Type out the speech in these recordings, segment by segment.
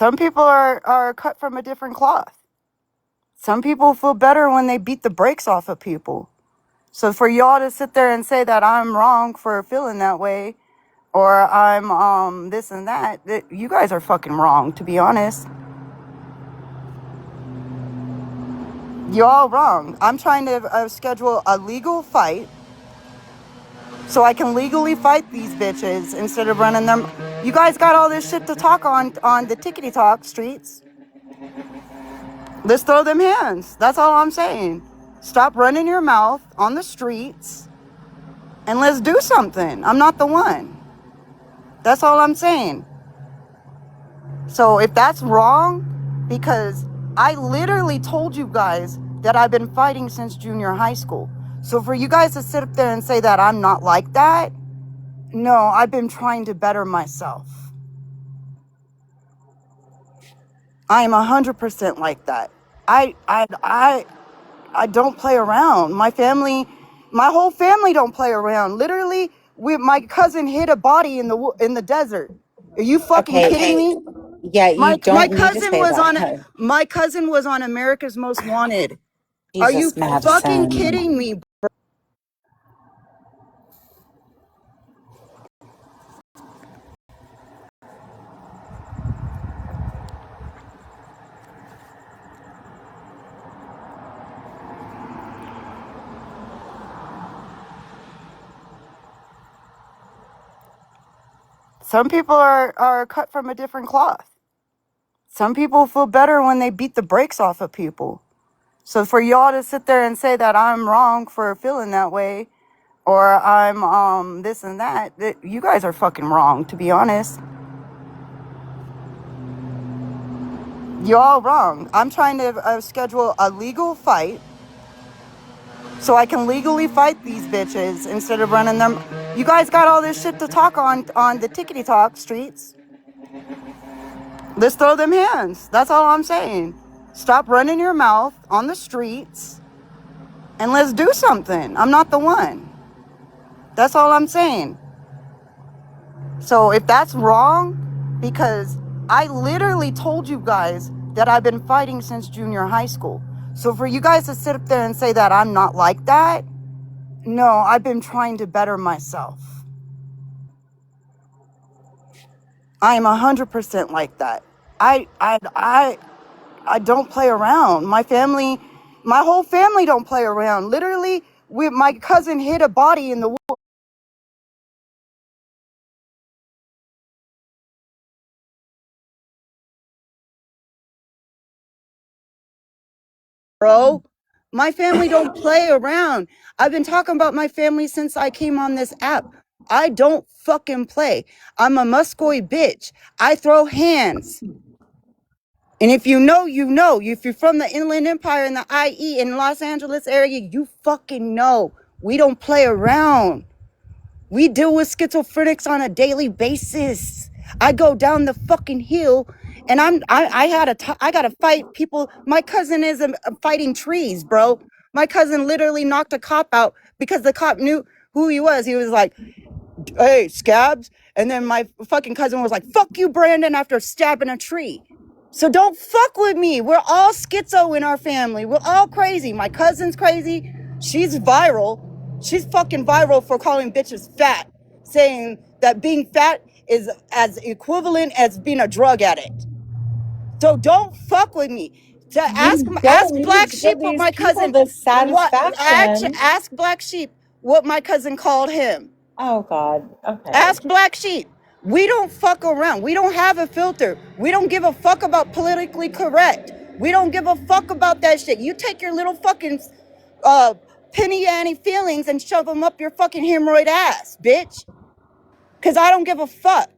Some people are cut from a different cloth. Some people feel better when they beat the brakes off of people. So for y'all to sit there and say that I'm wrong for feeling that way, or I'm this and that, you guys are fucking wrong, to be honest. You're all wrong. I'm trying to schedule a legal fight so I can legally fight these bitches instead of running them. You guys got all this shit to talk on the tickety talk streets. Let's throw them hands. That's all I'm saying. Stop running your mouth on the streets and let's do something. I'm not the one. That's all I'm saying. So if that's wrong, because I literally told you guys that I've been fighting since junior high school. So for you guys to sit up there and say that I'm not like that, no, I've been trying to better myself. I am 100% like that. I don't play around. My whole family don't play around. Literally, my cousin hid a body in the desert. Are you fucking kidding me? Yeah, you don't need to say that. My cousin was on America's Most Wanted. Jesus, Are you Madison. fucking kidding me? Some people are cut from a different cloth. Some people feel better when they beat the brakes off of people. So for y'all to sit there and say that I'm wrong for feeling that way, or I'm this and that, you guys are fucking wrong, to be honest. You're all wrong. I'm trying to schedule a legal fight so I can legally fight these bitches instead of running them. You guys got all this shit to talk on the tickety talk streets. Let's throw them hands. That's all I'm saying. Stop running your mouth on the streets and let's do something. I'm not the one. That's all I'm saying. So if that's wrong, because I literally told you guys that I've been fighting since junior high school. So for you guys to sit up there and say that I'm not like that, no, I've been trying to better myself. I am 100% like that. I don't play around. My whole family don't play around. Literally, my cousin hid a body in the woods. Bro, my family don't play around. I've been talking about my family since I came on this app. I don't fucking play. I'm a Muscoy bitch. I throw hands. And if you know, you know. If you're from the Inland Empire and the IE in Los Angeles area, you fucking know. We don't play around. We deal with schizophrenics on a daily basis. I go down the fucking hill and I gotta fight people. My cousin is fighting trees, bro. My cousin literally knocked a cop out because the cop knew who he was. He was like, hey, scabs. And then my fucking cousin was like, fuck you, Brandon, after stabbing a tree. So don't fuck with me. We're all schizo in our family. We're all crazy. My cousin's crazy. She's viral. She's fucking viral for calling bitches fat, saying that being fat is as equivalent as being a drug addict. So don't fuck with me. Ask Black Sheep what my cousin. Ask Black Sheep what my cousin called him. Oh God. Okay. Ask Black Sheep. We don't fuck around. We don't have a filter. We don't give a fuck about politically correct. We don't give a fuck about that shit. You take your little fucking penny ante feelings and shove them up your fucking hemorrhoid ass, bitch. Because I don't give a fuck.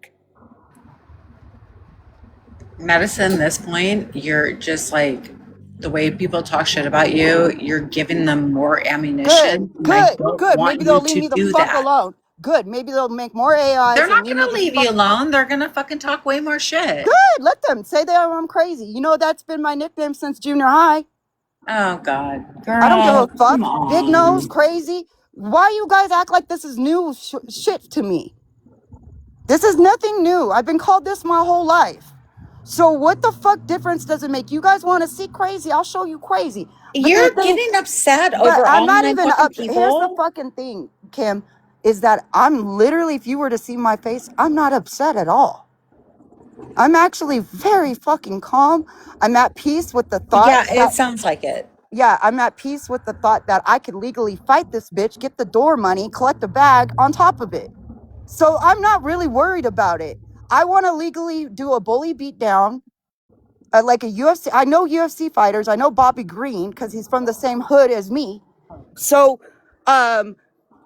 Madison, at this point, you're just like, the way people talk shit about you, you're giving them more ammunition. Good. Maybe they'll leave me the fuck alone. Good. Maybe they'll make more AIs. They're not going to leave you alone. They're going to fucking talk way more shit. Good. Let them say that I'm crazy. You know, that's been my nickname since junior high. Oh, God. Girl, I don't give a fuck. Big nose, crazy. Why you guys act like this is new shit to me? This is nothing new. I've been called this my whole life. So what the fuck difference does it make? You guys want to see crazy? I'll show you crazy. You're getting upset over I'm not online even fucking up. people. Here's the fucking thing, Kim, is that I'm literally, if you were to see my face, I'm not upset at all. I'm actually very fucking calm. I'm at peace with the thought. Yeah, it sounds like it. Yeah, I'm at peace with the thought that I could legally fight this bitch, get the door money, collect a bag on top of it. So I'm not really worried about it. I want to legally do a bully beat down, like a UFC. I know UFC fighters. I know Bobby Green because he's from the same hood as me. So,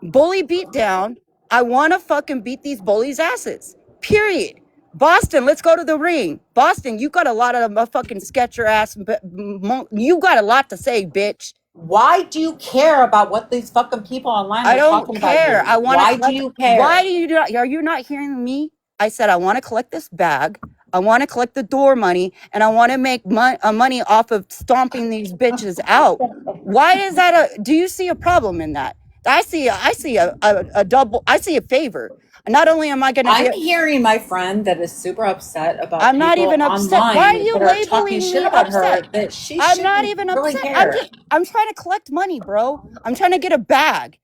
bully beat down. I want to fucking beat these bullies' asses. Period. Boston, let's go to the ring. Boston, you got a lot of fucking sketch your ass. You got a lot to say, bitch. Why do you care about what these fucking people online are talking about? I don't care. I want to. Why do you care? Why do you not? Are you not hearing me? I said I want to collect this bag. I want to collect the door money, and I want to make money off of stomping these bitches out. Why is that do you see a problem in that? I see a double. I see a favor. Not only am I going to I'm hearing my friend that is super upset about I'm not even upset. online Why are you that are talking labeling shit me about upset? her that she I'm not shouldn't even really upset. care. I'm trying to collect money, bro. I'm trying to get a bag.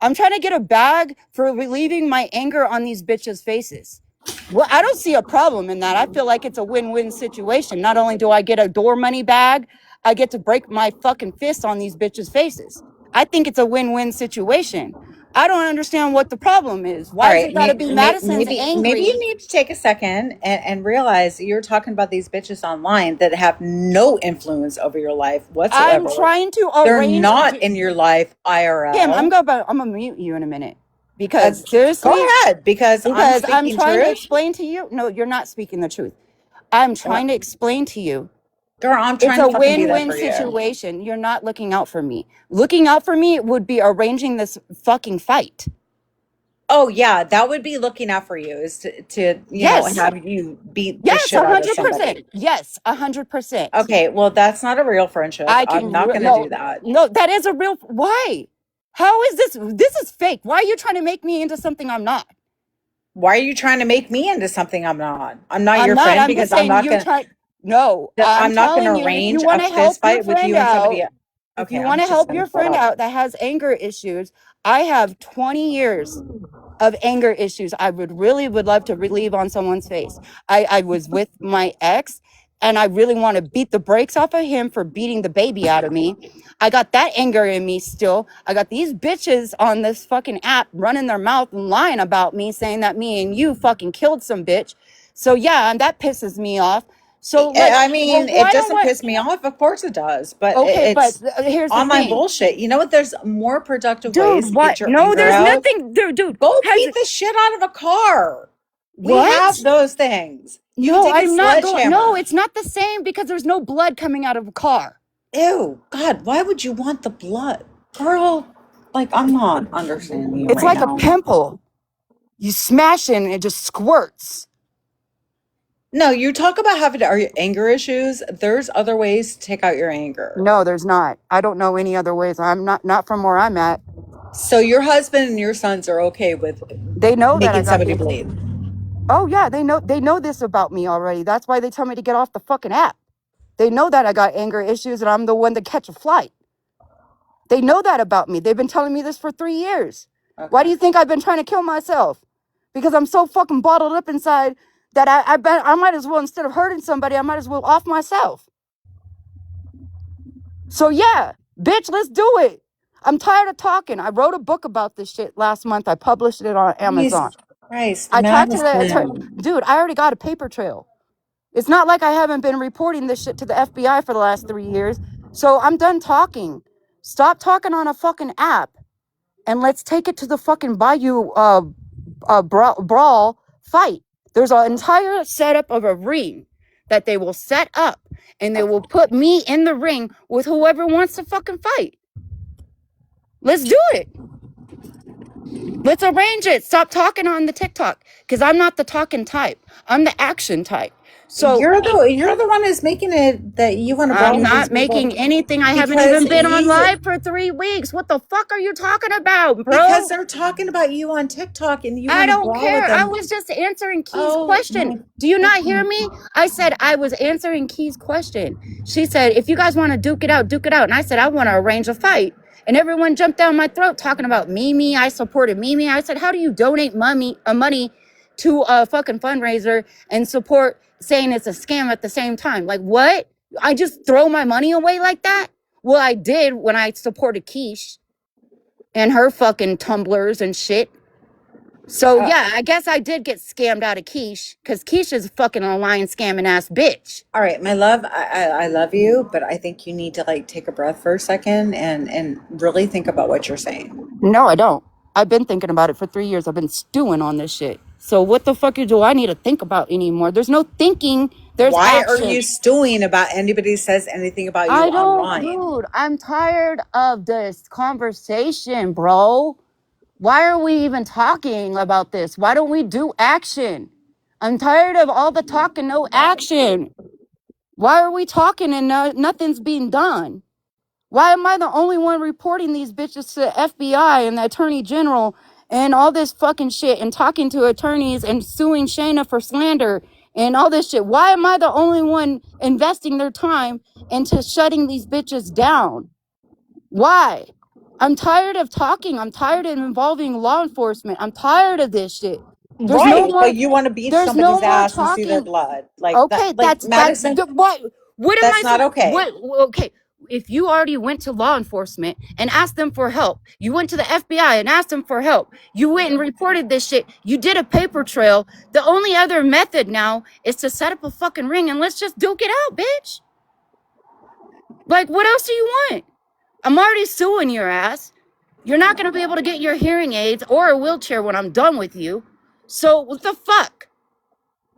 I'm trying to get a bag for relieving my anger on these bitches' faces. Well, I don't see a problem in that. I feel like it's a win-win situation. Not only do I get a door money bag, I get to break my fucking fist on these bitches' faces. I think it's a win-win situation. I don't understand what the problem is. Why is it gotta be Madison's angry? Maybe you need to take a second and realize you're talking about these bitches online that have no influence over your life whatsoever. I'm trying to arrange. They're not in your life IRL. Kim, I'm gonna mute you in a minute. Because seriously, go ahead. Because I'm trying to explain to you. No, you're not speaking the truth. I'm trying to explain to you. Girl, I'm trying to fucking do that for you. It's a win-win situation. You're not looking out for me. Looking out for me would be arranging this fucking fight. Oh yeah, that would be looking out for you, is to you know, have you beat the shit out of somebody. Yes, 100%. Okay, well that's not a real friendship. I'm not gonna do that. No, that is a real. Why? How is this? This is fake. Why are you trying to make me into something I'm not? Why are you trying to make me into something I'm not? I'm not your friend because I'm not gonna. No, I'm not going to arrange a fist fight with you and somebody else. If you want to help your friend out that has anger issues, I have 20 years of anger issues. I would love to relieve on someone's face. I was with my ex, and I really want to beat the brakes off of him for beating the baby out of me. I got that anger in me still. I got these bitches on this fucking app running their mouth and lying about me, saying that me and you fucking killed some bitch. So yeah, and that pisses me off. So I mean, it doesn't piss me off. Of course it does, but it's here's the online bullshit. You know what? There's more productive ways to get your anger out. There's nothing, dude. Go beat the shit out of a car. We have those things. I'm not going. No, it's not the same because there's no blood coming out of a car. Ew, God, why would you want the blood, girl? Like, I'm not understanding you. It's like a pimple. You smash it and it just squirts. No, you talk about having anger issues. There's other ways to take out your anger. No, there's not. I don't know any other ways. I'm not from where I'm at. So your husband and your sons are okay with making somebody bleed? Oh yeah, they know this about me already. That's why they tell me to get off the fucking app. They know that I got anger issues and I'm the one to catch a flight. They know that about me. They've been telling me this for 3 years. Okay. Why do you think I've been trying to kill myself? Because I'm so fucking bottled up inside that I might as well, instead of hurting somebody, I might as well off myself. So yeah, bitch, let's do it. I'm tired of talking. I wrote a book about this shit last month. I published it on Amazon. Jesus Christ, I talked to the attorney. Dude, I already got a paper trail. It's not like I haven't been reporting this shit to the FBI for the last 3 years. So I'm done talking. Stop talking on a fucking app and let's take it to the fucking Bayou brawl fight. There's an entire setup of a ring that they will set up and they will put me in the ring with whoever wants to fucking fight. Let's do it. Let's arrange it. Stop talking on the TikTok because I'm not the talking type. I'm the action type. So you're the one who's making it that you want to I'm brawl not these people making anything. I haven't because even been on live for 3 weeks. What the fuck are you talking about, bro? they're talking about you on TikTok and you I want to don't brawl with care. I them. was just answering Key's Oh question. my Do you not hear fucking- me? I said I was answering Key's question. She said, if you guys want to duke it out, duke it out. And I said, I want to arrange a fight. And everyone jumped down my throat talking about Mimi. I supported Mimi. I said, how do you donate money to a fucking fundraiser and support saying it's a scam at the same time? Like, what? I just throw my money away like that? Well, I did when I supported Keish and her fucking tumblers and shit. So yeah, I guess I did get scammed out of Keish because Keish is a fucking online scamming ass bitch. All right, my love, I love you, but I think you need to like take a breath for a second and really think about what you're saying. No, I don't. I've been thinking about it for 3 years. I've been stewing on this shit. So what the fuck do I need to think about anymore? There's no thinking. There's Why action. are you stewing about anybody says anything about you I don't, online? dude. I'm tired of this conversation, bro. Why are we even talking about this? Why don't we do action? I'm tired of all the talk and no action. Why are we talking and nothing's being done? Why am I the only one reporting these bitches to the FBI and the Attorney General and all this fucking shit and talking to attorneys and suing Shayna for slander and all this shit? Why am I the only one investing their time into shutting these bitches down? Why? I'm tired of talking. I'm tired of involving law enforcement. I'm tired of this shit. There's right, no more, but you want to beat there's no somebody's more ass and see their talking. blood. Like Okay, that, like Madison, what am that's I not okay. okay, if you already went to law enforcement and asked them for help, you went to the FBI and asked them for help, you went and reported this shit, you did a paper trail, the only other method now is to set up a fucking ring and let's just duke it out, bitch. Like, what else do you want? I'm already suing your ass. You're not going to be able to get your hearing aids or a wheelchair when I'm done with you. So what the fuck?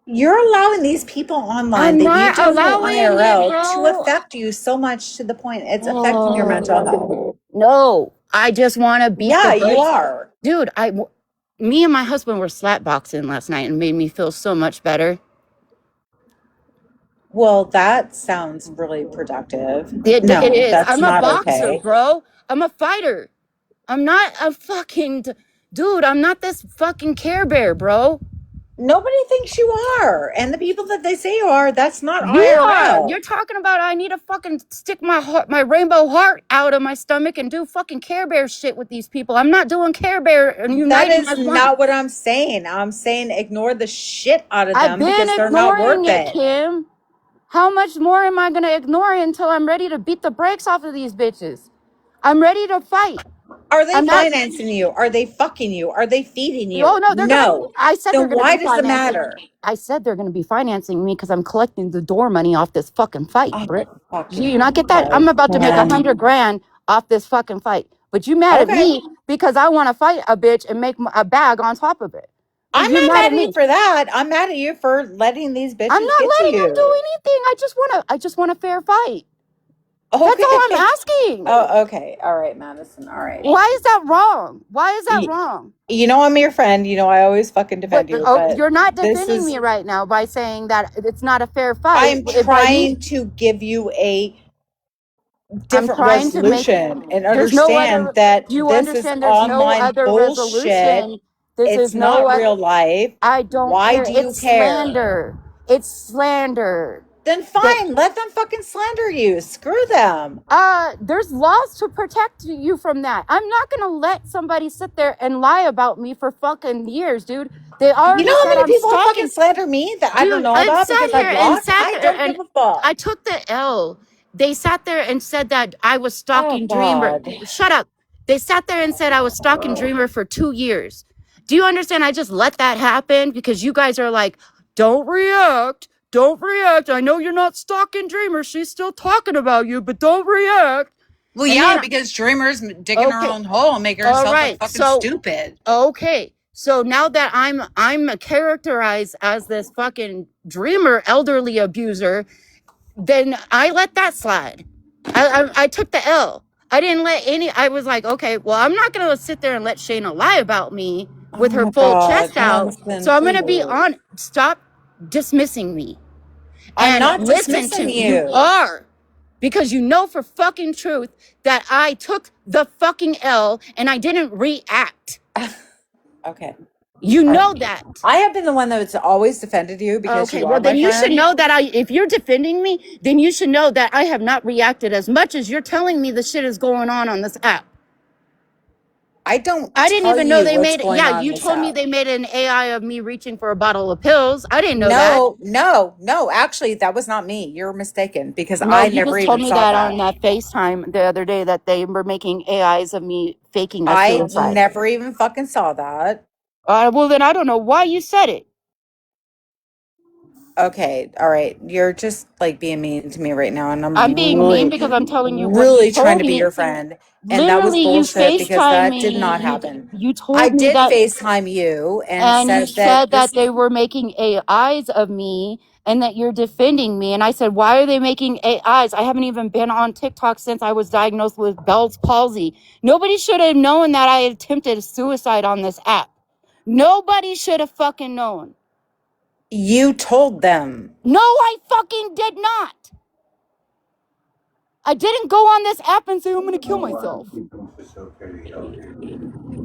You're allowing these people online I'm that not you don't know allowing it, IRL to bro. affect you so much to the point it's affecting your mental health. No, I just want to beat Yeah, the you brakes. are. Dude, me and my husband were slapboxing last night and made me feel so much better. Well, that sounds really productive. It No, is. that's I'm a not boxer, okay. bro. I'm a fighter. I'm not a fucking dude. I'm not this fucking Care Bear, bro. Nobody thinks you are. And the people that they say you are, that's not You are. IRL. You're talking about I need to fucking stick my rainbow heart out of my stomach and do fucking Care Bear shit with these people. I'm not doing Care Bear and That uniting is as one. not what I'm saying. I'm saying ignore the shit out of I've them been because they're not ignoring worth it, it. Kim. How much more am I going to ignore it until I'm ready to beat the brakes off of these bitches? I'm ready to fight. Are they I'm not. financing you? Are they fucking you? Are they feeding you? Oh, no, they're going to. I said they're Then going to why be does it financing. matter? I said they're going to be financing me because I'm collecting the door money off this fucking fight, Oh, Britt. Do fucking you not get that? I'm about to make man. $100,000 off this fucking fight. But you mad at Okay. me because I want to fight a bitch and make a bag on top of it. But I'm you not mad at you me. for that. I'm mad at you for letting these bitches I'm not get to letting them do you. anything. I just want a fair fight. Okay. That's all I'm asking. Oh, okay. All right, Madison. All right. Why is that wrong? Why is that wrong? You know I'm your friend. You know I always fucking defend you. But You're not this defending is- me right now by saying that it's not a fair fight. I'm trying to give you a different resolution and understand that this is online bullshit. It's not real life. I don't Why care. do you It's care? slander. It's slander. Then fine, let them fucking slander you. Screw them. There's laws to protect you from that. I'm not gonna let somebody sit there and lie about me for fucking years, dude. They already You know how said many I'm people stalking. fucking slander me that I don't know Dude, about sat because I here and blocked? sat I there don't and give a fuck. I took the L. They sat there and said that I was stalking Dreamer. God. Shut up. They sat there and said I was stalking Dreamer for 2 years. Do you understand? I just let that happen because you guys are like, don't react. Don't react. I know you're not stalking Dreamer. She's still talking about you, but don't react. Well, And yeah, then- because Dreamer's digging her Okay. own hole and making herself Alright, look fucking so- stupid. Okay. So now that I'm characterized as this fucking Dreamer elderly abuser, then I let that slide. I took the L. I didn't let any. I was like, okay, well, I'm not gonna sit there and let Shayna lie about me with her my full God, chest out. Madison, So I'm gonna be please. on. Stop dismissing me. I'm and not listen dismissing to you. You are. Because you know for fucking truth that I took the fucking L and I didn't react. Okay. You know that. I have been the one that's always defended you because you are my friend. Then you should know that if you're defending me, then you should know that I have not reacted as much as you're telling me the shit is going on this app. I didn't even know they made it. Yeah, you told me they made an AI of me reaching for a bottle of pills. I didn't know that. No. Actually, that was not me. You're mistaken because No, I you never just even told me saw that that. on that FaceTime the other day that they were making AIs of me faking a I suicide. never even fucking saw that. Well, then I don't know why you said it. Okay, all right. You're just like being mean to me right now, and I'm being really, mean because I'm telling you what really you trying told to be me. your friend, and that was Literally, you bullshit because FaceTime that did not me. happen. You I told me did that, FaceTime you and and you said that said that they were making AIs of me and that you're defending me. And I said, why are they making AIs? I haven't even been on TikTok since I was diagnosed with Bell's palsy. Nobody should have known that I attempted suicide on this app. Nobody should have fucking known. You told them. No, I fucking did not. I didn't go on this app and say I'm going to kill myself.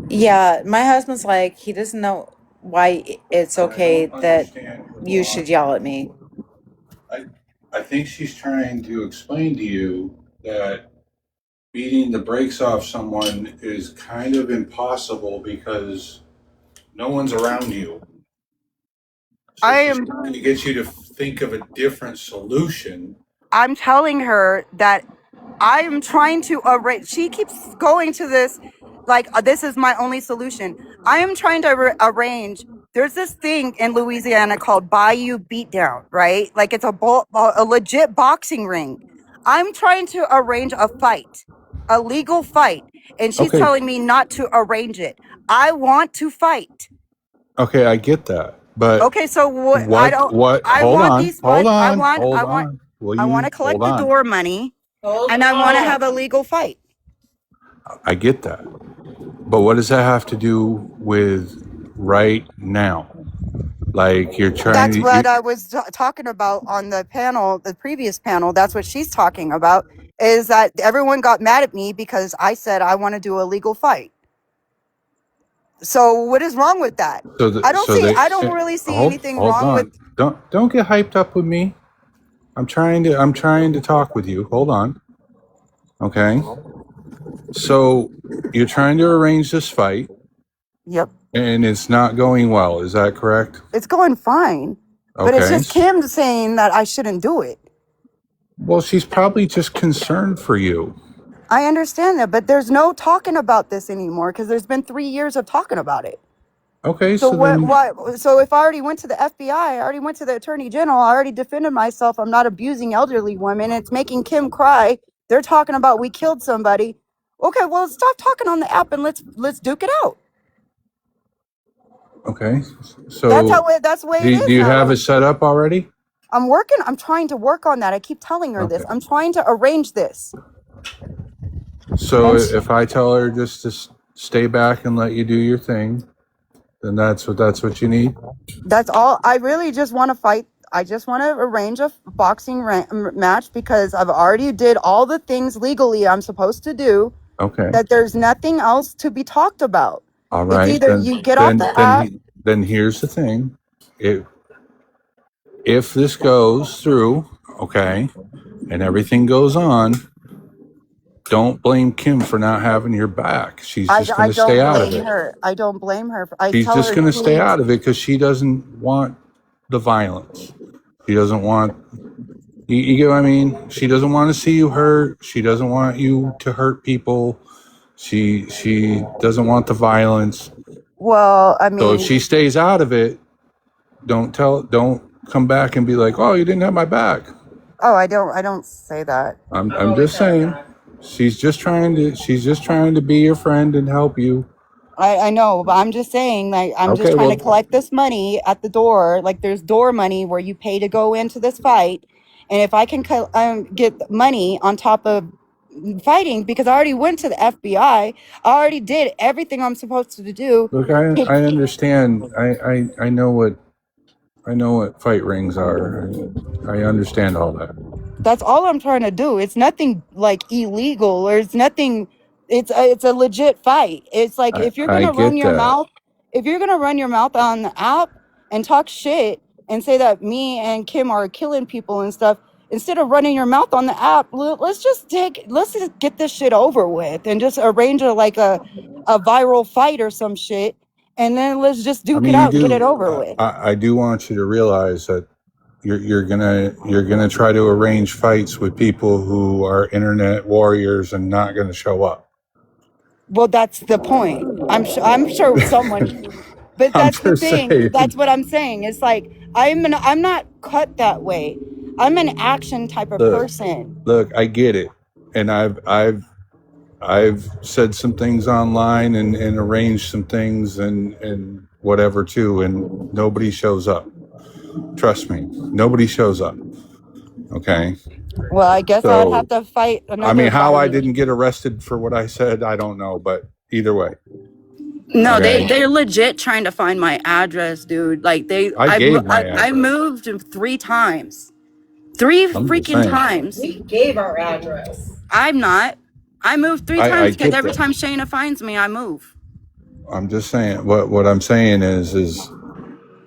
Yeah, my husband's like, he doesn't know why it's okay that you should yell at me. I think she's trying to explain to you that beating the brakes off someone is kind of impossible because no one's around you. So she's trying to get you to think of a different solution. I'm telling her that I'm trying to arrange. She keeps going to this, like, this is my only solution. I am trying to arrange. There's this thing in Louisiana called Bayou Beatdown, right? Like, it's a legit boxing ring. I'm trying to arrange a fight, a legal fight, and she's telling me not to arrange it. I want to fight. Okay, I get that, but Okay, so what? I don't. What? I Hold want on, these. hold I on, want. hold I want. on. Will I want you to collect hold the on? door money, and I want to have a legal fight. I get that, but what does that have to do with right now? Like you're trying That's to. what I was talking about on the panel, the previous panel. That's what she's talking about. Is that everyone got mad at me because I said I want to do a legal fight. So what is wrong with that? I don't really see anything wrong with. Don't get hyped up with me. I'm trying to talk with you. Hold on. Okay. So you're trying to arrange this fight. Yep. And it's not going well. Is that correct? It's going fine. But it's just Kim saying that I shouldn't do it. Well, she's probably just concerned for you. I understand that, but there's no talking about this anymore because there's been 3 years of talking about it. Okay, so what? So if I already went to the FBI, I already went to the Attorney General, I already defended myself. I'm not abusing elderly women. It's making Kim cry. They're talking about we killed somebody. Okay, well, stop talking on the app and let's duke it out. Okay, so that's the way it is. Do you have it set up already? I'm trying to work on that. I keep telling her this. I'm trying to arrange this. So if I tell her just to stay back and let you do your thing, then that's what you need. That's all. I really just want to fight. I just want to arrange a boxing match because I've already did all the things legally I'm supposed to do. Okay. That there's nothing else to be talked about. All right. It's either you get off the app. Then here's the thing. If this goes through, okay, and everything goes on, don't blame Kim for not having your back. She's just going to stay out of it. I don't blame her. She's just going to stay out of it because she doesn't want the violence. She doesn't want, you get what I mean? She doesn't want to see you hurt. She doesn't want you to hurt people. She doesn't want the violence. Well, I mean, so if she stays out of it, don't come back and be like, oh, you didn't have my back. Oh, I don't say that. I'm just saying. She's just trying to be your friend and help you. I know, but I'm just saying, like, I'm just trying to collect this money at the door. Like, there's door money where you pay to go into this fight. And if I can get money on top of fighting, because I already went to the FBI, I already did everything I'm supposed to do. Look, I understand. I know I know what fight rings are. I understand all that. That's all I'm trying to do. It's nothing like illegal, or it's nothing. It's a legit fight. It's like if you're I gonna run get your that. mouth, if you're gonna run your mouth on the app and talk shit and say that me and Kim are killing people and stuff, instead of running your mouth on the app, let's just get this shit over with and just arrange a viral fight or some shit, and then let's just duke it you out and get it over do. with. I do want you to realize that you're gonna try to arrange fights with people who are internet warriors and not gonna show up. Well, that's the point. I'm sure someone, but I'm that's the just thing. That's saying. what I'm saying. It's like I'm not cut that way. I'm an action type of Look, person. I get it, and I've said some things online and arranged some things and whatever too, and nobody shows up. Trust me, nobody shows up. Okay. Well, I guess I would have So, to fight another how I violent. didn't get arrested for what I said, I don't know, but either way, No, okay. they're legit trying to find my address, dude. Like I gave my I address. moved 3 times, 3 I'm just freaking saying. times. We gave our address. I'm not. I moved 3 I times because get every that. time Shayna finds me, I move. I'm just saying what I'm saying is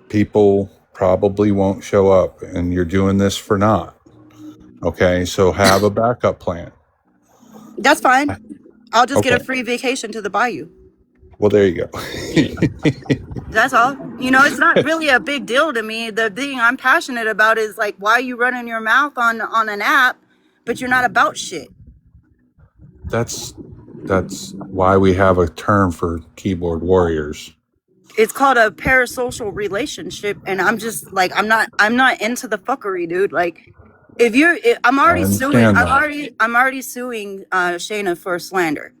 people probably won't show up, and you're doing this for naught. Okay, so have a backup plan. That's fine. I'll just get a Okay. free vacation to the bayou. Well, there you go. That's all. It's not really a big deal to me. The thing I'm passionate about is like, why are you running your mouth on an app, but you're not about shit? That's why we have a term for keyboard warriors. It's called a parasocial relationship, and I'm just like, I'm not into the fuckery, dude. Like, I'm I already suing. understand that. I'm already suing Shayna for slander,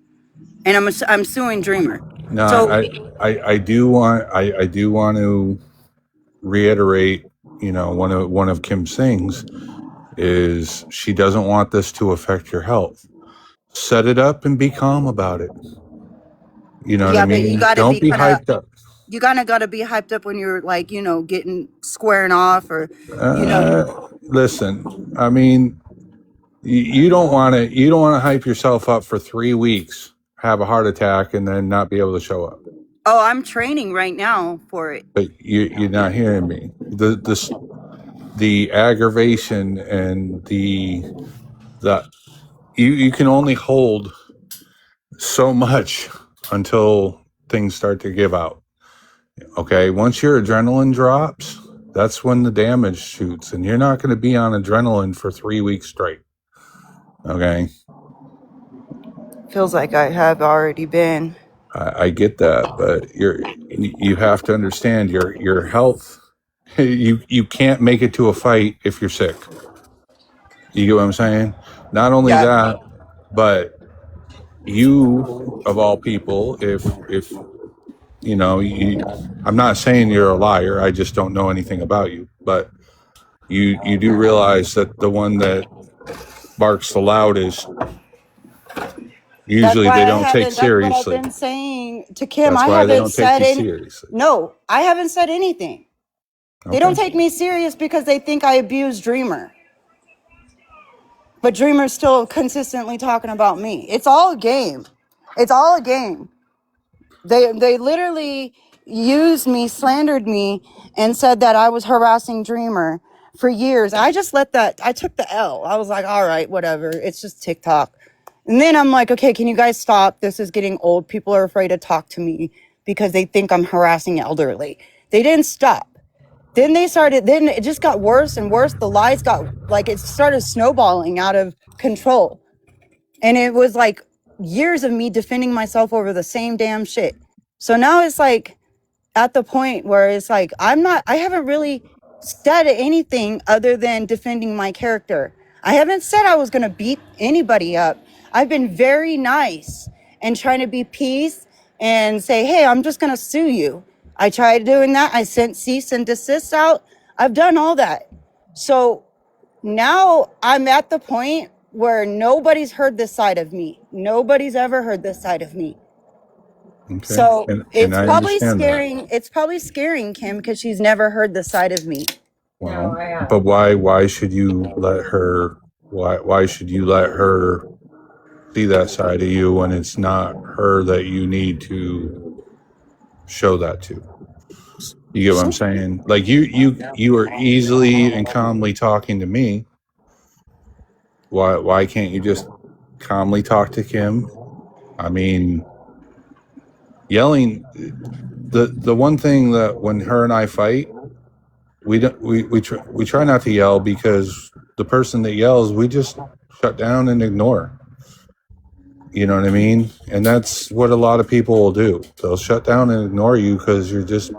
and I'm suing Dreamer. No, So I do want to reiterate, one of Kim's things is she doesn't want this to affect your health. Set it up and be calm about it. You know what I yeah, but you mean? gotta Don't be be kind of hyped up. you kind of gotta be hyped up when you're like, getting squaring off, or you know. Listen, I mean, you don't want to hype yourself up for 3 weeks, have a heart attack, and then not be able to show up. Oh, I'm training right now for it. But you're not hearing me. The aggravation and the you can only hold so much until things start to give out. Okay, once your adrenaline drops, that's when the damage shoots, and you're not going to be on adrenaline for 3 weeks straight. Okay, Feels like I have already been. I get that, but you have to understand your health. You can't make it to a fight if you're sick. You get what I'm saying? Not only Yeah. that, but you of all people, if I'm not saying you're a liar, I just don't know anything about you, but you do realize that the one that barks the loudest, That's usually why they I don't take haven't. That's what I've seriously. been saying to Kim. That's I why they haven't don't take said you any. seriously. No, I haven't said anything. They don't Okay. take me serious because they think I abuse Dreamer. But Dreamer's still consistently talking about me. It's all a game. It's all a game. They literally used me, slandered me, and said that I was harassing Dreamer for years. I just I took the L. I was like, all right, whatever. It's just TikTok. And then I'm like, okay, can you guys stop? This is getting old. People are afraid to talk to me because they think I'm harassing elderly. They didn't stop. Then it just got worse and worse. The lies it started snowballing out of control. And it was like years of me defending myself over the same damn shit. So now it's like at the point where it's like, I haven't really said anything other than defending my character. I haven't said I was going to beat anybody up. I've been very nice and trying to be peace and say, hey, I'm just going to sue you. I tried doing that. I sent cease and desist out. I've done all that. So now I'm at the point where nobody's heard this side of me. Nobody's ever heard this side of me. Okay. So And it's I probably understand that. scaring. It's probably scaring Kim because she's never heard the side of me. Well, but why should you let her? Why should you let her see that side of you when it's not her that you need to show that to? You get what I'm saying? Like you are easily and calmly talking to me. Why can't you just calmly talk to Kim? I mean, yelling. The one thing that when her and I fight, we don't we try not to yell, because the person that yells, we just shut down and ignore. You know what I mean? And that's what a lot of people will do. They'll shut down and ignore you because you're just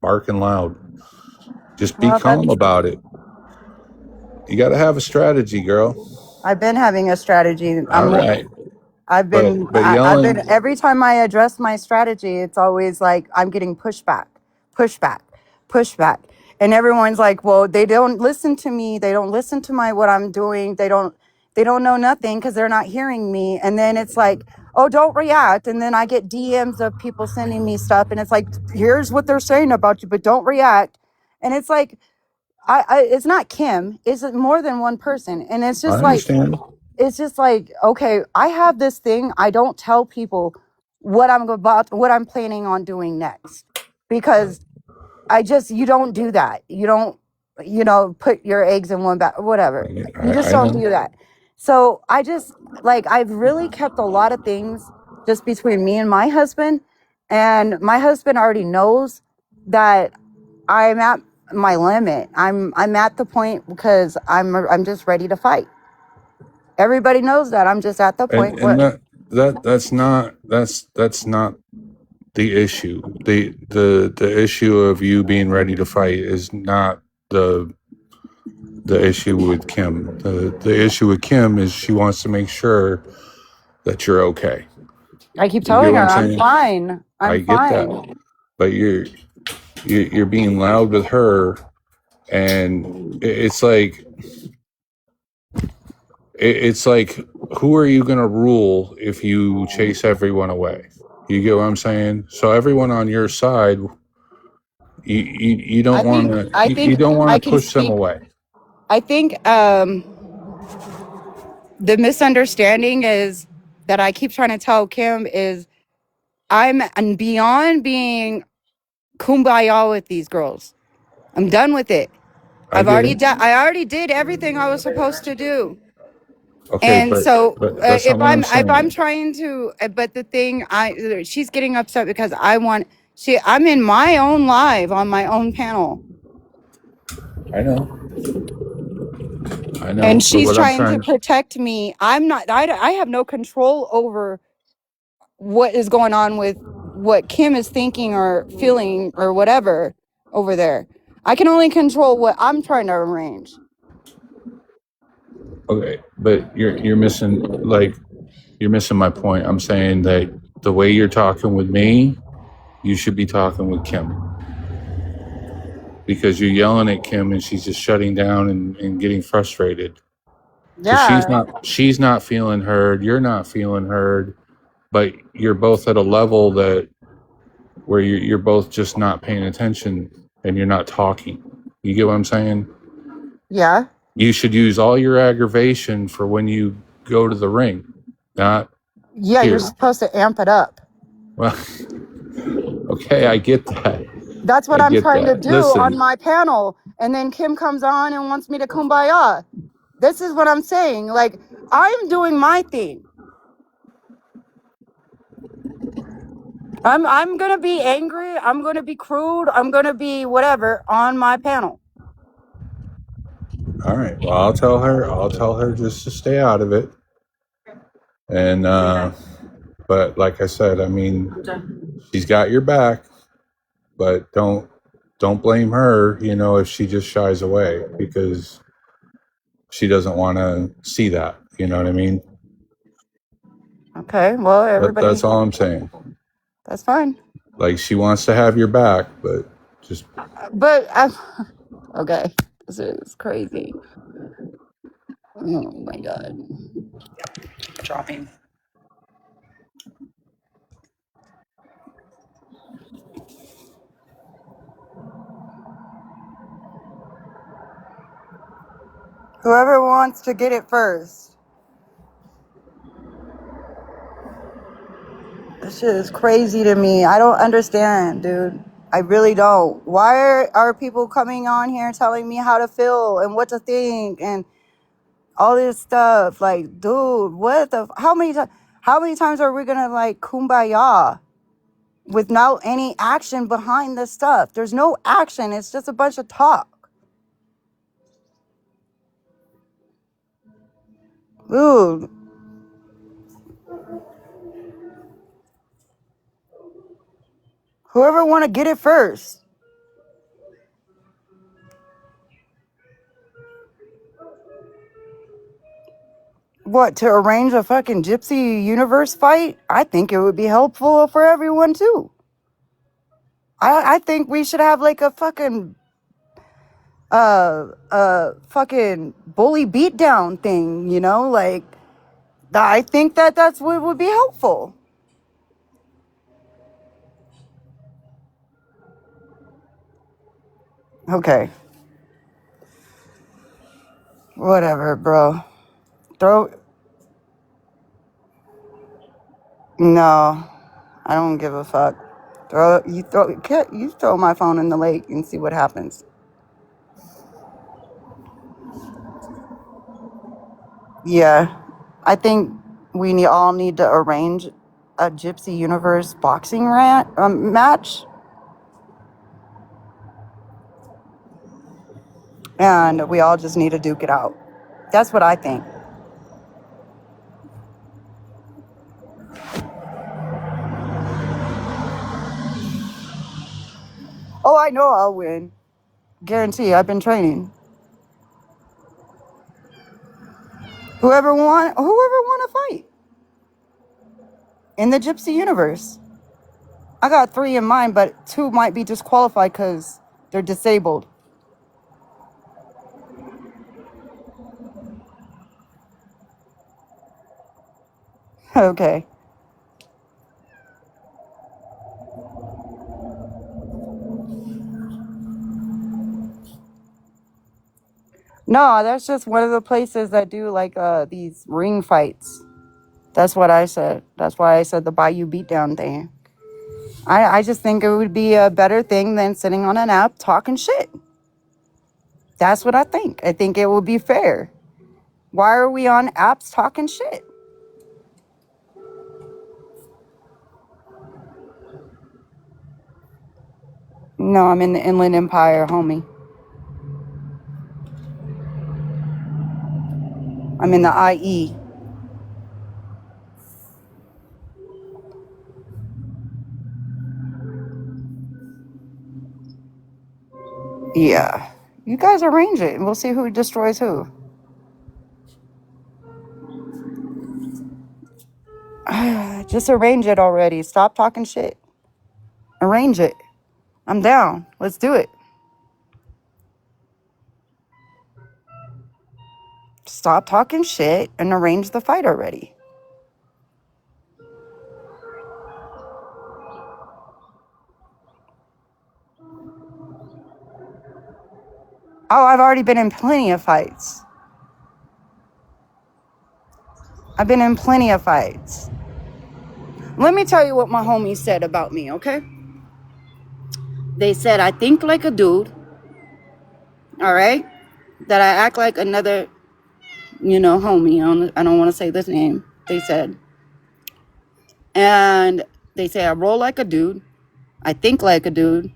barking loud. Just be Well, calm that's. about it. You got to have a strategy, girl. I've been having a strategy. All right. But I've been, yelling, every time I address my strategy, it's always like I'm getting pushback, pushback, pushback. And everyone's like, well, they don't listen to me. They don't listen to what I'm doing. They don't know nothing because they're not hearing me. And then it's like, oh, don't react. And then I get DMs of people sending me stuff. And it's like, here's what they're saying about you, but don't react. And it's like, it's not Kim. It's more than one person. And I understand. it's just like, okay, I have this thing. I don't tell people what I'm planning on doing next, because you don't do that. You don't, put your eggs in one basket, whatever. You just I don't know. do that. So I've really kept a lot of things just between me and my husband. And my husband already knows that I'm at my limit. I'm at the point because I'm just ready to fight. Everybody knows that I'm just at the point And where. that's not the issue. The issue of you being ready to fight is not the issue with Kim. The issue with Kim is she wants to make sure that you're okay. I keep You get telling what I'm her I'm saying? fine. I I'm get that, fine. but you're being loud with her, and it's like who are you going to rule if you chase everyone away? You get what I'm saying? So everyone on your side, you don't want to you don't want I to can push them speak. away. I think the misunderstanding is that I keep trying to tell Kim is I'm beyond being kumbaya with these girls. I'm done with it. I get it. I already did everything I was supposed to do. Okay, And but so that's not what I'm if I'm saying. trying to, but the thing she's getting upset because I'm in my own live on my own panel, I know. I know. and But she's what I'm trying to trying, protect me. I have no control over what is going on with what Kim is thinking or feeling or whatever over there. I can only control what I'm trying to arrange. okay, but you're missing my point. I'm saying that the way you're talking with me, you should be talking with Kim, because you're yelling at Kim and she's just shutting down and getting frustrated because Yeah. she's not feeling heard. You're not feeling heard, but you're both at a level that where you're both just not paying attention and you're not talking. You get what I'm saying? Yeah. You should use all your aggravation for when you go to the ring, not Yeah. You're here. supposed to amp it up. Well, okay, I get that. That's what I I'm get trying to that. do on Listen, my panel. And then Kim comes on and wants me to kumbaya. This is what I'm saying. Like, I'm doing my thing. I'm gonna be angry. I'm gonna be crude. I'm gonna be whatever on my panel. all right. Well, I'll tell her just to stay out of it. And but like I said, I mean, she's got your back, but don't blame her, if she just shies away because she doesn't want to see that. You know what I mean? Okay. Well, That's everybody, all I'm saying. that's fine. Like, she wants to have your back, but just But okay, this is crazy. Oh my god. dropping. Whoever wants to get it first. This shit is crazy to me. I don't understand, dude. I really don't. Why are people coming on here telling me how to feel and what to think and all this stuff? Like, dude, how many times are we gonna like kumbaya without any action behind this stuff? There's no action. It's just a bunch of talk. Dude. Whoever want to get it first. What, to arrange a fucking Gypsy Universe fight? I think it would be helpful for everyone too. I think we should have like a fucking fucking bully beatdown thing, you know? Like, I think that's what would be helpful. Okay. Whatever, bro. No, I don't give a fuck. You throw my phone in the lake and see what happens. Yeah, I think we all need to arrange a Gypsy Universe boxing match, and we all just need to duke it out. That's what I think. Oh, I know I'll win. Guarantee. I've been training. Whoever want to fight in the Gypsy Universe. I got 3 in mind, but 2 might be disqualified because they're disabled. Okay. No, that's just one of the places that do like these ring fights. That's what I said. That's why I said the Bayou Beatdown thing. I just think it would be a better thing than sitting on an app talking shit. That's what I think. I think it would be fair. Why are we on apps talking shit? No, I'm in the Inland Empire, homie. I'm in the IE. Yeah. You guys arrange it and we'll see who destroys who. Just arrange it already. Stop talking shit. Arrange it. I'm down. Let's do it. Stop talking shit and arrange the fight already. Oh, I've already been in plenty of fights. I've been in plenty of fights. Let me tell you what my homies said about me, okay? They said I think like a dude, all right? That I act like another, homie. I don't want to say this name. They said. And they say I roll like a dude. I think like a dude.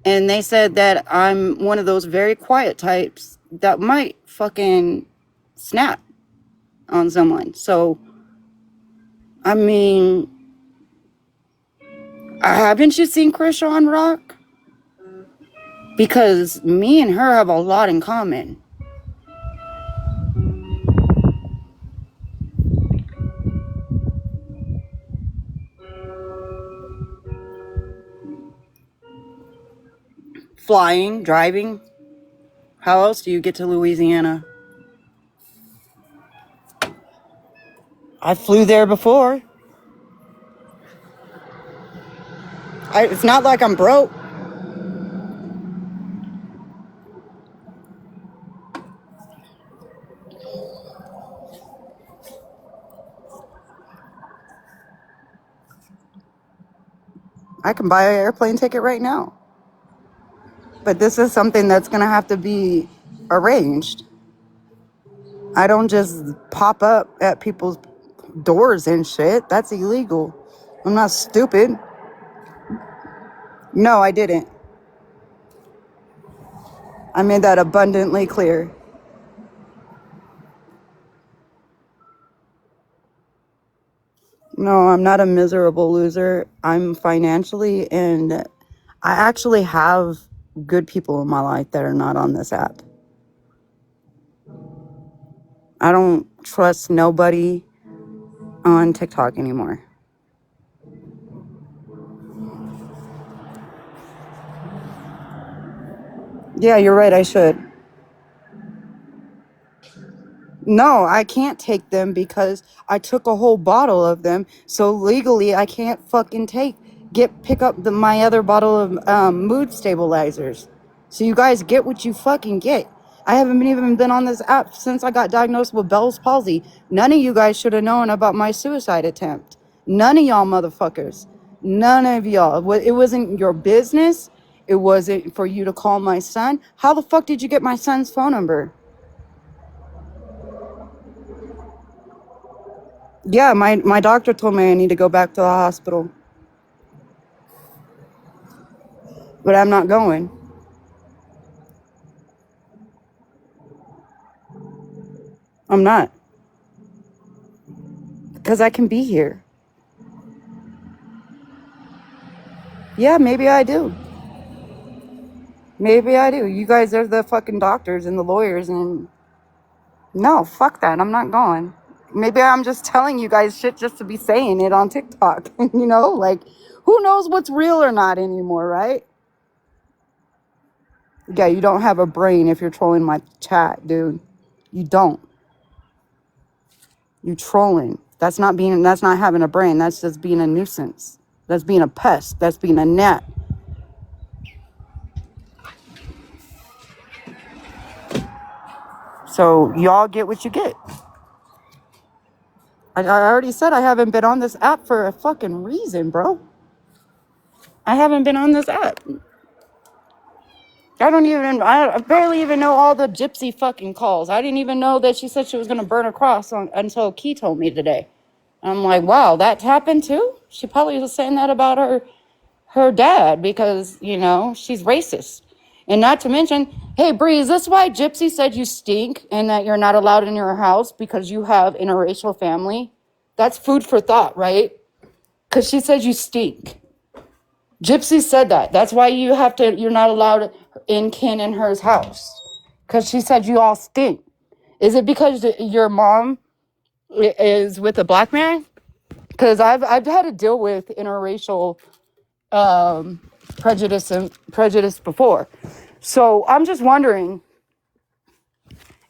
And they said that I'm one of those very quiet types that might fucking snap on someone. So, I mean, haven't you seen Krishan Rock? Because me and her have a lot in common. Flying, driving. How else do you get to Louisiana? I flew there before. It's not like I'm broke. I can buy an airplane ticket right now. But this is something that's going to have to be arranged. I don't just pop up at people's doors and shit. That's illegal. I'm not stupid. No, I didn't. I made that abundantly clear. No, I'm not a miserable loser. I'm financially, and I actually have good people in my life that are not on this app. I don't trust nobody on TikTok anymore. Yeah, you're right. I should. No, I can't take them because I took a whole bottle of them. So legally, I can't fucking pick up my other bottle of mood stabilizers. So you guys get what you fucking get. I haven't even been on this app since I got diagnosed with Bell's palsy. None of you guys should have known about my suicide attempt. None of y'all motherfuckers. None of y'all. It wasn't your business. It wasn't for you to call my son. How the fuck did you get my son's phone number? Yeah, my doctor told me I need to go back to the hospital. But I'm not going. I'm not. Because I can be here. Yeah, maybe I do. Maybe I do. You guys are the fucking doctors and the lawyers, and no, fuck that. I'm not going. Maybe I'm just telling you guys shit just to be saying it on TikTok. You know, like, who knows what's real or not anymore, right? Yeah, you don't have a brain if you're trolling my chat, dude. You don't. You trolling. That's not having a brain. That's just being a nuisance. That's being a pest. That's being a gnat. So y'all get what you get. I already said I haven't been on this app for a fucking reason, bro. I haven't been on this app. I barely even know all the gypsy fucking calls. I didn't even know that she said she was going to burn a cross until Key told me today. I'm like, wow, that happened too? She probably was saying that about her dad because, you know, she's racist. And not to mention, hey, Bree, is this why Gypsy said you stink and that you're not allowed in your house because you have interracial family? That's food for thought, right? Because she said you stink. Gypsy said that. That's why you're not allowed in Ken and her's house. Because she said you all stink. Is it because your mom is with a black man? Because I've had to deal with interracial prejudice before. So I'm just wondering,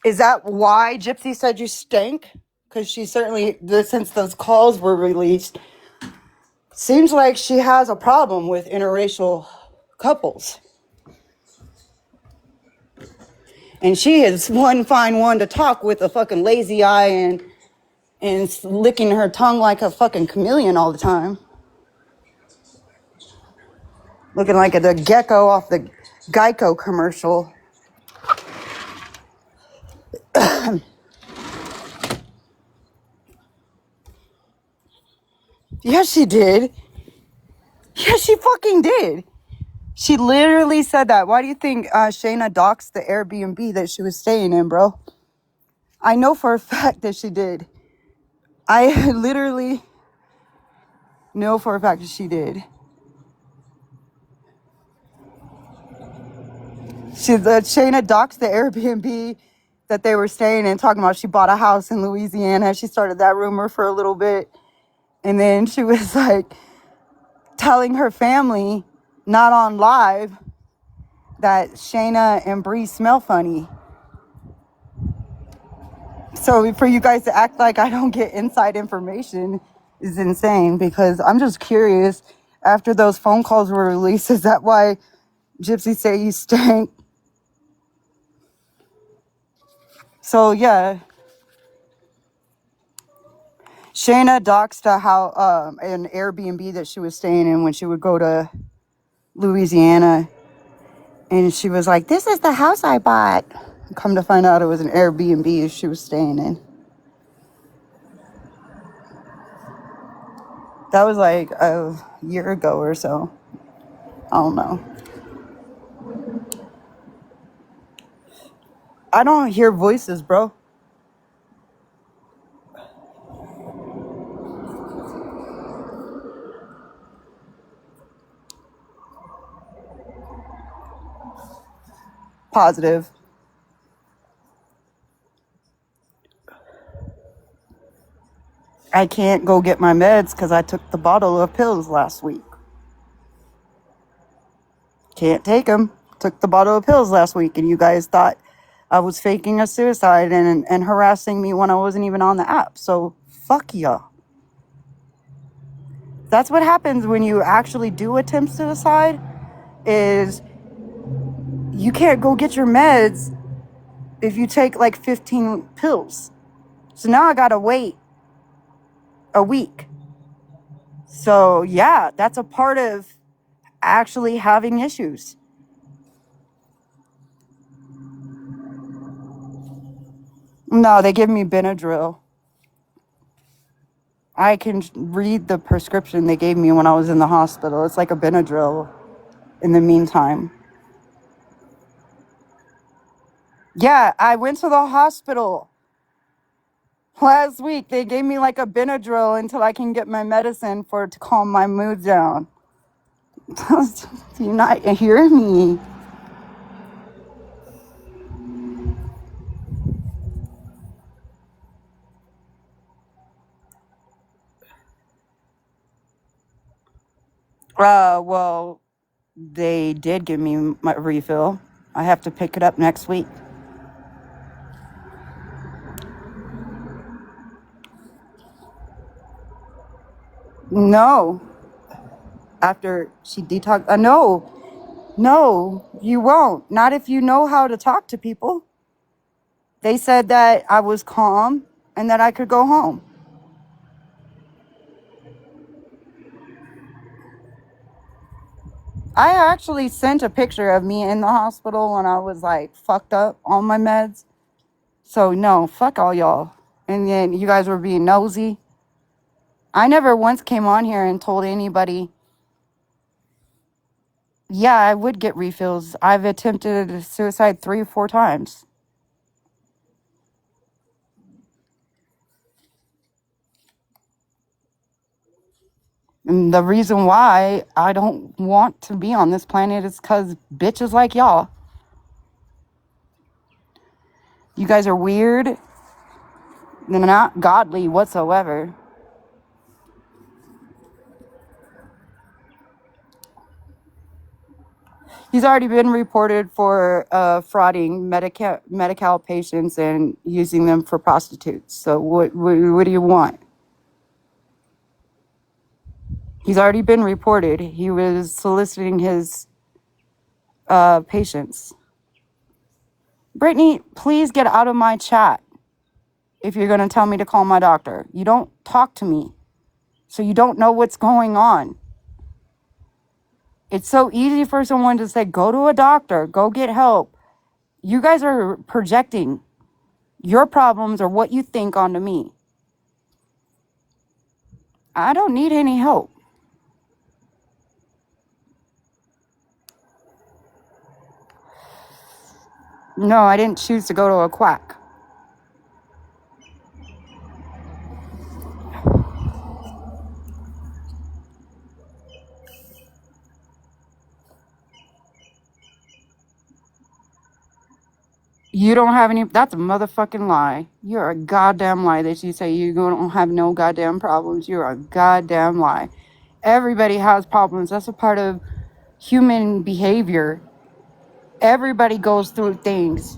is that why Gypsy said you stink? Because she certainly, since those calls were released, seems like she has a problem with interracial couples. And she is one fine one to talk with a fucking lazy eye and licking her tongue like a fucking chameleon all the time. Looking like the gecko off the Geico commercial. Yeah, she did. Yeah, she fucking did. She literally said that. Why do you think Shayna doxed the Airbnb that she was staying in, bro? I know for a fact that she did. I literally know for a fact that she did. Shayna doxed the Airbnb that they were staying in, talking about she bought a house in Louisiana. She started that rumor for a little bit. And then she was like telling her family, not on live, that Shayna and Bree smell funny. So for you guys to act like I don't get inside information is insane, because I'm just curious, after those phone calls were released, is that why Gypsy say you stink? So yeah, Shayna doxed an Airbnb that she was staying in when she would go to Louisiana. And she was like, "This is the house I bought." Come to find out it was an Airbnb she was staying in. That was like a year ago or so. I don't know. I don't hear voices, bro. Positive. I can't go get my meds because I took the bottle of pills last week. Can't take them. Took the bottle of pills last week, and you guys thought I was faking a suicide and harassing me when I wasn't even on the app. So fuck y'all. That's what happens when you actually do attempt suicide, is you can't go get your meds if you take like 15 pills. So now I gotta wait a week. So yeah, that's a part of actually having issues. No, they give me Benadryl. I can read the prescription they gave me when I was in the hospital. It's like a Benadryl in the meantime. Yeah, I went to the hospital last week. They gave me like a Benadryl until I can get my medicine to calm my mood down. You're not hearing me. Well, they did give me my refill. I have to pick it up next week. No. After she detoxed. No, you won't. Not if you know how to talk to people. They said that I was calm and that I could go home. I actually sent a picture of me in the hospital when I was like fucked up on my meds. So no, fuck all y'all. And then you guys were being nosy. I never once came on here and told anybody, yeah, I would get refills. I've attempted suicide 3 or 4 times. And the reason why I don't want to be on this planet is because bitches like y'all. You guys are weird. They're not godly whatsoever. He's already been reported for frauding Medi-Cal patients and using them for prostitutes. So what do you want? He's already been reported. He was soliciting his patients. Brittany, please get out of my chat if you're going to tell me to call my doctor. You don't talk to me, so you don't know what's going on. It's so easy for someone to say, go to a doctor, go get help. You guys are projecting your problems or what you think onto me. I don't need any help. No, I didn't choose to go to a quack. You don't have any, that's a motherfucking lie. You're a goddamn lie that you say you don't have no goddamn problems. You're a goddamn lie. Everybody has problems. That's a part of human behavior. Everybody goes through things.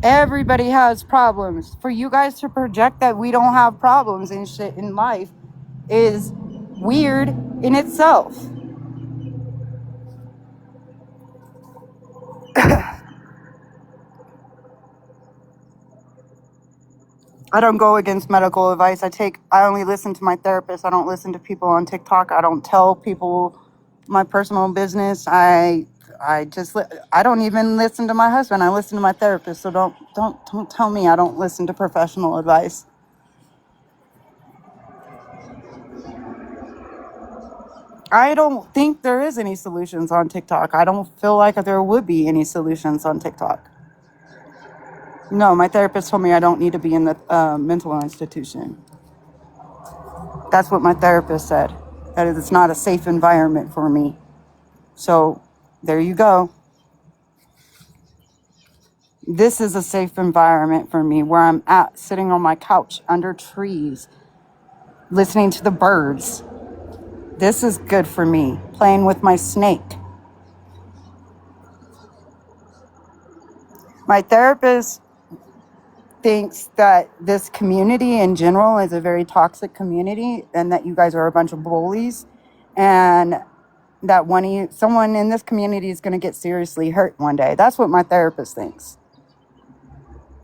Everybody has problems. For you guys to project that we don't have problems and shit in life is weird in itself. I don't go against medical advice. I only listen to my therapist. I don't listen to people on TikTok. I don't tell people my personal business. I don't even listen to my husband. I listen to my therapist. So don't tell me I don't listen to professional advice. I don't think there is any solutions on TikTok. I don't feel like there would be any solutions on TikTok. No, my therapist told me I don't need to be in the mental institution. That's what my therapist said. That it's not a safe environment for me. So there you go. This is a safe environment for me where I'm at, sitting on my couch under trees, listening to the birds. This is good for me, playing with my snake. My therapist thinks that this community in general is a very toxic community and that you guys are a bunch of bullies and that someone in this community is going to get seriously hurt one day. That's what my therapist thinks.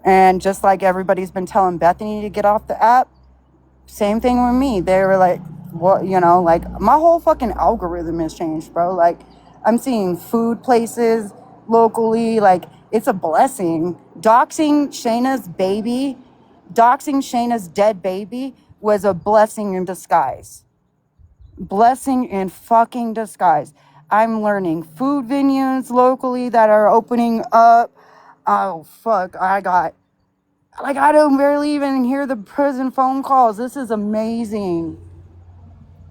And just like everybody's been telling Bethany to get off the app, same thing with me. They were like, well, like my whole fucking algorithm has changed, bro. Like I'm seeing food places locally. Like it's a blessing. Doxing Shayna's dead baby was a blessing in disguise. Blessing in fucking disguise. I'm learning food venues locally that are opening up. Oh, fuck. I don't barely even hear the prison phone calls. This is amazing.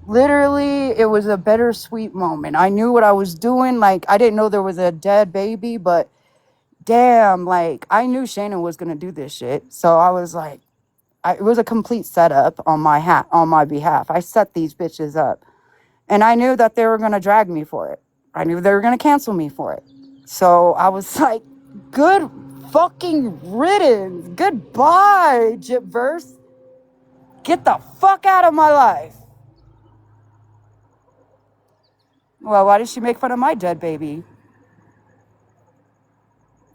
Literally, it was a bittersweet moment. I knew what I was doing. Like, I didn't know there was a dead baby, but damn, like, I knew Shayna was going to do this shit. So I was like, it was a complete setup on my behalf. I set these bitches up. And I knew that they were going to drag me for it. I knew they were going to cancel me for it. So I was like, good fucking riddance. Goodbye, Jipverse. Get the fuck out of my life. Well, why did she make fun of my dead baby?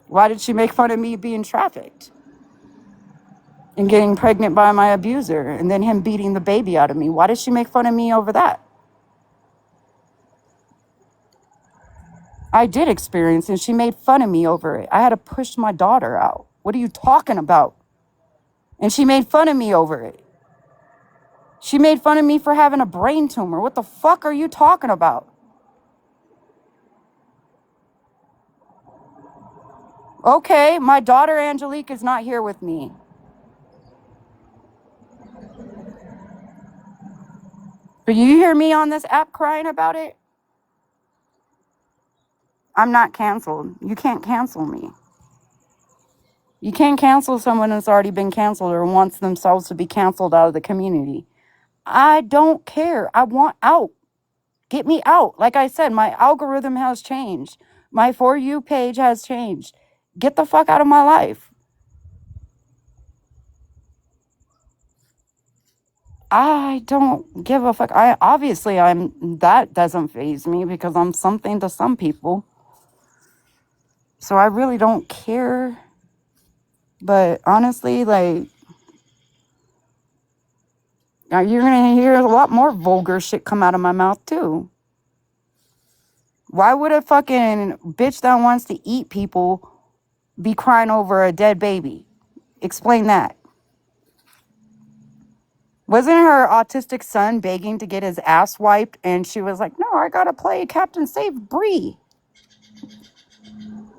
Why did she make fun of me being trafficked? And getting pregnant by my abuser and then him beating the baby out of me? Why did she make fun of me over that? I did experience and she made fun of me over it. I had to push my daughter out. What are you talking about? And she made fun of me over it. She made fun of me for having a brain tumor. What the fuck are you talking about? Okay, my daughter Angelique is not here with me. But you hear me on this app crying about it? I'm not canceled. You can't cancel me. You can't cancel someone that's already been canceled or wants themselves to be canceled out of the community. I don't care. I want out. Get me out. Like I said, my algorithm has changed. My For You page has changed. Get the fuck out of my life. I don't give a fuck. That doesn't faze me because I'm something to some people. So I really don't care. But honestly, like, you're going to hear a lot more vulgar shit come out of my mouth too. Why would a fucking bitch that wants to eat people be crying over a dead baby? Explain that. Wasn't her autistic son begging to get his ass wiped? And she was like, no, I gotta play Captain Save Bree.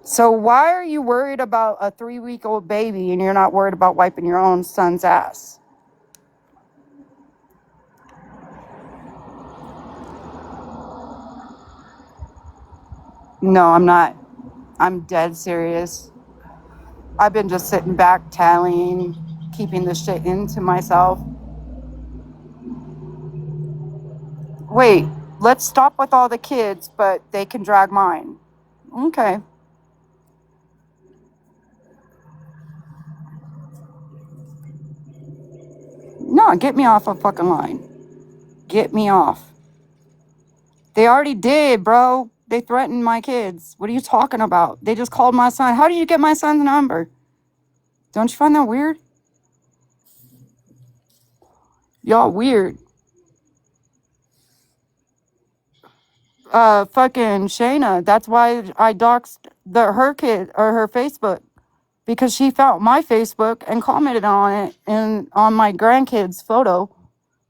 So why are you worried about a 3-week-old baby and you're not worried about wiping your own son's ass? No, I'm not. I'm dead serious. I've been just sitting back, tallying, keeping the shit into myself. Wait, let's stop with all the kids, but they can drag mine. Okay. No, get me off a fucking line. Get me off. They already did, bro. They threatened my kids. What are you talking about? They just called my son. How did you get my son's number? Don't you find that weird? Y'all weird. Fucking Shayna. That's why I doxed her kid or her Facebook, because she found my Facebook and commented on it and on my grandkids' photo,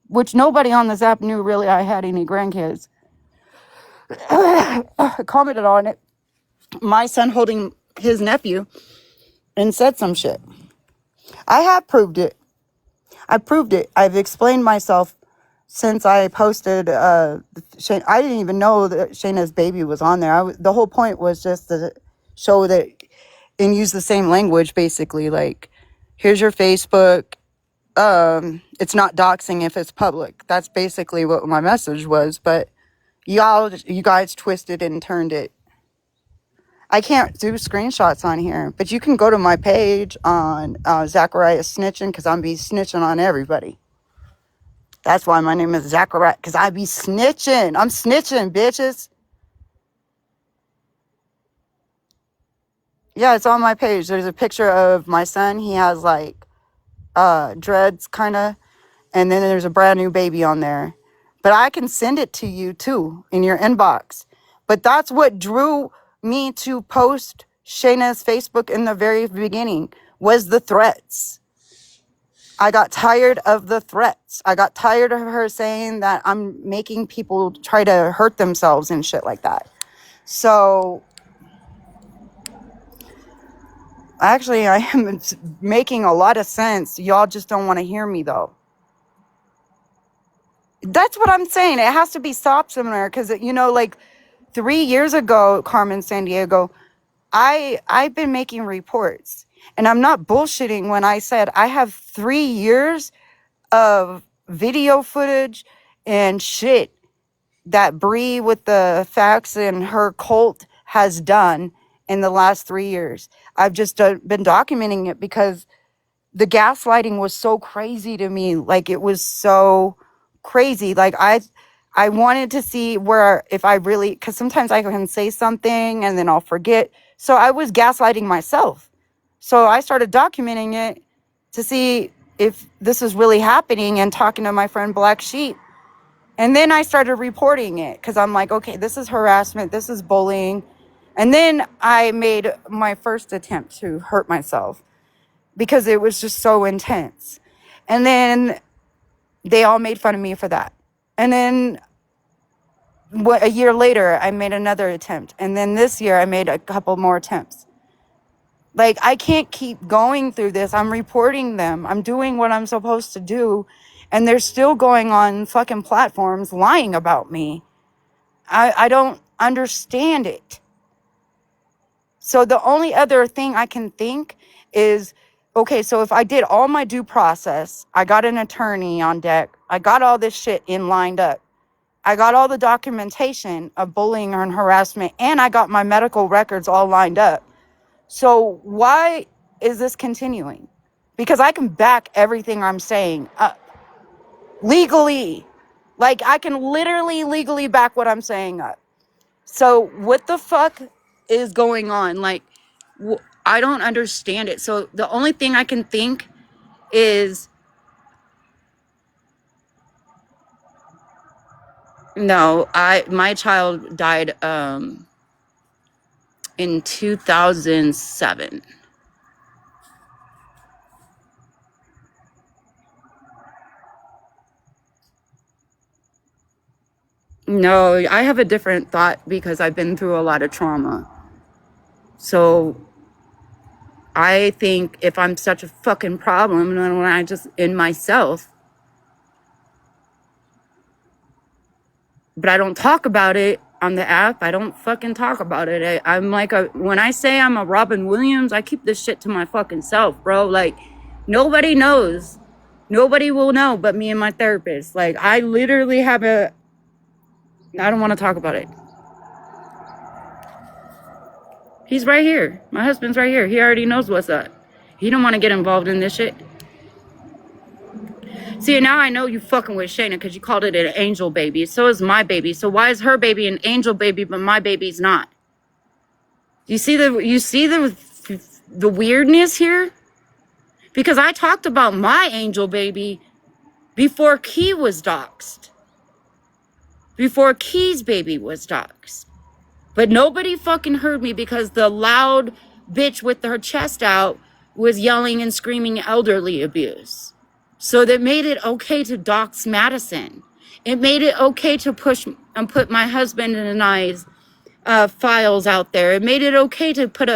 which nobody on this app knew really I had any grandkids. Commented on it. My son holding his nephew and said some shit. I have proved it. I proved it. I've explained myself since I posted. Shane, I didn't even know that Shayna's baby was on there. The whole point was just to show that and use the same language, basically. Like, here's your Facebook. It's not doxing if it's public. That's basically what my message was. But you guys twisted and turned it. I can't do screenshots on here, but you can go to my page on Zachariah Snitching, because I'm be snitching on everybody. That's why my name is Zachariah, because I be snitching. I'm snitching, bitches. Yeah, it's on my page. There's a picture of my son. He has like dreads, kind of, and then there's a brand new baby on there. But I can send it to you too in your inbox. But that's what drew me to post Shayna's Facebook in the very beginning, was the threats. I got tired of the threats. I got tired of her saying that I'm making people try to hurt themselves and shit like that. So actually, I am making a lot of sense. Y'all just don't want to hear me though. That's what I'm saying. It has to be stopped somewhere, because, like 3 years ago, Carmen Sandiego, I've been making reports, and I'm not bullshitting when I said I have 3 years of video footage and shit that Bree with the facts and her cult has done in the last 3 years. I've just been documenting it because the gaslighting was so crazy to me. Like, it was so crazy. Like, I wanted to see where, if I really, because sometimes I can say something and then I'll forget. So I was gaslighting myself. So I started documenting it to see if this is really happening, and talking to my friend Black Sheep. And then I started reporting it, because I'm like, okay, this is harassment, this is bullying. And then I made my first attempt to hurt myself, because it was just so intense. And then they all made fun of me for that. And then a year later, I made another attempt. And then this year, I made a couple more attempts. Like, I can't keep going through this. I'm reporting them. I'm doing what I'm supposed to do. And they're still going on fucking platforms lying about me. I don't understand it. So the only other thing I can think is, okay, so if I did all my due process, I got an attorney on deck, I got all this shit lined up, I got all the documentation of bullying and harassment, and I got my medical records all lined up. So why is this continuing? Because I can back everything I'm saying up legally. Like, I can literally legally back what I'm saying up. So what the fuck is going on? Like, I don't understand it. So the only thing I can think is, no, my child died in 2007. No, I have a different thought, because I've been through a lot of trauma. So I think if I'm such a fucking problem, then when I just in myself, but I don't talk about it on the app. I don't fucking talk about it. I'm like when I say I'm a Robin Williams, I keep this shit to my fucking self, bro. Like, nobody knows. Nobody will know but me and my therapist. Like, I literally have I don't want to talk about it. He's right here. My husband's right here. He already knows what's up. He don't want to get involved in this shit. See, now I know you fucking with Shayna, because you called it an angel baby. So is my baby. So why is her baby an angel baby, but my baby's not? You see the weirdness here? Because I talked about my angel baby before Key was doxxed, before Key's baby was doxxed. But nobody fucking heard me because the loud bitch with her chest out was yelling and screaming elderly abuse. So that made it okay to dox Madison. It made it okay to push and put my husband and I's files out there. It made it okay to put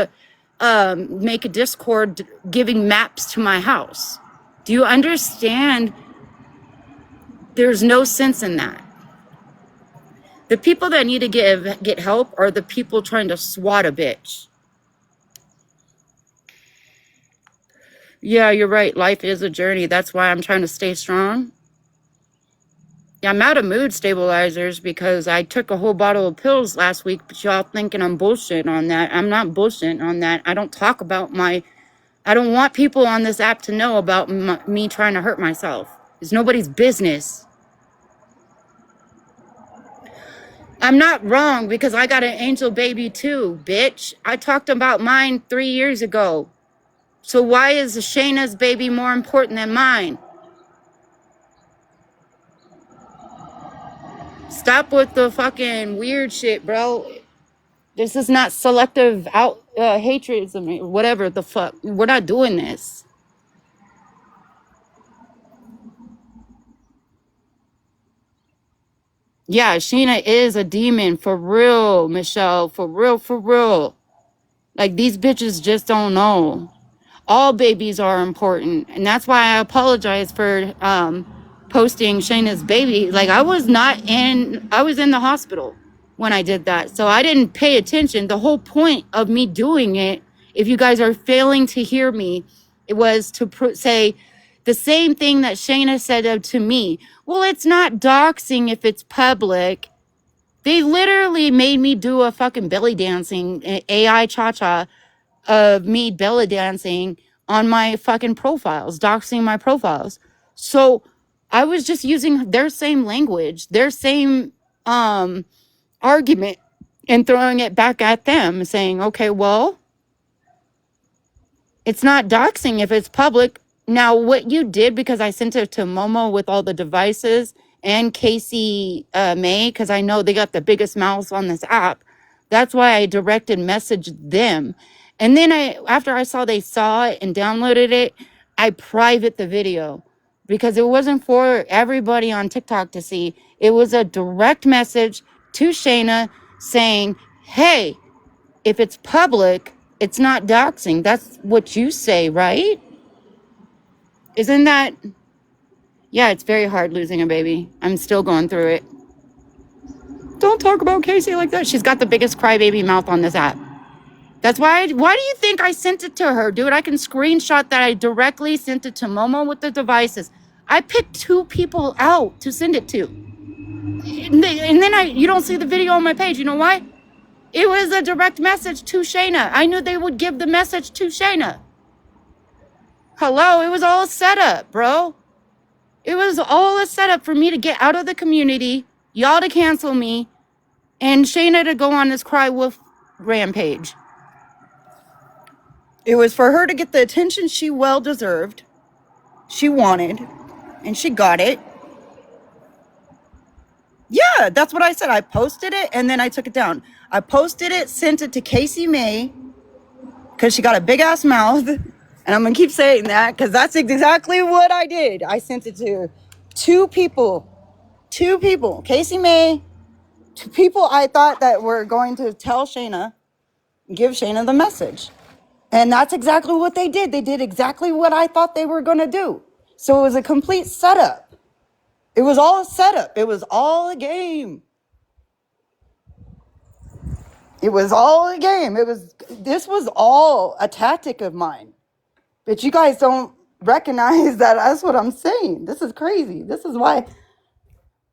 make a Discord giving maps to my house. Do you understand? There's no sense in that. The people that need to get help are the people trying to swat a bitch. Yeah, you're right. Life is a journey. That's why I'm trying to stay strong. Yeah, I'm out of mood stabilizers because I took a whole bottle of pills last week, but y'all thinking I'm bullshitting on that. I'm not bullshitting on that. I don't talk about I don't want people on this app to know about me trying to hurt myself. It's nobody's business. I'm not wrong because I got an angel baby too, bitch. I talked about mine 3 years ago. So why is Shayna's baby more important than mine? Stop with the fucking weird shit, bro. This is not selective hatredism, whatever the fuck. We're not doing this. Yeah, Sheena is a demon for real, Michelle. For real, for real. Like, these bitches just don't know. All babies are important. And that's why I apologize for posting Shayna's baby. Like, I was in the hospital when I did that. So I didn't pay attention. The whole point of me doing it, if you guys are failing to hear me, it was to say the same thing that Shayna said to me. Well, it's not doxing if it's public. They literally made me do a fucking belly dancing AI cha-cha of me belly dancing on my fucking profiles, doxing my profiles. So I was just using their same language, their same argument, and throwing it back at them, saying, okay, well, it's not doxing if it's public. Now, what you did, because I sent it to Momo with all the devices and Casey May, because I know they got the biggest mouths on this app. That's why I directed messaged them. And then after I saw they saw it and downloaded it, I private the video because it wasn't for everybody on TikTok to see. It was a direct message to Shayna saying, hey, if it's public, it's not doxing. That's what you say, right? Isn't that? Yeah, it's very hard losing a baby. I'm still going through it. Don't talk about Casey like that. She's got the biggest crybaby mouth on this app. That's why do you think I sent it to her, dude? I can screenshot that I directly sent it to Momo with the devices. I picked 2 people out to send it to. And then you don't see the video on my page. You know why? It was a direct message to Shayna. I knew they would give the message to Shayna. Hello, it was all a setup, bro. It was all a setup for me to get out of the community, y'all to cancel me, and Shayna to go on this cry wolf rampage. It was for her to get the attention she well deserved, she wanted, and she got it. Yeah, that's what I said. I posted it and then I took it down. I posted it, sent it to Casey May, because she got a big ass mouth. And I'm going to keep saying that because that's exactly what I did. I sent it to 2 people. 2 people. Casey May, 2 people I thought that were going to tell Shayna, give Shayna the message. And that's exactly what they did. They did exactly what I thought they were going to do. So it was a complete setup. It was all a setup. It was all a game. It was all a game. This was all a tactic of mine. But you guys don't recognize that that's what I'm saying. This is crazy. This is why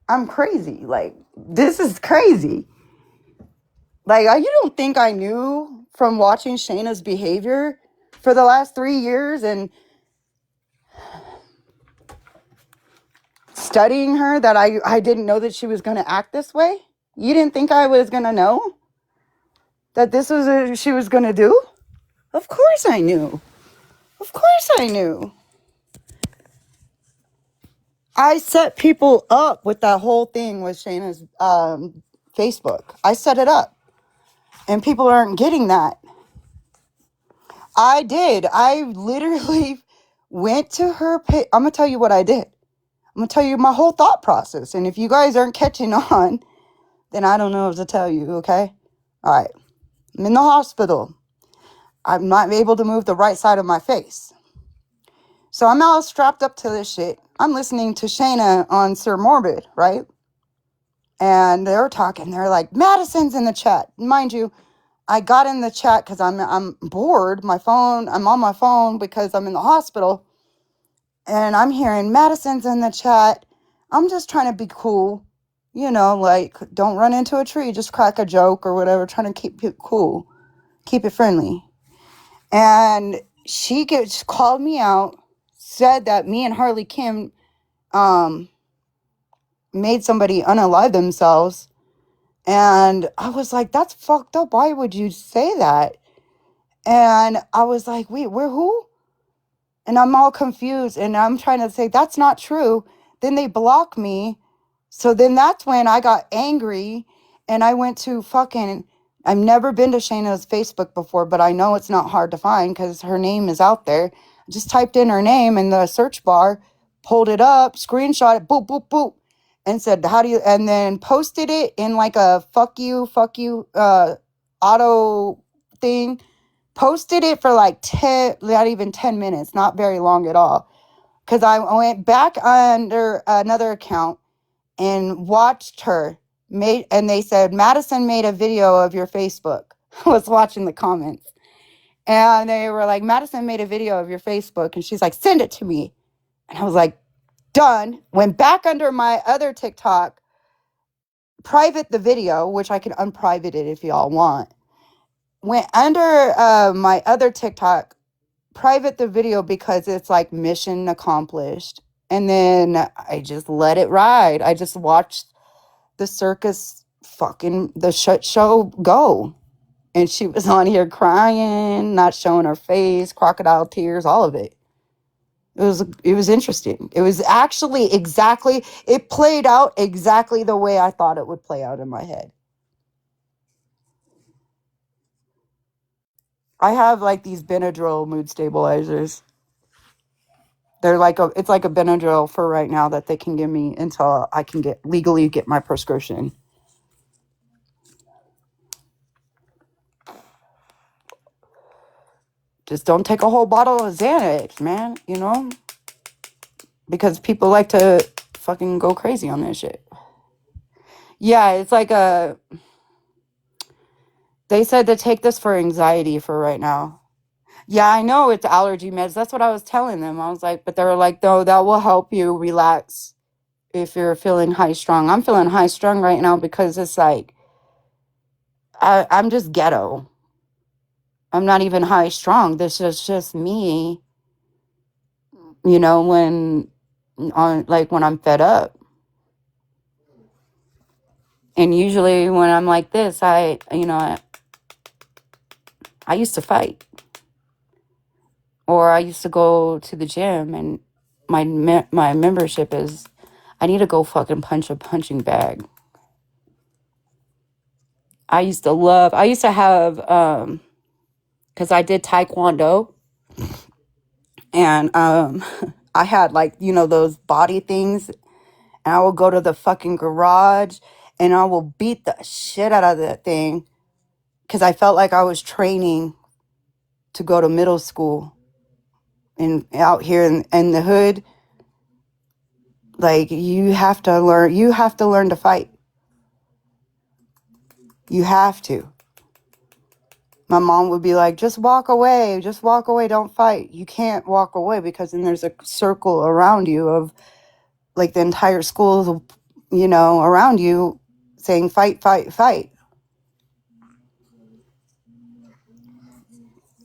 I'm crazy. Like, this is crazy. Like, you don't think I knew from watching Shayna's behavior for the last 3 years and studying her that I didn't know that she was going to act this way? You didn't think I was going to know that this was what she was going to do? Of course I knew. Of course I knew. I set people up with that whole thing with Shayna's Facebook. I set it up, and people aren't getting that. I did. I literally went to her page. I'm going to tell you what I did. I'm going to tell you my whole thought process. And if you guys aren't catching on, then I don't know what to tell you, okay? All right. I'm in the hospital. I'm not able to move the right side of my face. So I'm all strapped up to this shit. I'm listening to Shayna on Sir Morbid, right? And they're talking. They're like, Madison's in the chat. Mind you, I got in the chat because I'm bored. I'm on my phone because I'm in the hospital. And I'm hearing Madison's in the chat. I'm just trying to be cool. You know, like, don't run into a tree. Just crack a joke or whatever. Trying to keep it cool. Keep it friendly. And she called me out. Said that me and Harley Kim made somebody unalive themselves. And I was like, that's fucked up. Why would you say that? And I was like, wait, we're who? And I'm all confused. And I'm trying to say, that's not true. Then they block me. So then that's when I got angry. And I went to I've never been to Shayna's Facebook before, but I know it's not hard to find because her name is out there. I just typed in her name in the search bar, pulled it up, screenshot it, boop, boop, boop, and said, and then posted it in like a fuck you, auto thing. Posted it for like 10, not even 10 minutes, not very long at all. Because I went back under another account and watched her. And they said, Madison made a video of your Facebook. I was watching the comments. And they were like, Madison made a video of your Facebook. And she's like, send it to me. And I was like, done. Went back under my other TikTok, private the video, which I can unprivate it if y'all want. Went under my other TikTok, private the video because it's like mission accomplished. And then I just let it ride. I just watched the circus the shit show go. And she was on here crying, not showing her face, crocodile tears, all of it. It was interesting. It was actually it played out exactly the way I thought it would play out in my head. I have like these Benadryl mood stabilizers. They're it's like a Benadryl for right now that they can give me until I can legally get my prescription. Just don't take a whole bottle of Xanax, man, you know? Because people like to fucking go crazy on this shit. Yeah, it's like they said to take this for anxiety for right now. Yeah, I know it's allergy meds. That's what I was telling them. I was like, but they were like, no, that will help you relax if you're feeling high strung. I'm feeling high strung right now because it's like, I'm just ghetto. I'm not even high strung. This is just me, you know, when I'm fed up. And usually when I'm like this, I used to fight. Or I used to go to the gym and my membership is, I need to go fucking punch a punching bag. I used to have, because I did Taekwondo. And I had those body things. And I will go to the fucking garage and I will beat the shit out of that thing. Because I felt like I was training to go to middle school. And out here in the hood, like you have to learn to fight. You have to. My mom would be like, just walk away, don't fight. You can't walk away because then there's a circle around you of like the entire school, around you saying fight, fight, fight.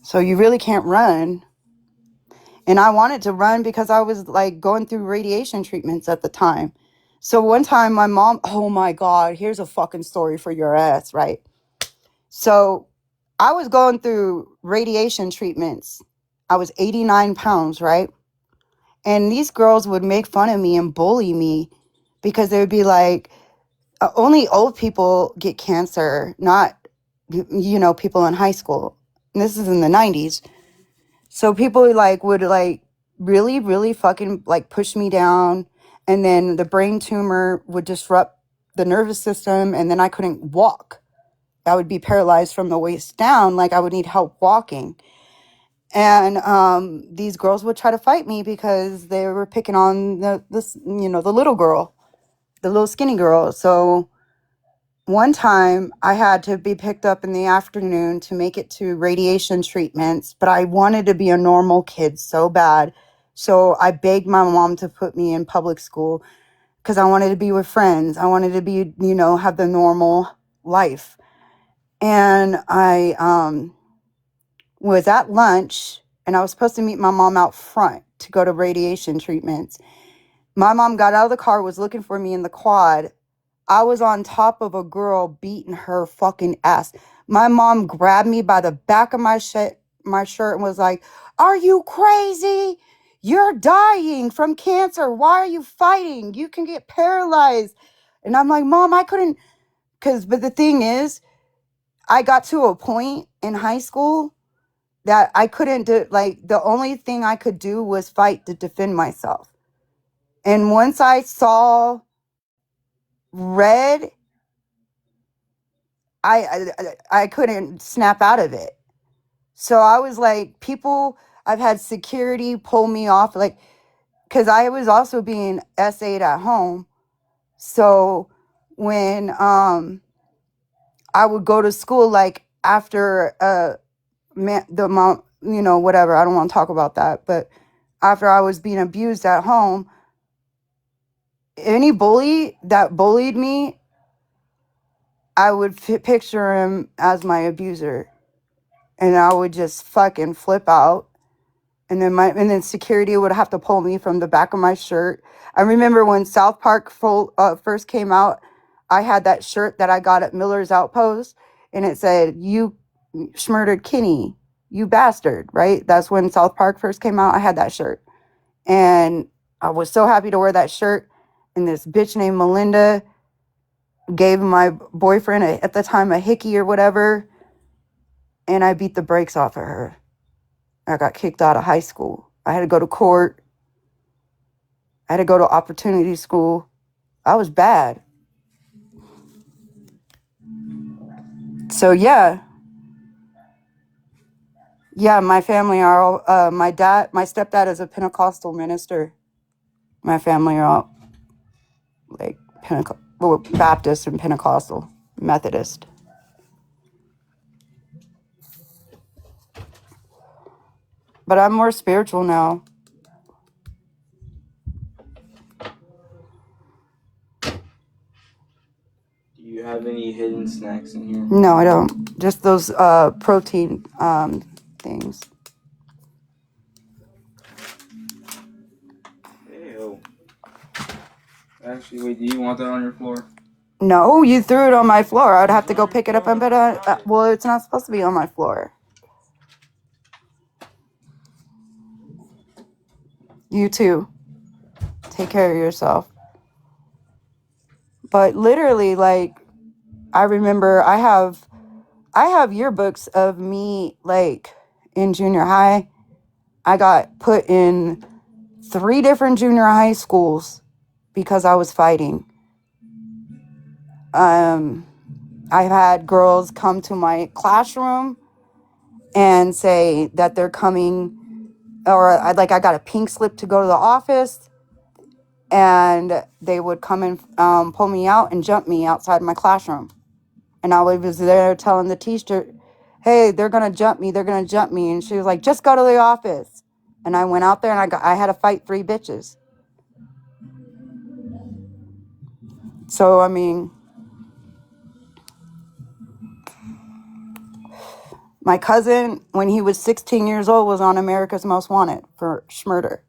So you really can't run. And I wanted to run because I was like going through radiation treatments at the time. So one time my mom, oh my God, here's a fucking story for your ass, right? So I was going through radiation treatments. I was 89 pounds, right? And these girls would make fun of me and bully me because they would be like, only old people get cancer, not, people in high school. And this is in the 90s. So people like would like really, really fucking like push me down. And then the brain tumor would disrupt the nervous system. And then I couldn't walk. I would be paralyzed from the waist down. Like I would need help walking. And these girls would try to fight me because they were picking on the little girl, the little skinny girl. So one time I had to be picked up in the afternoon to make it to radiation treatments, but I wanted to be a normal kid so bad. So I begged my mom to put me in public school because I wanted to be with friends. I wanted to be, have the normal life. And I was at lunch and I was supposed to meet my mom out front to go to radiation treatments. My mom got out of the car, was looking for me in the quad. I was on top of a girl beating her fucking ass. My mom grabbed me by the back of my shirt and was like, "Are you crazy? You're dying from cancer. Why are you fighting? You can get paralyzed." And I'm like, "Mom, I couldn't," but the thing is, I got to a point in high school that I couldn't do, like, the only thing I could do was fight to defend myself. And once I saw red, I couldn't snap out of it. So I was like, I've had security pull me off, like, because I was also being SA'd at home. So when I would go to school, like, after the mom, whatever, I don't want to talk about that, but after I was being abused at home, any bully that bullied me, I would picture him as my abuser. And I would just fucking flip out. And then security would have to pull me from the back of my shirt. I remember when South Park first came out, I had that shirt that I got at Miller's Outpost, and it said, "You murdered Kenny, you bastard," right? That's when South Park first came out. I had that shirt. And I was so happy to wear that shirt. And this bitch named Melinda gave my boyfriend, at the time, a hickey or whatever. And I beat the brakes off of her. I got kicked out of high school. I had to go to court. I had to go to opportunity school. I was bad. So yeah, my family are all, my stepdad is a Pentecostal minister. My family are all like Baptist and Pentecostal, Methodist. But I'm more spiritual now. Do you have any hidden snacks in here? No, I don't. Just those protein things. Ew. Actually, wait, do you want that on your floor? No, you threw it on my floor. I'd have to go pick it up and well, it's not supposed to be on my floor. You too. Take care of yourself. But literally, like, I remember I have yearbooks of me, like, in junior high. I got put in 3 different junior high schools because I was fighting. I've had girls come to my classroom and say that they're coming, or I got a pink slip to go to the office, and they would come and pull me out and jump me outside my classroom. And I was there telling the teacher, "Hey, they're going to jump me. They're going to jump me." And she was like, "Just go to the office." And I went out there and I had to fight 3 bitches. So, I mean, my cousin, when he was 16 years old, was on America's Most Wanted for murder.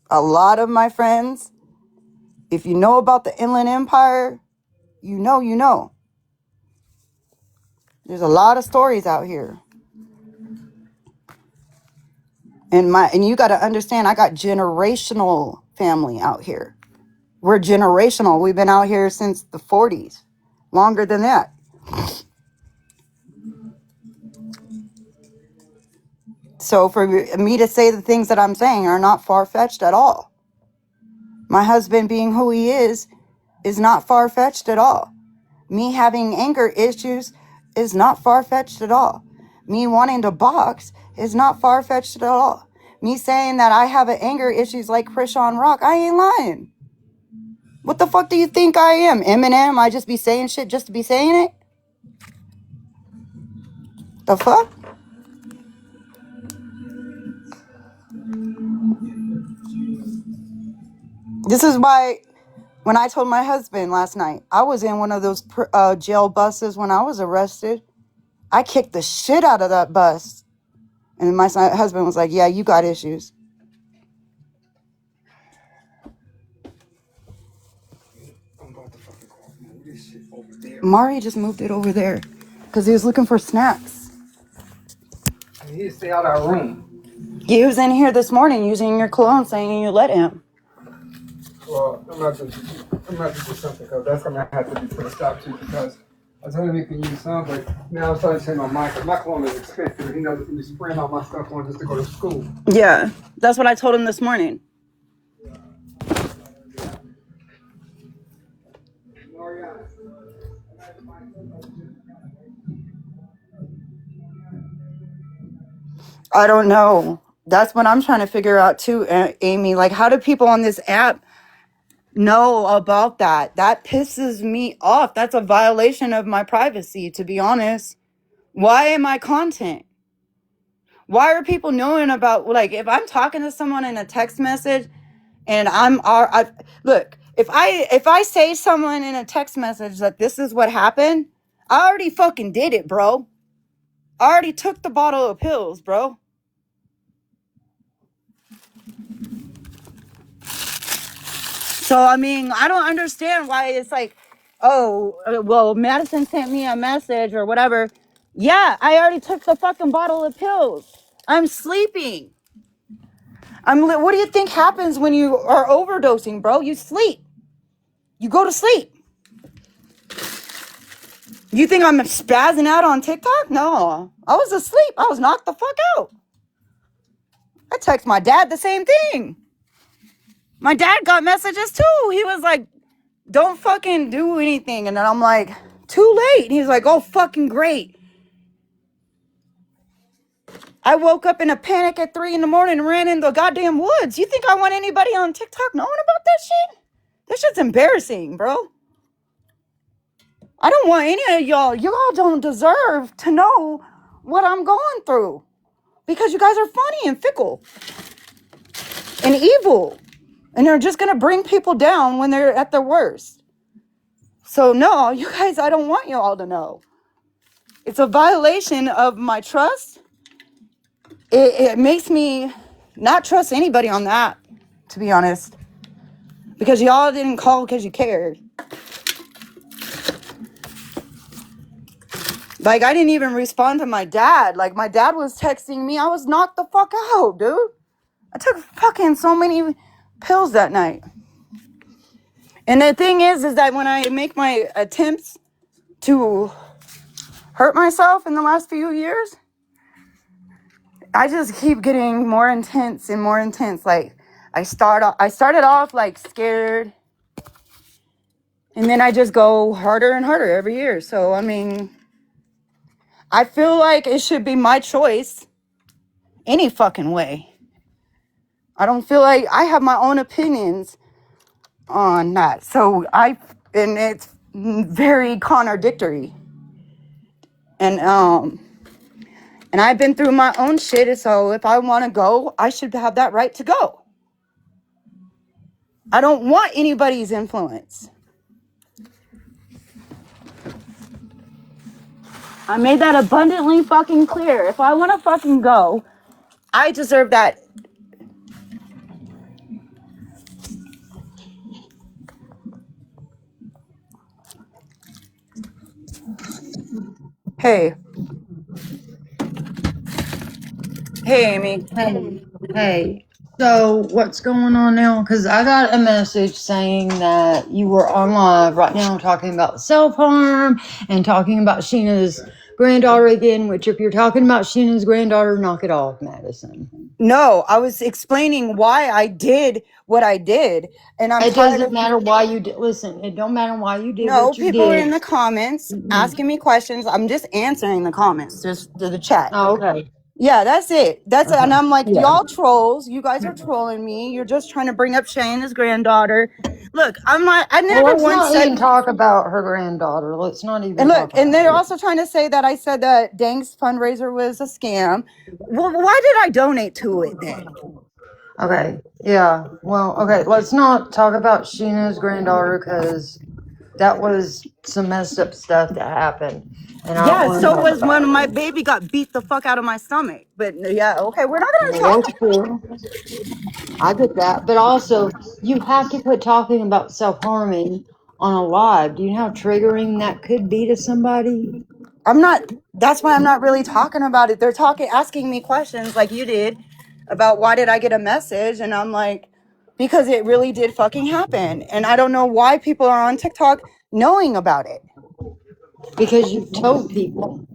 A lot of my friends, if you know about the Inland Empire, you know. There's a lot of stories out here. And you got to understand, I got generational family out here. We're generational. We've been out here since the 40s, longer than that. So for me to say the things that I'm saying are not far-fetched at all. My husband being who he is not far-fetched at all. Me having anger issues is not far-fetched at all. Me wanting to box is not far-fetched at all. Me saying that I have an anger issues like Krishan Rock, I ain't lying. What the fuck do you think I am? Eminem? I just be saying shit just to be saying it? The fuck? This is why when I told my husband last night, I was in one of those jail buses when I was arrested. I kicked the shit out of that bus. And my husband was like, yeah, you got issues. Mari just moved it over there because he was looking for snacks. He need to stay out of our room. He was in here this morning using your cologne saying you let him. Well, I'm about to do something because that's going to have to be put a stop to because I was only making use of, but now I'm starting to change my mind because my cologne is expensive. He knows he's spraying all my stuff on just to go to school. Yeah, that's what I told him this morning. I don't know. That's what I'm trying to figure out too, Amy. Like, how do people on this app know about that? That pisses me off. That's a violation of my privacy, to be honest. Why am I content? Why are people knowing about, like, if I'm talking to someone in a text message and look, if I say someone in a text message that this is what happened, I already fucking did it, bro. I already took the bottle of pills, bro. So, I mean, I don't understand why it's like, oh, well, Madison sent me a message or whatever. Yeah, I already took the fucking bottle of pills. I'm sleeping. What do you think happens when you are overdosing, bro? You sleep. You go to sleep. You think I'm spazzing out on TikTok? No. I was asleep. I was knocked the fuck out. I text my dad the same thing. My dad got messages too. He was like, don't fucking do anything. And then I'm like, too late. And he's like, oh, fucking great. I woke up in a panic at 3 a.m. and ran in the goddamn woods. You think I want anybody on TikTok knowing about that shit? That shit's embarrassing, bro. I don't want any of y'all. Y'all don't deserve to know what I'm going through. Because you guys are funny and fickle. And evil. And they're just going to bring people down when they're at their worst. So no, you guys, I don't want you all to know. It's a violation of my trust. It makes me not trust anybody on that, to be honest. Because y'all didn't call because you cared. Like, I didn't even respond to my dad. Like, my dad was texting me. I was knocked the fuck out, dude. I took fucking so many pills that night. And the thing is that when I make my attempts to hurt myself in the last few years, I just keep getting more intense and more intense. Like, I started off like scared, and then I just go harder and harder every year. So, I mean, I feel like it should be my choice any fucking way. I don't feel like I have my own opinions on that. So and it's very contradictory. And I've been through my own shit. So if I want to go, I should have that right to go. I don't want anybody's influence. I made that abundantly fucking clear. If I want to fucking go, I deserve that. Hey. Hey, Amy. Hey. So what's going on now? Because I got a message saying that you were on live right now talking about self-harm and talking about Sheena's granddaughter again, which if you're talking about Sheena's granddaughter, knock it off, Madison. No, I was explaining why I did what I did, and I'm It tired doesn't of. matter why you did. Listen, it don't matter why you did No, what you people are in did. the comments asking me questions. I'm just answering the comments, just to the chat. Oh, okay. Yeah, that's it. That's it. And Okay. I'm like, Yeah. y'all trolls. You guys are trolling me. You're just trying to bring up Shayna's granddaughter. Look, I'm not. I Well, never let's once not said. even talk about her granddaughter. Let's not even And look, talk and about they're it. also trying to say that I said that Dang's fundraiser was a scam. Well, why did I donate to it then? Okay. Yeah. Well, okay. Let's not talk about Sheena's granddaughter because that was some messed up stuff that happened. And I don't Yeah, want to so talk was when about my it. baby got beat the fuck out of my stomach. But yeah, okay, we're not gonna Well, talk. that's cool. I get that. But also, you have to quit talking about self harming on a live. Do you know how triggering that could be to somebody? I'm not. That's why I'm not really talking about it. They're asking me questions like you did about why did I get a message, and I'm like, because it really did fucking happen, and I don't know why people are on TikTok knowing about it. Because you told people.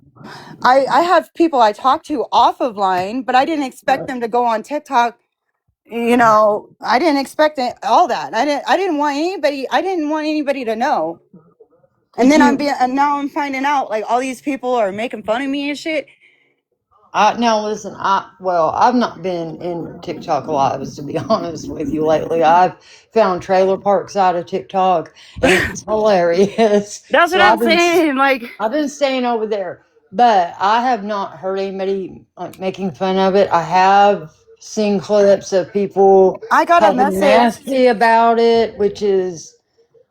I have people I talk to off of line, but I didn't expect them to go on TikTok. You know, I didn't expect all that. I didn't want anybody. I didn't want anybody to know. And Did then you? and now I'm finding out like all these people are making fun of me and shit. Now listen, I've not been in TikTok lives to be honest with you lately. I've found trailer parks out of TikTok and it's hilarious. That's what So I'm saying. Like, I've been staying over there, but I have not heard anybody like making fun of it. I have seen clips of people I got a talking message. nasty about it, which is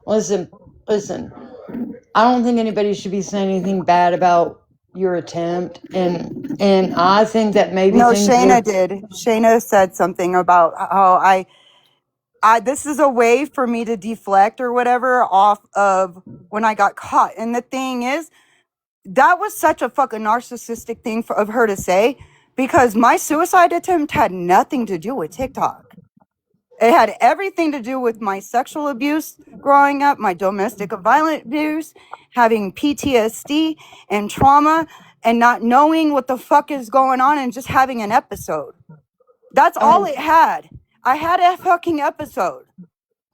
listen. I don't think anybody should be saying anything bad about your attempt, and I think that maybe No, things Shayna would. did. Shayna said something about how I this is a way for me to deflect or whatever off of when I got caught. And the thing is, that was such a fucking narcissistic thing of her to say, because my suicide attempt had nothing to do with TikTok. It had everything to do with my sexual abuse growing up, my domestic violent abuse, having PTSD and trauma, and not knowing what the fuck is going on and just having an episode. That's all it had. I had a fucking episode.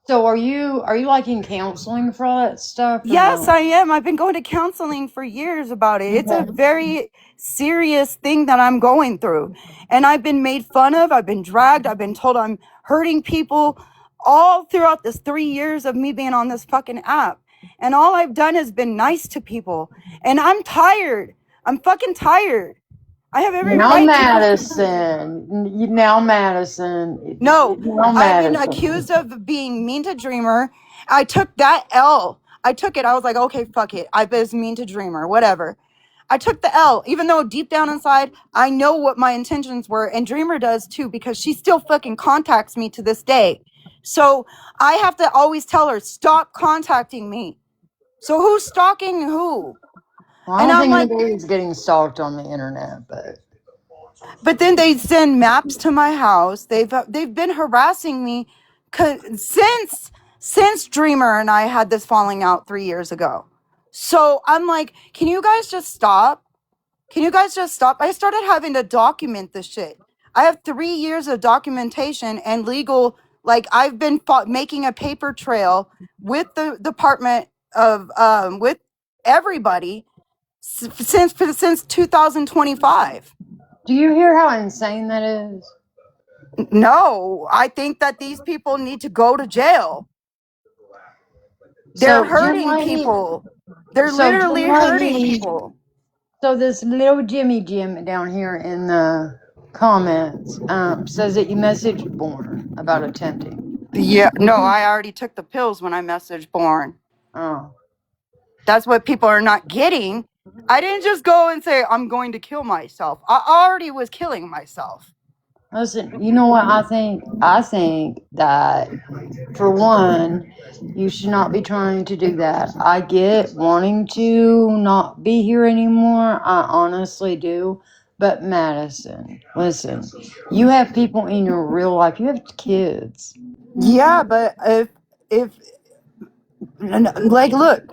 So are you like in counseling for all that stuff or Yes, no? I am. I've been going to counseling for years about it. It's a Okay. very serious thing that I'm going through. And I've been made fun of. I've been dragged. I've been told I'm hurting people all throughout this 3 years of me being on this fucking app. And all I've done is been nice to people. And I'm tired. I'm fucking tired. I have every Now right to be. Madison. No, Now I've been Madison. accused of being mean to Dreamer. I took that L. I took it. I was like, okay, fuck it. I was mean to Dreamer, whatever. I took the L, even though deep down inside, I know what my intentions were. And Dreamer does too, because she still fucking contacts me to this day. So I have to always tell her, stop contacting me. So who's stalking who? Well, I And don't I'm think like, anybody's getting stalked on the internet, but then they send maps to my house. They've been harassing me since Dreamer and I had this falling out 3 years ago. So I'm like, can you guys just stop? Can you guys just stop? I started having to document this shit. I have 3 years of documentation and legal. Like I've been making a paper trail with the Department of with everybody since 2025. do you hear how insane that is? No, I think that these people need to go to jail. They're So Jim hurting Whitey, people. They're so Jim literally hurting Whitey, people. so this little Jim down here in the comments says that you messaged Born about attempting. Yeah, no, I already took the pills when I messaged Born. Oh, That's what people are not getting. I didn't just go and say, I'm going to kill myself. I already was killing myself. listen, you know what I think? I think that for one, you should not be trying to do that. I get wanting to not be here anymore. I honestly do. But Madison, listen, you have people in your real life. You have kids. Yeah, but if like look,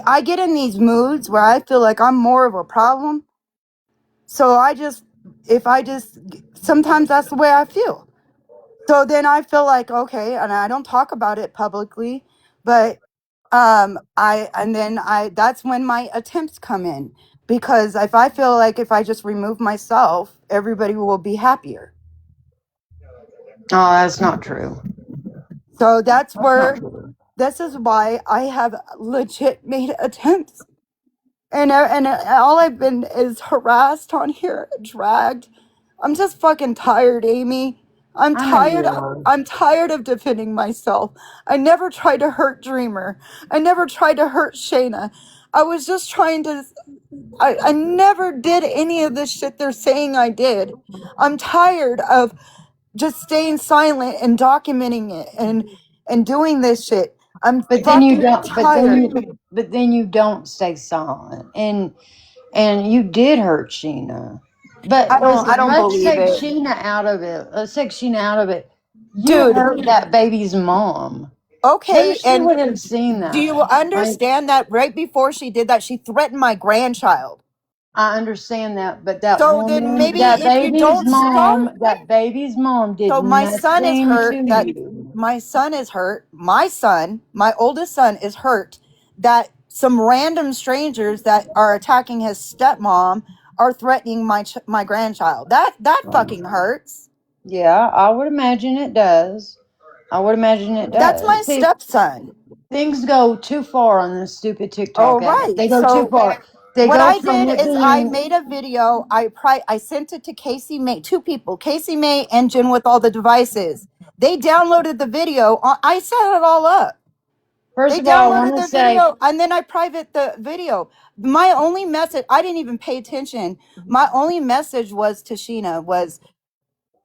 I get in these moods where I feel like I'm more of a problem. So sometimes that's the way I feel. So then I feel like, okay, and I don't talk about it publicly, but that's when my attempts come in, because if I feel like if I just remove myself, everybody will be happier. Oh, that's not true. So That's not true. this is why I have legit made attempts. And all I've been is harassed on here, dragged. I'm just fucking tired, Amy. I'm I know you tired. are. I'm tired of defending myself. I never tried to hurt Dreamer. I never tried to hurt Shayna. I was just trying to. I never did any of this shit they're saying I did. I'm tired of just staying silent and documenting it and doing this shit. I'm But then you fucking don't. tired. But then you don't stay silent. And you did hurt Sheena. But I listen, don't let's believe take it. Sheena out of it. Let's take Sheena out of it. You Dude, hurt that baby's mom. Who okay, she and would have seen do that? you Like, understand that right before she did that, she threatened my grandchild? I understand that, but that So then woman, maybe if you don't start, that baby's mom did so my son is nothing to hurt that you. my son is hurt. My son, my oldest son is hurt that some random strangers that are attacking his stepmom are threatening my grandchild. That fucking hurts. Yeah, I would imagine it does. I would imagine it That's my does. See, stepson. things go too far on this stupid Oh, TikTok app. right. They go too So far. They what go I from did it is I being made a video. I sent it to Casey May, two people, Casey May and Jen with all the devices. They downloaded the video. I set it all up. First They of all, I want downloaded to the say, video and then I private the video. My only message, I didn't even pay attention. My only message was to Sheena was,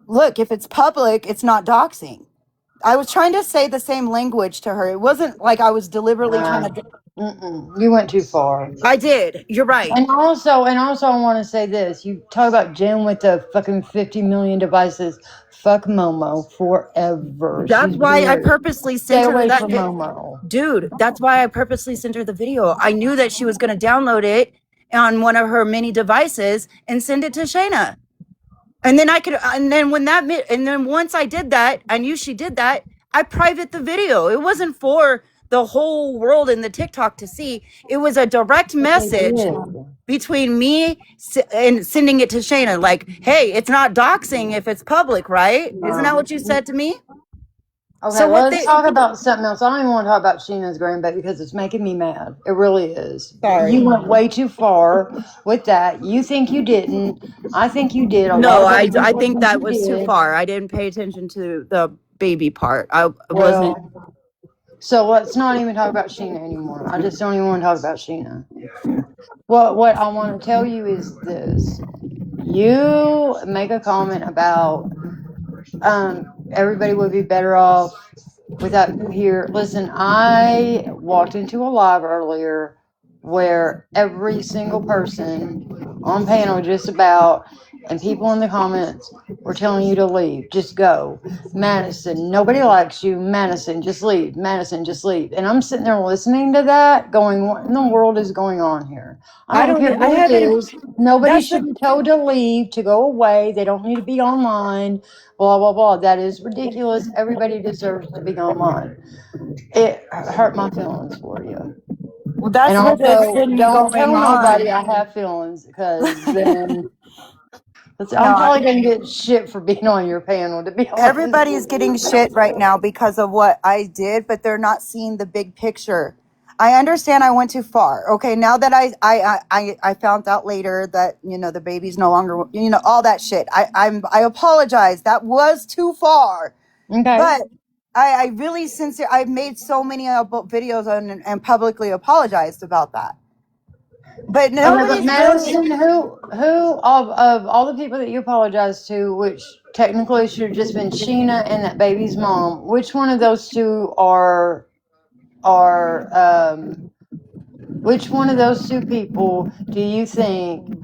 look, if it's public, it's not doxing. I was trying to say the same language to her. It wasn't like I was deliberately trying to. you went too far. I did. You're right. And also, I want to say this. You talk about Jen with the fucking 50 million devices. Fuck Momo forever. That's She's why I weird. purposely Stay sent her away that. from Momo. Dude, that's why I purposely sent her the video. I knew that she was going to download it on one of her mini devices and send it to Shayna. And then and then once I did that, I knew she did that. I private the video. It wasn't for the whole world in the TikTok to see. It was a direct But they message did. between me and sending it to Shayna. Like, hey, it's not doxing if it's public, right? Isn't that what you said to me? Okay, So what let's they talk about something else. I don't even want to talk about Sheena's grandbaby because it's making me mad. It really is. Sorry. You went way too far with that. You think you didn't. I think you did. A lot No, of other I people think think that you was too did. far. I didn't pay attention to the baby part. I wasn't. Well, so let's not even talk about Sheena anymore. I just don't even want to talk about Sheena. What I want to tell you is this. You make a comment about everybody would be better off without you here. Listen, I walked into a live earlier where every single person on panel just about and people in the comments were telling you to leave. Just go. Madison, nobody likes you. Madison, just leave. Madison, just leave. And I'm sitting there listening to that, going, what in the world is going on here? I I don't don't. care I who it haven't. is. Nobody That's should the. be told to leave, to go away. They don't need to be online. Blah, blah, blah. That is ridiculous. Everybody deserves to be online. It hurt my feelings for you. Well, And that's what has also, been don't going tell nobody on. I have feelings because then I'm No, probably going to get shit for being on your panel, to be honest everybody's with getting you. shit right now because of what I did, but they're not seeing the big picture. I understand I went too far. Okay, now that I found out later that the baby's no longer all that shit. I apologize. That was too far. Okay. But I really sincere. I've made so many videos and publicly apologized about that. But Okay, but nobody's really. Madison, who of all the people that you apologized to, which technically should have just been Sheena and that baby's mom, which one of those two are which one of those two people do you think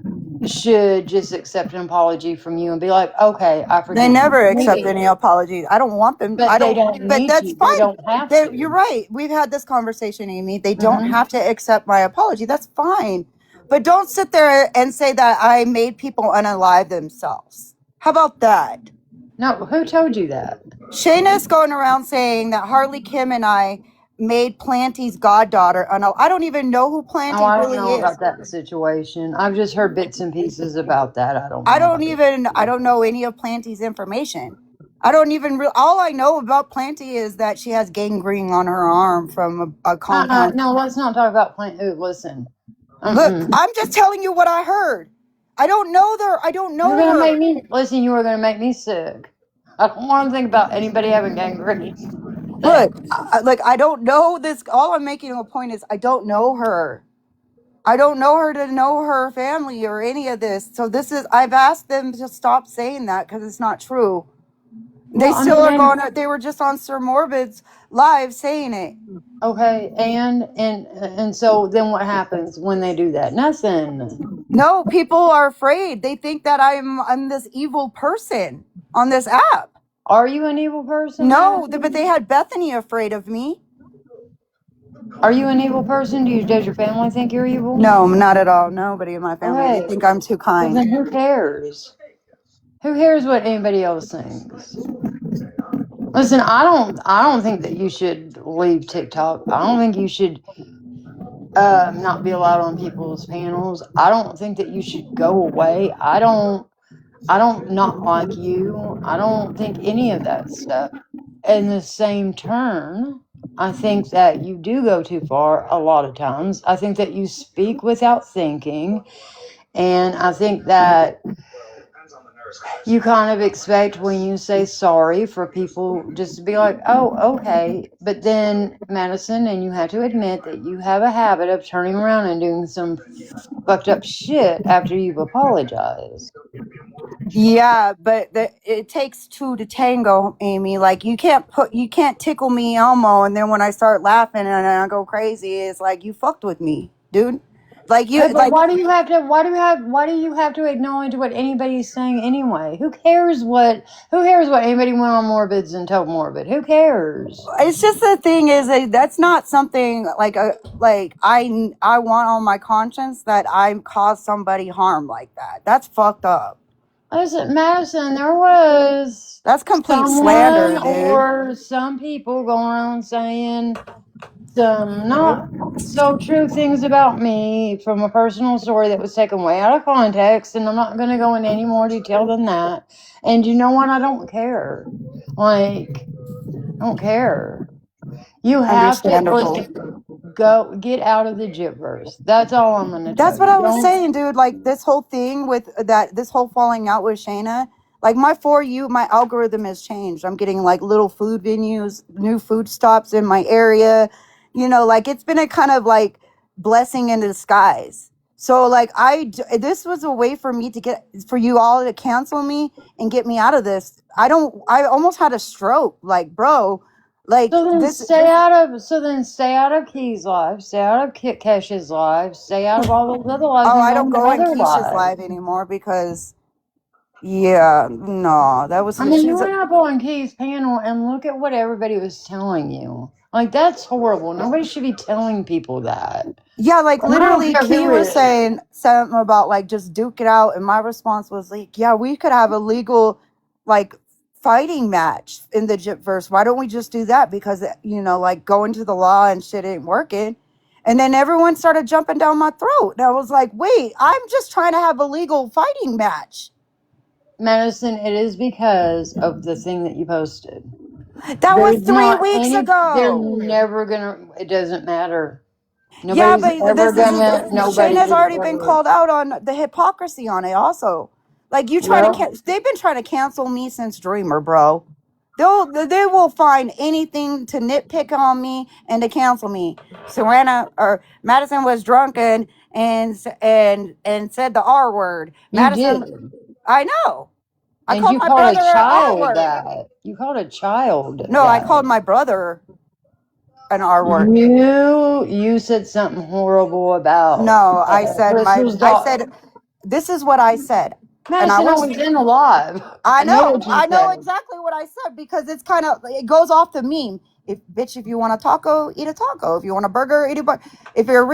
should just accept an apology from you and be like, okay, I They forgive you. never accept Maybe. any apologies. I don't want them. But I they don't. don't But need that's to. They fine. don't have You're to. right. We've had this conversation, Amy. They don't Mm-hmm. have to accept my apology. That's fine. But don't sit there and say that I made people unalive themselves. How about that? No, who told you that? Shayna's going around saying that Harley Kim and I made Planty's goddaughter unalive. I don't even know who Oh, Planty I don't really know is. about that situation. I've just heard bits and pieces about that. I don't I know don't about it. even. I don't know any of Planty's information. I don't even. All I know about Planty is that she has gangrene on her arm from a compound. No, let's not talk about plant. Listen. Look, Mm-mm. I'm just telling you what I heard. I don't know her. I don't You're know gonna her. make me listen. You are gonna make me sick. I don't want to think about anybody having gangrene. Look, I don't know this. All I'm making a point is I don't know her. I don't know her to know her family or any of this. So I've asked them to stop saying that because it's not true. They Well, I still are mean, going. They were just on Sir Morbid's live saying it. okay, and so then what happens when they do that? Nothing. No, people are afraid. They think that I'm this evil person on this app. Are you an evil person, No, Madison? but they had Bethany afraid of me. Are you an evil person? Does your family think you're evil? No, not at all. Nobody in my family. They Okay. think I'm too Well, then kind. who cares? Who cares what anybody else thinks? Listen, I don't think that you should leave TikTok. I don't think you should not be allowed on people's panels. I don't think that you should go away. I don't not like you. I don't think any of that stuff. In the same turn, I think that you do go too far a lot of times. I think that you speak without thinking, and I think that you kind of expect when you say sorry for people just to be like, oh, okay. But then, Madison, and you have to admit that you have a habit of turning around and doing some fucked up shit after you've apologized. Yeah, but it takes two to tango, Amy. Like you can't tickle me Elmo, and then when I start laughing and I go crazy, it's like you fucked with me, dude. Like you Okay, but like why do you have to acknowledge what anybody's saying anyway? Who cares what anybody went on Morbids and told Morbid? Who cares? it's just the thing is that's not something like I want on my conscience that I caused somebody harm like that. That's fucked up. Listen, Madison, there was That's complete someone slander, dude. or some people going around saying some not so true things about me from a personal story that was taken way out of context, and I'm not going to go into any more detail than that. And you know what? I don't care. Like, I don't care. You have to Understandable. listen. Go get out of the Jitverse. That's all I'm going to tell That's what you. I was Don't. saying, dude. Like this whole thing with this whole falling out with Shayna. Like my For You, my algorithm has changed. I'm getting like little food venues, new food stops in my area. Like it's been a kind of like blessing in disguise. So like this was a way for me to for you all to cancel me and get me out of this. I almost had a stroke. Like, bro, like So then this. stay out of. So then stay out of Key's live. Stay out of Kit Kesh's live. Stay out of all those other lives Oh, and I go don't into go in other Keisha's lives. live anymore because yeah, no, that was I mean, you she's went up on Key's panel and look at what everybody was telling you. Like, that's horrible. Nobody should be telling people that. yeah, like And I don't literally care Key who it was is. saying something about like just duke it out, and my response was like, yeah, we could have a legal like fighting match in the Gypverse. Why don't we just do that? Because like going to the law and shit ain't working. And then everyone started jumping down my throat. And I was like, wait, I'm just trying to have a legal fighting match. Madison, it is because of the thing that you posted. That was There's 3 weeks they're ago. never gonna, it doesn't matter. Yeah, Nobody's but ever gonna, nobody's Shayna's already been ever. called out on the hypocrisy on it. Also, like you trying Well, to, they've been trying to cancel me since Dreamer, bro. They will find anything to nitpick on me and to cancel me. Serena or Madison was drunken and said the R word. you did. Madison, I know. I And called you my called a brother an R child word. that. You called a child No, I that. called my brother an R word. You said something horrible about No, I said Crystal's I daughter. said this is what I said. Madison, I was in a live. I know what you said. exactly what I said, because it's kind of, it goes off the meme. If you want a taco, eat a taco. If you want a burger, eat a burger. If you're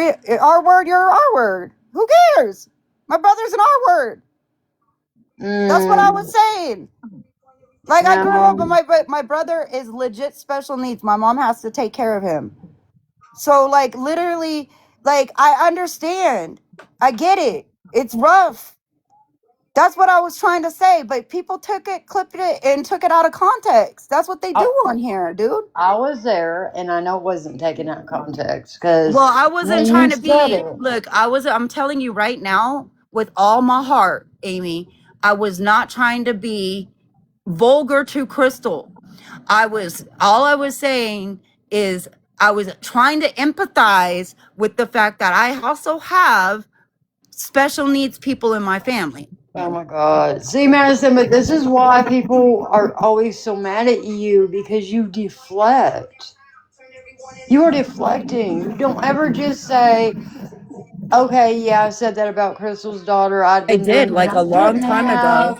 R word, you're R word. Who cares? My brother's an R word. That's what I was saying. Like, I grew up, but my brother is legit special needs. My mom has to take care of him. So, like, literally, like, I understand. I get it. It's rough. That's what I was trying to say, but people clipped it, and took it out of context. That's what they do on here, dude. I was there, and I know it wasn't taken out of context, because well, I wasn't trying to be. Look, I'm telling you right now, with all my heart, Amy, I was not trying to be vulgar to Crystal. All I was saying is I was trying to empathize with the fact that I also have special needs people in my family. Oh my God. See, Madison, but this is why people are always so mad at you, because you deflect. You are deflecting. You don't ever just say, okay, yeah, I said that about Crystal's daughter. I did, like, a long time ago.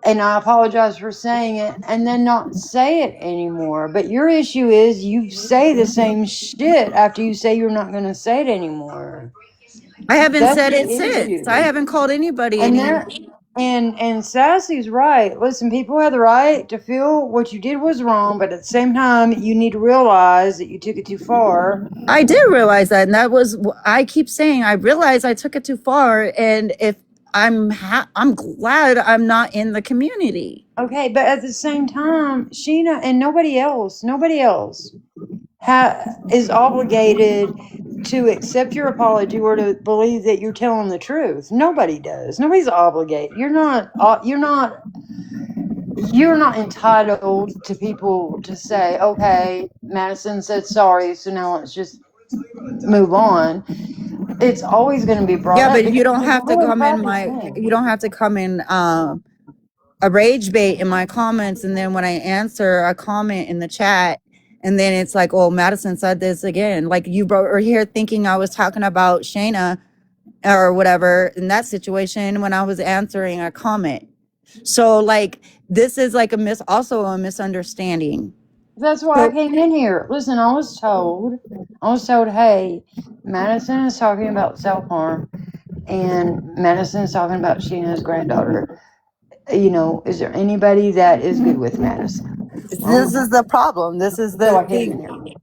And I apologize for saying it, and then not say it anymore. But your issue is you say the same shit after you say you're not going to say it anymore. I haven't said it since. I haven't called anybody. And Sassy's right. Listen, people have the right to feel what you did was wrong, but at the same time, you need to realize that you took it too far. I did realize that, and that was, I keep saying, I realized I took it too far, and if I'm glad I'm not in the community. Okay, but at the same time, Sheena and nobody else is obligated to accept your apology or to believe that you're telling the truth. Nobody does. Nobody's obligated. You're not entitled to people to say, okay, Madison said sorry, so now let's just move on. It's always going to be brought up. Yeah, but you don't have to come in a rage bait in my comments, and then when I answer a comment in the chat, and then it's like, oh, Madison said this again. Like, you are here thinking I was talking about Shayna or whatever in that situation when I was answering a comment. So, like, this is like also a misunderstanding. That's why I came in here. Listen, I was told, hey, Madison is talking about self-harm, and Madison is talking about Sheena's granddaughter. You know, is there anybody that is good with Madison? This is the problem. This is the thing.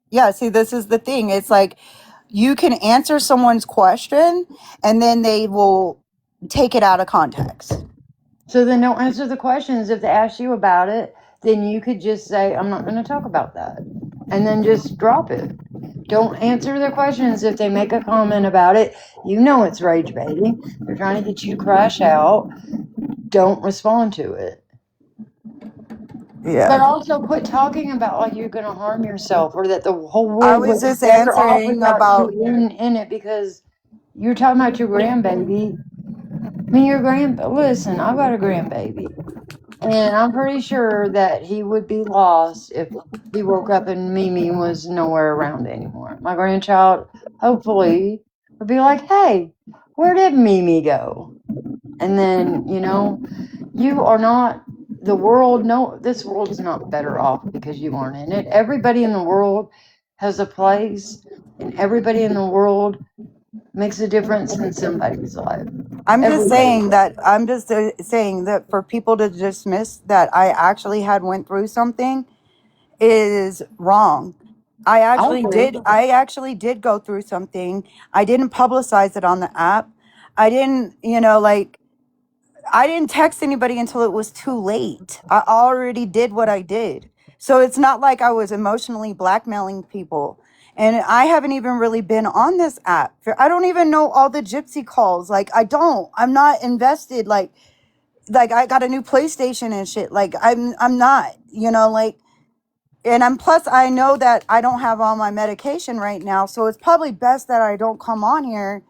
Yeah, see, this is the thing. It's like, you can answer someone's question, and then they will take it out of context. So then don't answer the questions. If they ask you about it, then you could just say, I'm not going to talk about that. And then just drop it. Don't answer their questions if they make a comment about it. You know it's rage baiting. They're trying to get you to crash out. Don't respond to it. Yeah. But also quit talking about like you're going to harm yourself, or that the whole world I was just answering about in it, because you're talking about your grandbaby. I mean, listen, I've got a grandbaby, and I'm pretty sure that he would be lost if he woke up and Mimi was nowhere around anymore. My grandchild, hopefully, would be like, hey, where did Mimi go? And then, you know, you are not the world. No, this world is not better off because you aren't in it. Everybody in the world has a place, and everybody in the world makes a difference in somebody's life. I'm just saying that for people to dismiss that I actually went through something is wrong. I actually did go through something. I didn't publicize it on the app. I didn't, I didn't text anybody until it was too late. I already did what I did. So it's not like I was emotionally blackmailing people. And I haven't even really been on this app. I don't even know all the gypsy calls. Like, I'm not invested. Like I got a new PlayStation and shit. Like, I'm not, and plus I know that I don't have all my medication right now. So it's probably best that I don't come on here,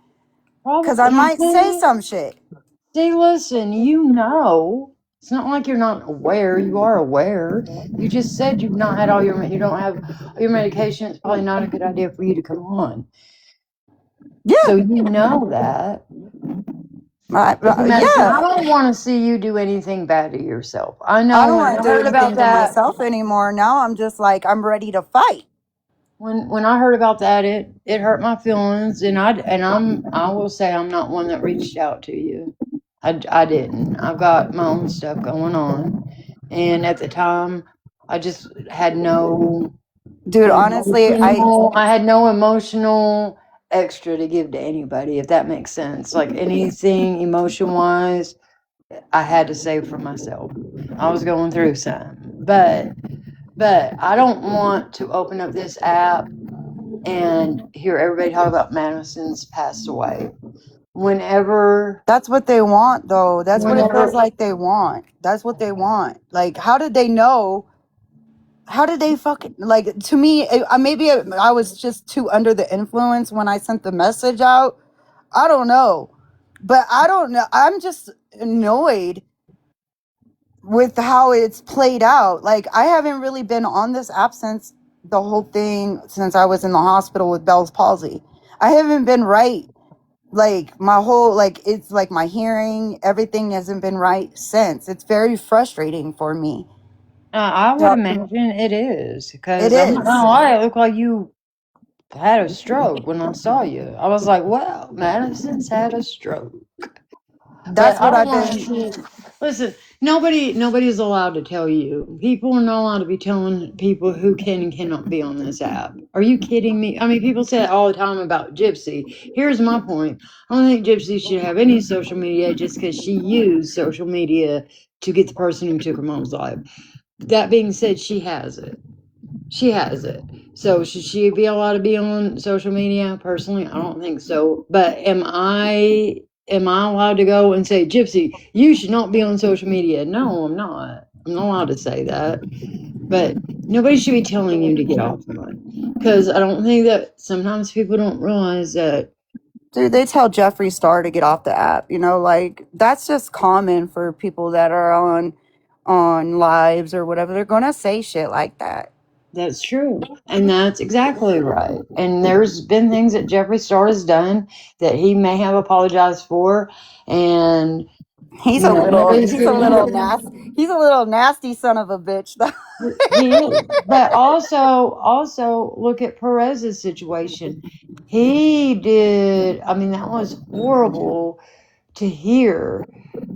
because I might say some shit. See, listen, it's not like you're not aware. You are aware. You just said you don't have all your medication. It's probably not a good idea for you to come on. Yeah. So you know that. Madison, Yeah, I don't want to see you do anything bad to yourself. I I know don't when want I to do heard about anything to that, myself anymore. Now I'm just like, I'm ready to fight. when I heard about that, it hurt my feelings, and I will say I'm not one that reached out to you. I didn't. I've got my own stuff going on, and at the time, I just had no Dude, honestly, I had no emotional extra to give to anybody, if that makes sense. Like anything emotion wise, I had to save for myself. I was going through something, but I don't want to open up this app and hear everybody talk about Madison's passed away. Whenever, that's what they want, though. That's what it feels whenever, like they want. That's what they want. Like, how did they know? How did they fucking, like, to me, maybe I was just too under the influence when I sent the message out. I don't know. But I don't know. I'm just annoyed with how it's played out. Like, I haven't really been on this app since the whole thing, since I was in the hospital with Bell's palsy. I haven't been right. Like, my whole, like, it's like my hearing, everything hasn't been right since. It's very frustrating for me. I would So, imagine it is, it because I'm not is. gonna lie, it looked like you had a stroke when I saw you. I was like, wow, Madison's had a stroke. That's But I what don't I've want been. to listen. Nobody's allowed to tell you. People are not allowed to be telling people who can and cannot be on this app. Are you kidding me? I mean, people say it all the time about Gypsy. Here's my point. I don't think Gypsy should have any social media just because she used social media to get the person who took her mom's life. That being said, she has it. She has it. So should she be allowed to be on social media? Personally, I don't think so. But am I allowed to go and say, Gypsy, you should not be on social media? No, I'm not. I'm not allowed to say that. But nobody should be telling you to get off one. Because I don't think that sometimes people don't realize that. Dude, they tell Jeffree Star to get off the app. Like, that's just common for people that are on lives or whatever. They're gonna say shit like that. That's true. And that's exactly right. And there's been things that Jeffree Star has done that he may have apologized for. And He's a little nasty son of a bitch. he is. But also look at Perez's situation. He did, I mean, that was horrible to hear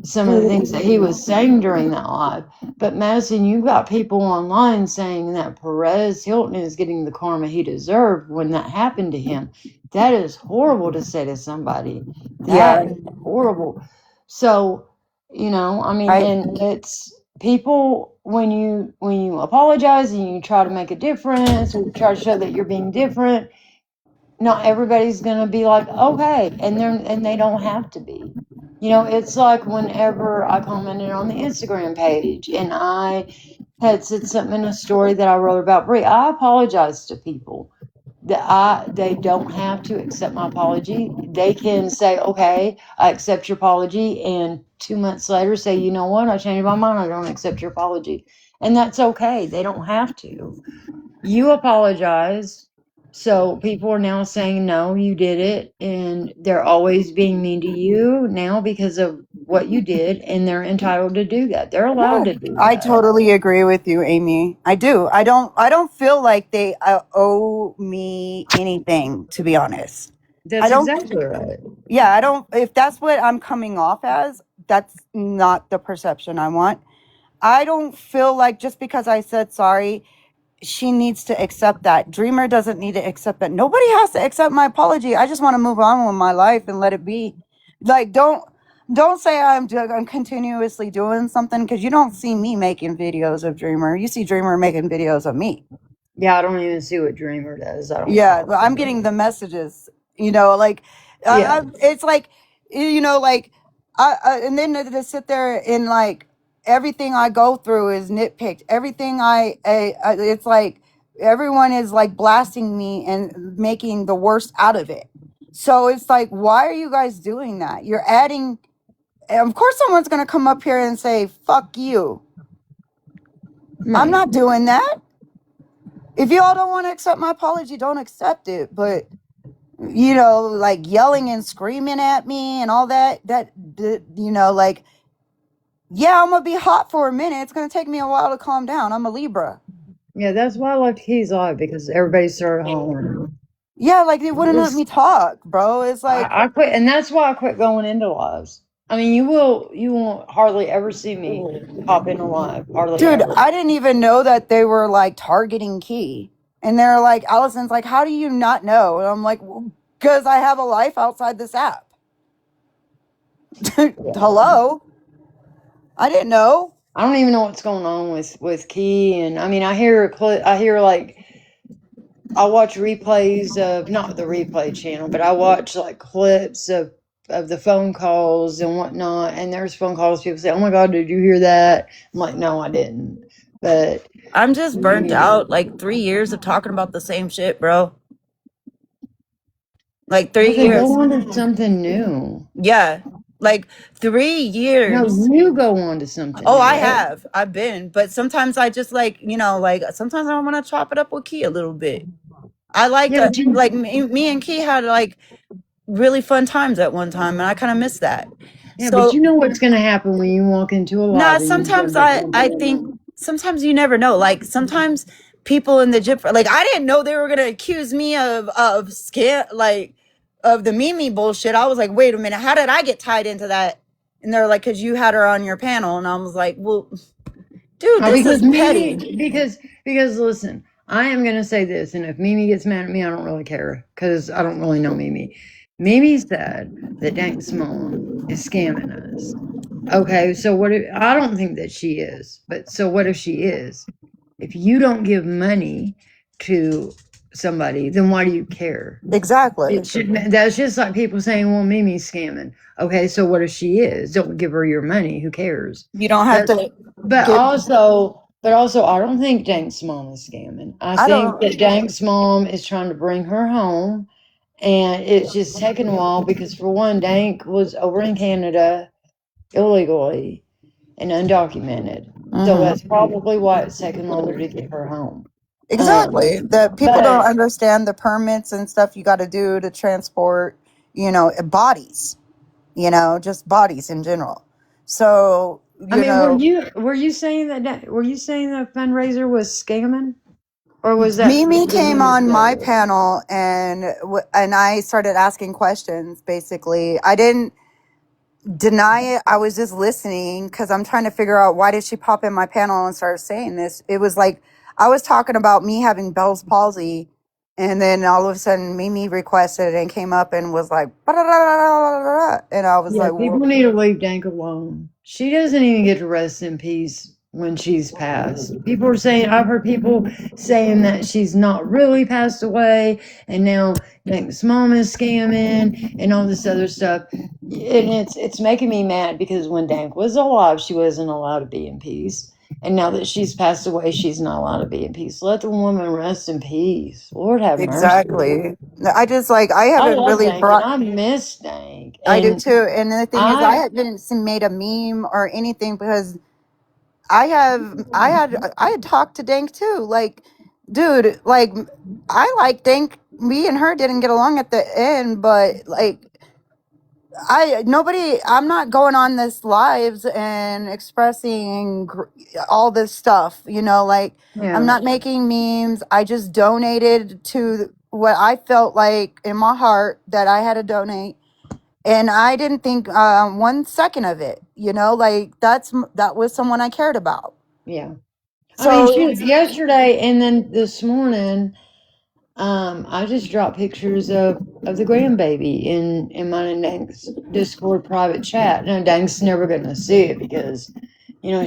some of the things that he was saying during that live. But Madison, you've got people online saying that Perez Hilton is getting the karma he deserved when that happened to him. That is horrible to say to somebody. Yeah, That is horrible. So, I mean, I and it's people when you apologize and you try to make a difference or you try to show that you're being different, not everybody's gonna be like, okay, and they don't have to be. It's like whenever I commented on the Instagram page and I had said something in a story that I wrote about Brie, I apologize to people. They don't have to accept my apology. They can say, okay, I accept your apology, and 2 months later say, you know what, I changed my mind, I don't accept your apology. And that's okay. They don't have to. You apologize. So people are now saying, no, you did it. And they're always being mean to you now because of what you did. And they're entitled to do that. They're allowed no, to do I that. totally agree with you, Amy. I do. I don't feel like they owe me anything, to be honest. I That's don't. exactly right. Yeah, I don't. If that's what I'm coming off as, that's not the perception I want. I don't feel like just because I said sorry, she needs to accept that. Dreamer doesn't need to accept that. Nobody has to accept my apology. I just want to move on with my life and let it be. Like, don't say I'm continuously doing something, because you don't see me making videos of Dreamer. You see Dreamer making videos of me. Yeah, I don't even see what Dreamer does. I don't Yeah, follow but I'm getting him. the messages. Like, Yeah. it's like, like, and then to sit there and, like, everything I go through is nitpicked. Everything it's like everyone is like blasting me and making the worst out of it. So it's like, why are you guys doing that? You're adding. Of course, someone's gonna come up here and say, "Fuck you." I'm Right. not doing that. If you all don't want to accept my apology, don't accept it. But like yelling and screaming at me and all that, like, yeah, I'm gonna be hot for a minute. It's gonna take me a while to calm down. I'm a Libra. Yeah, that's why I left Keys live, because everybody started hollering. Yeah, like they wouldn't let me talk, bro. It's like I quit, and that's why I quit going into lives. I mean, you won't hardly ever see me pop in a live, hardly dude, ever. I didn't even know that they were like targeting Key. And they're like, Allison's like, how do you not know? And I'm like, because I have a life outside this app. Hello? I didn't know. I don't even know what's going on with Key, and I mean, I hear like, I watch replays of, not the replay channel, but I watch like clips of the phone calls and whatnot. And there's phone calls, people say, "Oh my God, did you hear that?" I'm like, "No, I didn't." But I'm just burnt out. Like 3 years of talking about the same shit, bro. Like 3 okay, years. go on to something new. Yeah. Like 3 years. No, you go on to something Oh, new. I have. I've been. But sometimes I just like, like sometimes I want to chop it up with Key a little bit. I like Yeah, but you, like me and Key had like really fun times at one time, and I kind of miss that. yeah, but So you know what's going to happen when you walk into a nah, live and you sometimes bring up I something. think sometimes you never know. Like sometimes people in the gym, like I didn't know they were gonna accuse me of scam, like of the Mimi bullshit. I was like, wait a minute, how did I get tied into that? And they're like, because you had her on your panel, and I was like, well, dude, Oh, this because is petty. Mimi, because listen, I am gonna say this, and if Mimi gets mad at me, I don't really care, because I don't really know Mimi. Mimi said that Dank's mom is scamming us. Okay, so what if, I don't think that she is, but so what if she is? If you don't give money to somebody, then why do you care? Exactly. That's just like people saying, well, Mimi's scamming. Okay, so what if she is? Don't give her your money. Who cares? You don't have But to but give. also I don't think Dank's mom is scamming. I I think don't. that Dank's mom is trying to bring her home, and it's just taking a while because, for one, Dank was over in Canada illegally and undocumented. So that's probably why it's taking longer to get her home. Exactly. That people don't But understand the permits and stuff you got to do to transport, bodies, just bodies in general. So, I mean, were you saying that fundraiser was scamming, or was that Mimi did came Mimi on say my it? panel and I started asking questions. Basically, I didn't deny it. I was just listening because I'm trying to figure out why did she pop in my panel and start saying this. It was like I was talking about me having Bell's palsy, and then all of a sudden Mimi requested and came up and was like, "Ba-da-da-da-da-da-da-da," and I was Yeah, like, people need to leave Dank alone. She doesn't even get to rest in peace when she's passed. People are saying, I've heard people saying that she's not really passed away, and now Dank's mom is scamming and all this other stuff. And it's making me mad, because when Dank was alive, she wasn't allowed to be in peace. And now that she's passed away, she's not allowed to be in peace. Let the woman rest in peace. Lord have mercy. exactly. I just like I I haven't love really Dank and brought. I miss Dank. I do And too. And the thing is, I I haven't made a meme or anything because I had talked to Dank too. Like, dude, like I like Dank. Me and her didn't get along at the end, but like I'm not going on this lives and expressing all this stuff, like I'm yeah. not making memes. I just donated to what I felt like in my heart that I had to donate. And I didn't think 1 second of it, like that was someone I cared about. Yeah. I mean, So shoot, yesterday and then this morning, I just dropped pictures of the grandbaby in mine and Dank's Discord private chat. Now, Dank's never going to see it because,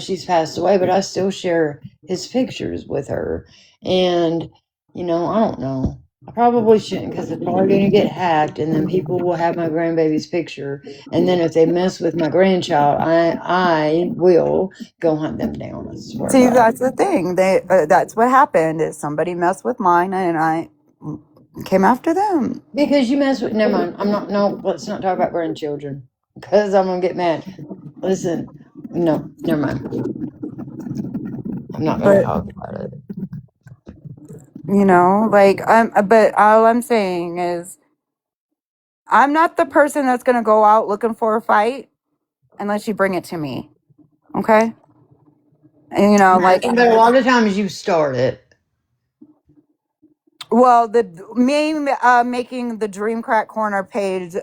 she's passed away, but I still share his pictures with her. And, I don't know. I probably shouldn't, because it's probably going to get hacked, and then people will have my grandbaby's picture. And then if they mess with my grandchild, I will go hunt them down. I swear to see, God. that's the thing. That's what happened is somebody messed with mine and I came after them. Because you mess with, never mind. I'm not, no, let's not talk about grandchildren, because I'm going to get mad. Listen, no, never mind. I'm not going to But talk about it. like but all I'm saying is I'm not the person that's going to go out looking for a fight unless you bring it to me. Okay? And, you know, like, But a lot of times you start it. well, me making the Dream Crack Corner page,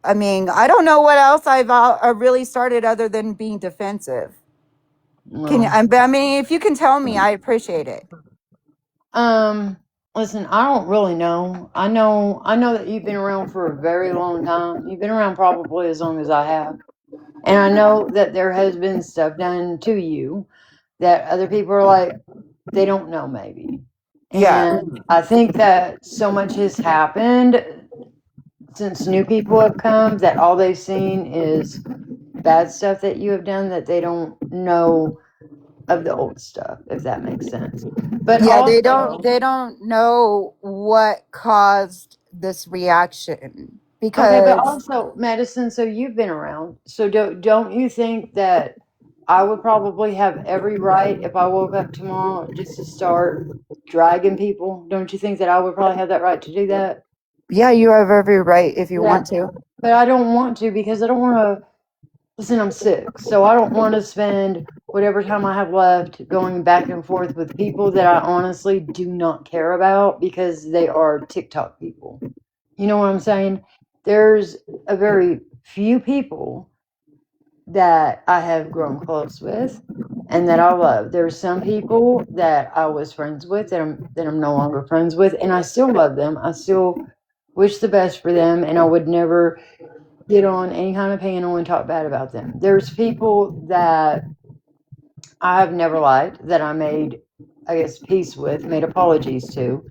I mean, I don't know what else I've really started other than being defensive. Can you, I mean, if you can tell me, I appreciate it. Listen, I don't really know. I know that you've been around for a very long time. You've been around probably as long as I have. And I know that there has been stuff done to you that other people are like, they don't know maybe. Yeah. And I think that so much has happened since new people have come that all they've seen is bad stuff that you have done, that they don't know of the old stuff, if that makes sense. But yeah, also, they don't know what caused this reaction okay, but because also, Madison, so you've been around. So don't you think that I would probably have every right if I woke up tomorrow just to start dragging people? Don't you think that I would probably have that right to do that? yeah, you have every right if you Yeah. want to. But I don't want to, because I don't want to. Listen, I'm sick, so I don't want to spend whatever time I have left going back and forth with people that I honestly do not care about because they are TikTok people. You know what I'm saying? There's a very few people that I have grown close with and that I love. There's some people that I was friends with that I'm no longer friends with, and I still love them. I still wish the best for them, and I would never get on any kind of panel and talk bad about them. There's people that I have never liked that I made, I guess, peace with, made apologies to.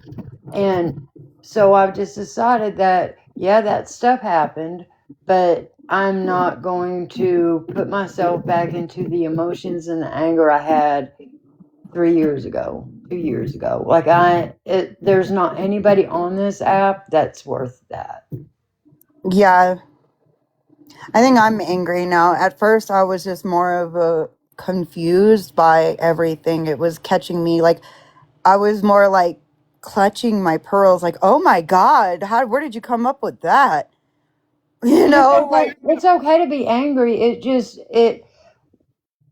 And so I've just decided that, yeah, that stuff happened, but I'm not going to put myself back into the emotions and the anger I had 3 years ago, 2 years ago. Like there's not anybody on this app that's worth that. Yeah. I think I'm angry now. At first, I was just more of a confused by everything. It was catching me like I was more like clutching my pearls, like, oh my God, where did you come up with that? You know, like, It's okay to be angry.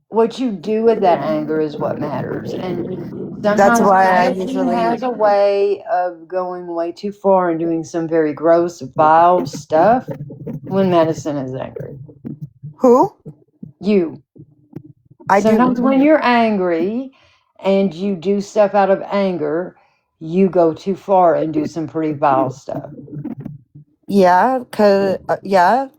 What you do with that anger is what matters. And that's sometimes why I Madison usually, has a way of going way too far and doing some very gross, vile stuff when Madison is angry. who? You. I Sometimes do. when you're angry and you do stuff out of anger, you go too far and do some pretty vile stuff. Yeah, yeah,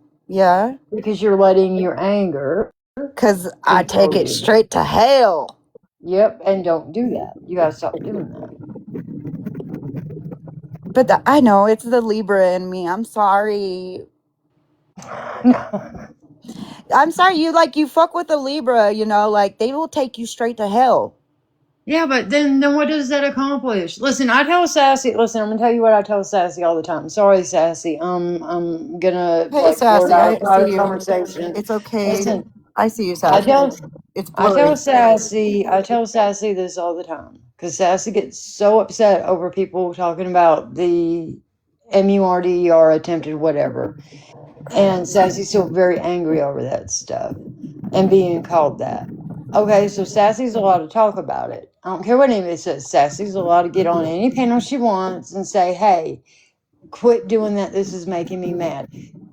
Because you're letting your anger because I take control it you. straight to hell. Yep, and don't do that. You gotta stop doing that. But I know it's the Libra in me. I'm sorry. I'm sorry. You fuck with the Libra, you know, like they will take you straight to hell. Yeah, but then what does that accomplish? Listen, I tell Sassy. Listen, I'm gonna tell you what I tell Sassy all the time. Sorry, Sassy. I'm gonna Hey, blurt Sassy, out a I see private you. conversation. It's okay. Listen, I see you, I Sassy. tell It's I blurry. tell Sassy this all the time because Sassy gets so upset over people talking about the MURD or attempted whatever, and Sassy's still very angry over that stuff and being called that. Okay, so Sassy's allowed to talk about it. I don't care what anybody says. Sassy's allowed to get on any panel she wants and say, hey, quit doing that. This is making me mad.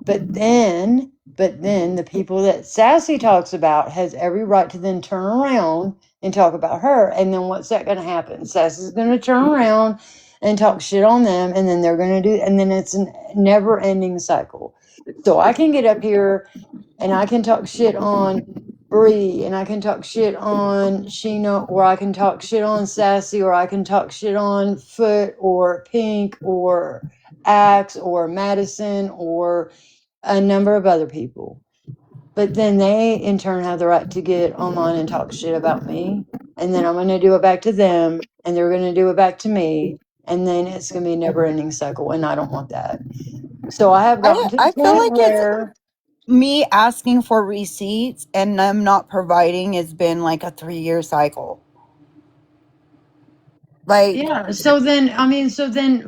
But then the people that Sassy talks about has every right to then turn around and talk about her. And then what's that going to happen? Sassy's going to turn around and talk shit on them. And then they're going to do, and then it's a never ending cycle. So I can get up here and I can talk shit on Bree, and I can talk shit on Sheena, or I can talk shit on Sassy, or I can talk shit on Foot, or Pink, or Axe, or Madison, or a number of other people. But then they, in turn, have the right to get online and talk shit about me. And then I'm going to do it back to them, and they're going to do it back to me. And then it's going to be a never ending cycle, and I don't want that. So I have gotten to the I feel point like it's where me asking for receipts and them not providing has been like a 3-year cycle. Like, Yeah. So then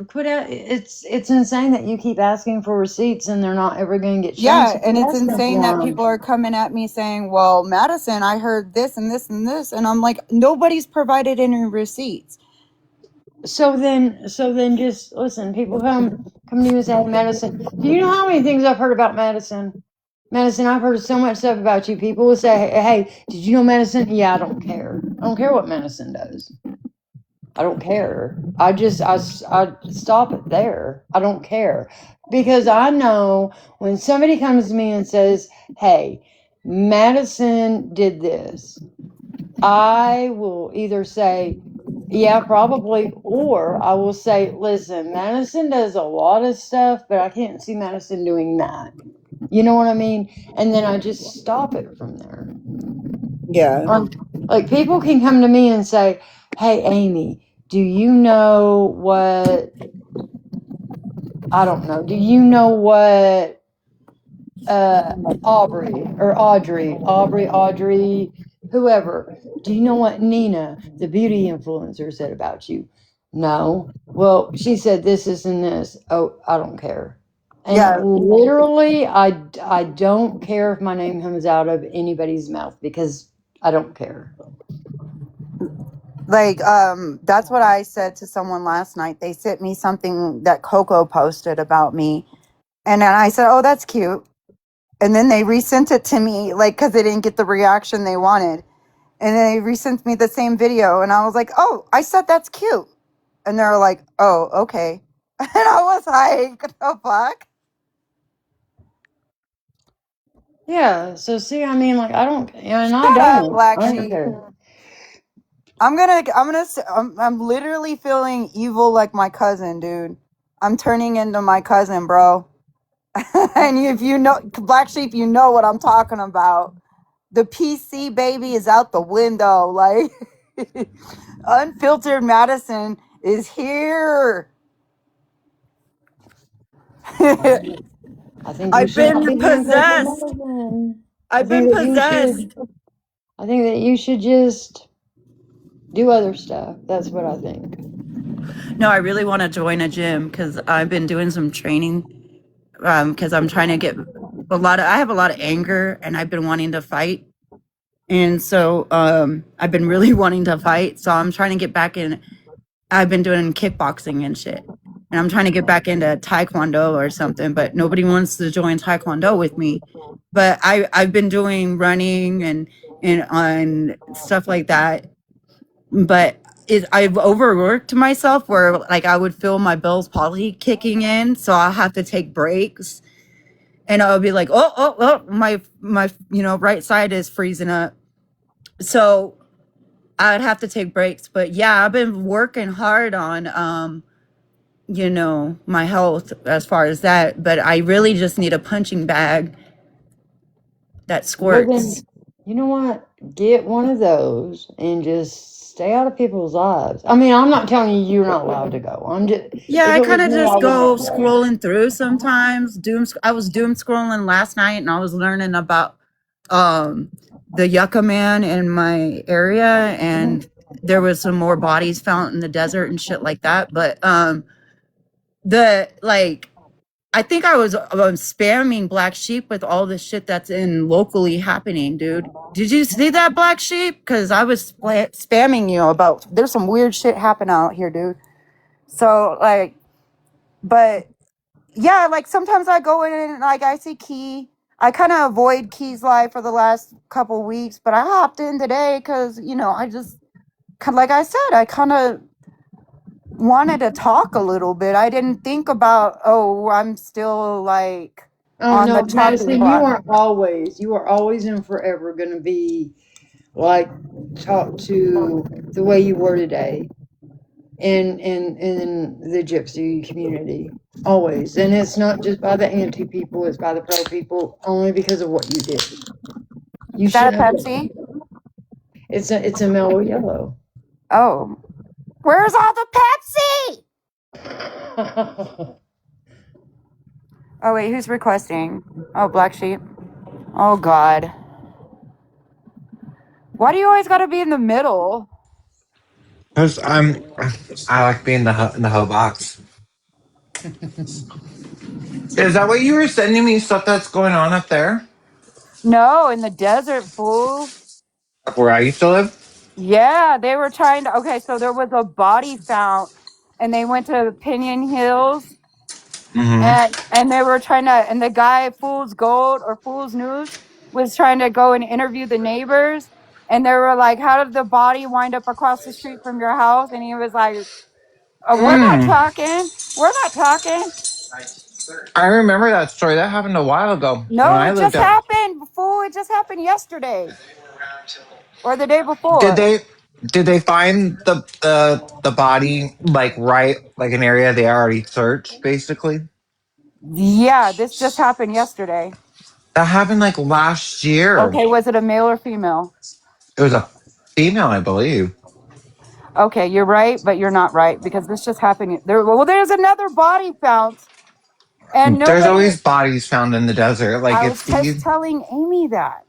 quit out. It's insane that you keep asking for receipts and they're not ever going to get shown. yeah, So and quit it's asking insane for that them. people are coming at me saying, well, Madison, I heard this and this and this. And I'm like, nobody's provided any receipts. So then just listen. People come to you and say, hey, Madison, do you know how many things I've heard about Madison? Madison, I've heard so much stuff about you. People will say, hey, did you know Madison? Yeah, I don't care. I don't care what Madison does. I don't care. I stop it there. I don't care. Because I know when somebody comes to me and says, hey, Madison did this, I will either say, yeah, probably, or I will say, listen, Madison does a lot of stuff, but I can't see Madison doing that. You know what I mean? And then I just stop it from there. Yeah. Like people can come to me and say, hey, Amy, do you know what, I don't know, do you know what Audrey, whoever, do you know what Nina, the beauty influencer, said about you? No. Well, she said this and this. Oh, I don't care. And Yeah. literally, I don't care if my name comes out of anybody's mouth because I don't care. Like, that's what I said to someone last night. They sent me something that Coco posted about me. And then I said, oh, that's cute. And then they resent it to me, like, because they didn't get the reaction they wanted. And then they resent me the same video. And I was like, oh, I said that's cute. And they're like, oh, okay. And I was like, the fuck? Yeah. So see, I mean, like I don't, and I Shut up, Black don't Sheep. care. I'm literally feeling evil like my cousin, dude. I'm turning into my cousin, bro. And if you know Black Sheep, you know what I'm talking about. The PC baby is out the window. Like, unfiltered Madison is here. I think you I've should not been be unfiltered possessed. Madison. I I've been think that you possessed. should. I think that you should just do other stuff. That's what I think. No, I really want to join a gym because I've been doing some training. Because I'm trying to get I have a lot of anger, and I've been wanting to fight. And so I've been really wanting to fight. So I'm trying to get back in. I've been doing kickboxing and shit. And I'm trying to get back into Taekwondo or something, but nobody wants to join Taekwondo with me. But I've been doing running and on stuff like that. But I've overworked myself where like I would feel my Bell's palsy kicking in, so I'll have to take breaks. And I'll be like, oh, my right side is freezing up. So I'd have to take breaks. But yeah, I've been working hard on my health as far as that. But I really just need a punching bag that Well, then, squirts. you know what? Get one of those and just stay out of people's lives. I mean, I'm not telling you you're not allowed to go. I'm just, Yeah, if I it was kind of me, I just go wouldn't go. scrolling through sometimes. I was doom scrolling last night, and I was learning about the Yucca Man in my area, and there was some more bodies found in the desert and shit like that. But I think I was spamming Black Sheep with all the shit that's in locally happening, dude. Did you see that, Black Sheep? Because I was spamming you about there's some weird shit happening out here, dude. So like, but yeah, like sometimes I go in and like I see Key. I kind of avoid Key's live for the last couple weeks, but I hopped in today because I just like I said, I kind of wanted to talk a little bit. I didn't think about I'm still like Oh on the no, chopping Madison, block. you are always and forever going to be like talked to the way you were today in the gypsy community. Always. And it's not just by the anti people, it's by the pro people only because of what you did. You Is that shouldn't a have Pepsi? it's a mellow yellow. Oh, where's all the Pepsi? Oh wait, who's requesting? Oh, Black Sheep. Oh God. Why do you always gotta be in the middle? Cause I like being in the hoe box. Is that what you were sending me stuff that's going on up there? No, in the desert, fool. Where I used to live? Yeah, they were trying to. Okay, so there was a body found, and they went to Pinion Hills, Mm-hmm. and they were trying to. And the guy, Fool's Gold or Fool's News, was trying to go and interview the neighbors, and they were like, "How did the body wind up across the street from your house?" And he was like, "We're not Mm. talking. We're not talking." I remember that story. That happened a while ago when No, I it lived just up. happened. Fool, it just happened yesterday or the day Did before. they find the body like right like an area they already searched basically? Yeah, this just happened yesterday. That happened like last year. Okay, was it a male or female? It was a female, I believe. Okay, you're right, but you're not right because this just happened. There, well, there's another body found, and There's nobody. always bodies found in the desert. Like I was if just you telling Amy that.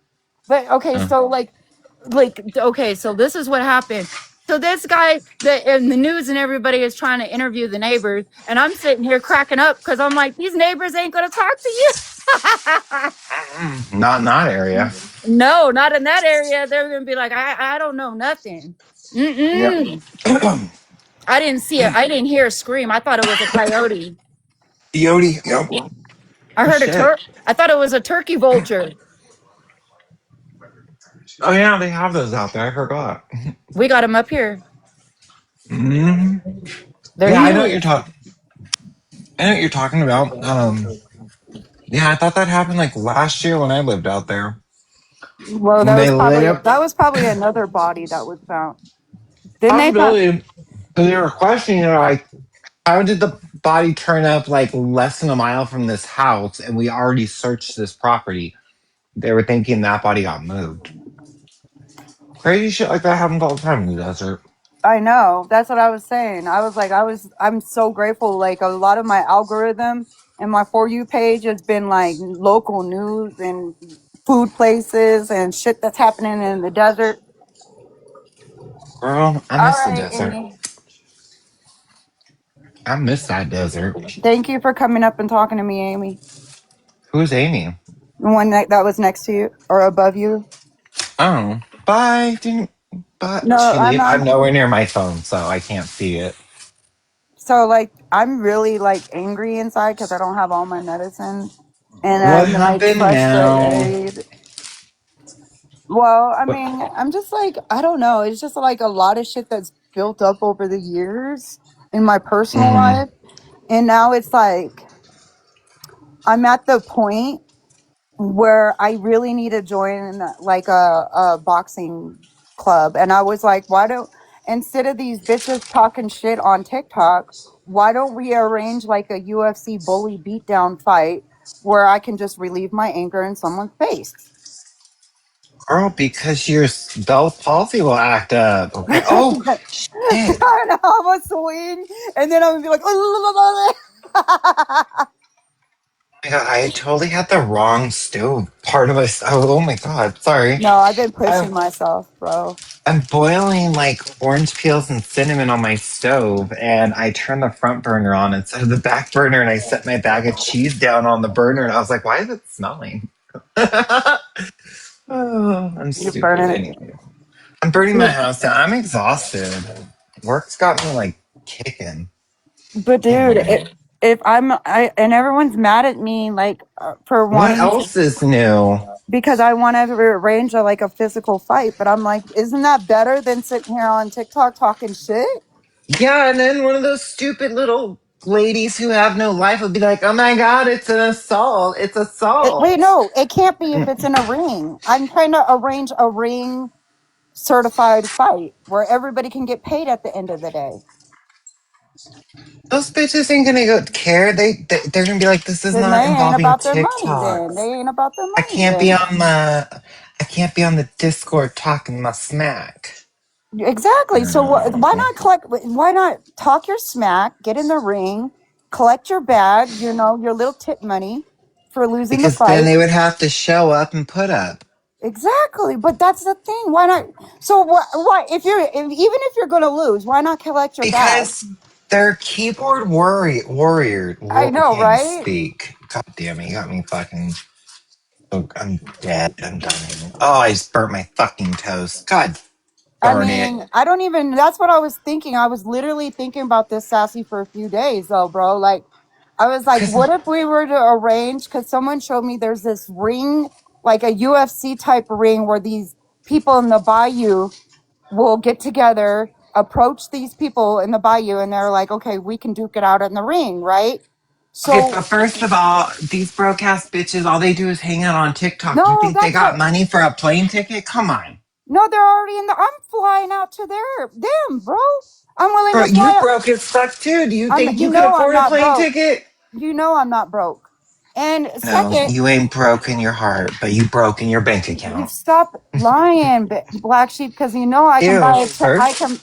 But okay, so like okay, so this is what happened. So this guy, the in the news and everybody is trying to interview the neighbors, and I'm sitting here cracking up because I'm like, these neighbors ain't gonna talk to you. not in that area. No, not in that area. They're gonna be like, I don't know nothing. Yep. Mm-mm. I didn't see it. I didn't hear a scream. I thought it was a coyote. Yodi. Yep. I Oh heard a shit. I thought it was a turkey vulture. Oh yeah, they have those out there. I forgot. We got him up here. hmm There Yeah, he I know what you're is. talking. I know what you're talking about. Yeah, I thought that happened like last year when I lived out there. Well, When they lit up, that was probably another body that was found. Didn't they find? possibility, because they were questioning, like, how did the body turn up like less than a mile from this house, and we already searched this property? They were thinking that body got moved. Crazy shit like that happens all the time in the desert. I know. That's what I was saying. I was like, I'm so grateful. Like a lot of my algorithm and my For You page has been like local news and food places and shit that's happening in the desert. Girl, I All miss the right, desert. Amy. I miss that desert. Thank you for coming up and talking to me, Amy. Who's Amy? The one that was next to you or above you. Oh, bye. Didn't, but No, she I'm leave. I'm not. nowhere near my phone, so I can't see it. So like, I'm really like angry inside because I don't have all my medicine, and What I'm like happened now? frustrated. Well, I What? mean, I'm just like, I don't know. It's just like a lot of shit that's built up over the years in my personal Mm, life. And now it's like, I'm at the point where I really need to join like a boxing club. And I was like, why don't, instead of these bitches talking shit on TikTok, why don't we arrange like a UFC bully beatdown fight where I can just relieve my anger in someone's face? girl, because your Bell's palsy will act up. Okay. Oh, shit. And I'm a swing, and then I'm gonna be like, My God, I totally had the wrong stove part of my. Oh my God. Sorry. no, I've been I'm, pushing myself, bro. I'm boiling like orange peels and cinnamon on my stove, and I turn the front burner on instead of the back burner, and I set my bag of cheese down on the burner, and I was like, why is it smelling? Oh, I'm You're stupid. burning Anyway, I'm burning my it, house down. I'm exhausted. Work's got me like kicking. but dude, Anyway, if I and everyone's mad at me like for what wanting to else is new? because I want to arrange like a physical fight, but I'm like, isn't that better than sitting here on TikTok talking shit? Yeah, and then one of those stupid little ladies who have no life would be like, "Oh my God, it's an assault! It's Wait, assault!" no, it can't be if it's in a ring. I'm trying to arrange a ring certified fight where everybody can get paid at the end of the day. Those bitches ain't gonna go care. They're gonna be like, "This is Then they not ain't involving about their money TikTok. then. They ain't about their I money can't be then. on the, I can't be on the Discord talking my smack." Exactly. So why No. not collect? Why not talk your smack, get in the ring, collect your bag, your little tip money for losing the Because then fight. they would have to show up and put up. Exactly, but that's the thing. Why not? So why even if you're going to lose, why not collect your bag? Because they're keyboard I I know, can't even right? speak. God damn it, you got me fucking. Oh, I'm dead. I'm dying. Oh, I just burnt my fucking toast. God I darn it. mean, I don't even. That's what I was thinking. I was literally thinking about this, Sassy, for a few days, though, bro. Like, I was like, Because what if we were to arrange? Because someone showed me there's this ring, like a UFC type ring, where these people in the bayou will get together, approach these people in the bayou, and they're like, okay, we can duke it out in the ring, right? okay, So, but first of all, these broke ass bitches, all they do is hang out on TikTok. You no, think they that's got what. money for a plane ticket? Come on. No, they're already in the. I'm flying out to them, bro. I'm willing Bro, to you fly out. broke as fuck too. Do you I'm. think You you could know, I'm afford a not plane broke. ticket? You know, I'm not broke. And No, second, you ain't broke in your heart, but you broke in your bank you account. stop lying, Black Sheep, because you know I can Ew, buy I hurts. can.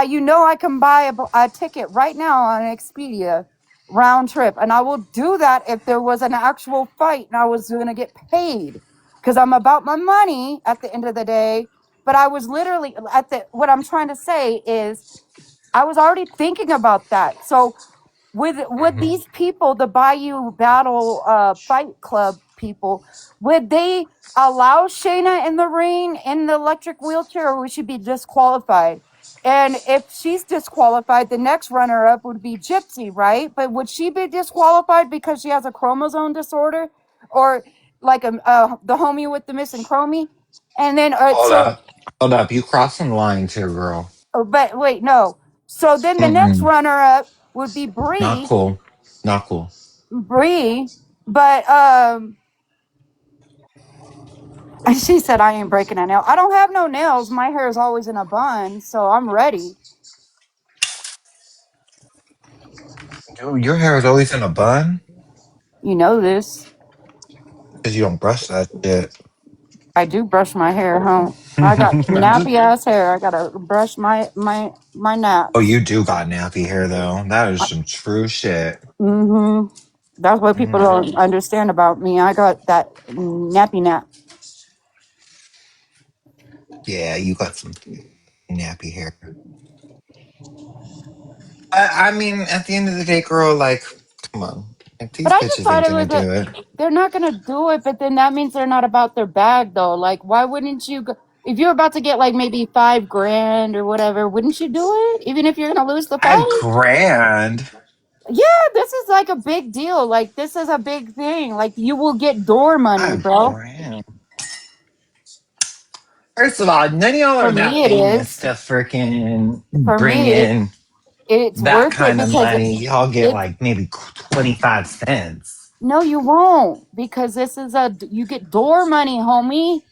You know I can buy a ticket right now on Expedia round trip, and I will do that if there was an actual fight and I was going to get paid, because I'm about my money at the end of the day. But I was literally at the. What I'm trying to say is, I was already thinking about that. So with Mhm. these people, the Bayou Battle Fight Club people, would they allow Shayna in the ring in the electric wheelchair, or would she be disqualified? And if she's disqualified, the next runner up would be Gypsy, right? But would she be disqualified because she has a chromosome disorder, or like the homie with the missing chromie? And then Hold up. Hold up. You crossing the line too, girl. but wait, no. So then the next Mm-mm. runner up would be Not Bree, cool. Not cool. Bree, but she said I ain't breaking a nail. I don't have no nails. My hair is always in a bun, so I'm ready. Dude, your hair is always in a bun You know this. because you don't brush that shit. I do brush my hair, huh? I got nappy ass hair. I gotta brush my Oh, naps. you do got nappy hair though. That is some true shit. Mm-hmm. That's what people Mm. don't understand about me. I got that nappy nap. Yeah, you got some nappy hair. I mean, at the end of the day, girl, like, come on. Like, But these I just bitches thought ain't it gonna was do it. they're not gonna do it, but then that means they're not about their bag though. Like, why wouldn't you go, if you're about to get like maybe 5 grand or whatever, wouldn't you do it? Even if you're gonna lose the fight? $5,000. Yeah, this is like a big deal. Like, this is a big thing. Like, you will get door money, bro. $5,000. First of all, none of y'all For are that me, it famous is. to freaking For bring me, in it's that worth it kind of because money. Y'all get it's like maybe 25 cents. no, you won't, because this is a you get door money, homie.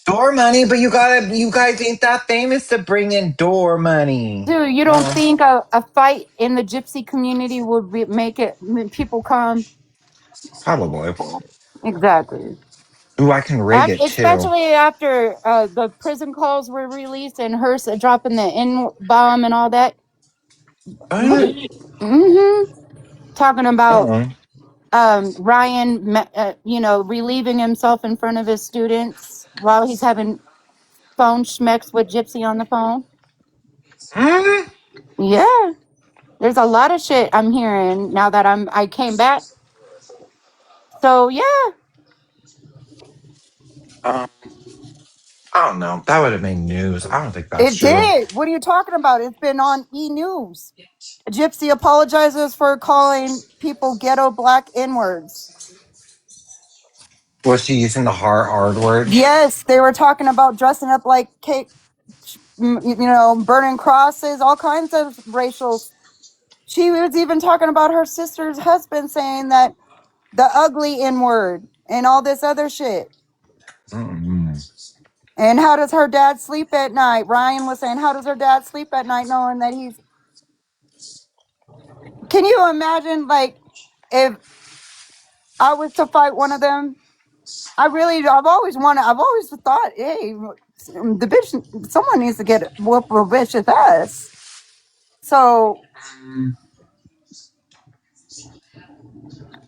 Door money, but you guys ain't that famous to bring in door money. Dude, you don't No, think a fight in the gypsy community would make it people come? probably. Exactly. Ooh, I can rig it too. Especially after the prison calls were released and her dropping the N bomb and all that. Uh, Mm-hmm. Talking about uh, Ryan, relieving himself in front of his students while he's having phone schmecks with Gypsy on the phone. mm, Yeah, there's a lot of shit I'm hearing now that I came back. So yeah, um, I don't know. That would have made news. I don't think that's it true. did. What are you talking about? It's been on E News. Gypsy apologizes for calling people ghetto black N-words. Was she using the hard words? Yes, they were talking about dressing up like Kate, burning crosses, all kinds of racial. She was even talking about her sister's husband saying that the ugly N-word and all this other shit. Mm-mm. And how does her dad sleep at night? Ryan was saying, how does her dad sleep at night knowing that he's. Can you imagine, like, if I was to fight one of them? I've always thought, hey, the bitch, someone needs to get whoop a bitch's ass. So,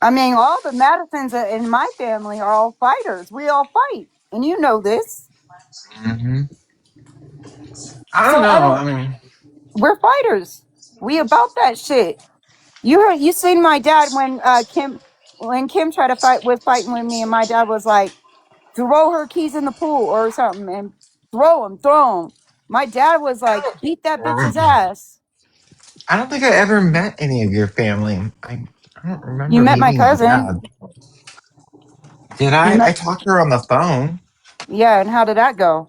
I mean, all the Madisons in my family are all fighters. We all fight. And you know this. Hmm. I don't So I know. don't. I mean, We're fighters. We about that shit. You seen my dad when Kim tried to fighting with me, and my dad was like, throw her keys in the pool or something, and throw them. My dad was like, beat that bitch's ass. I don't think I ever met any of your family. I don't You remember met my meeting your cousin. dad. Did You I? I met, talked to her on the phone. yeah, and how did that go?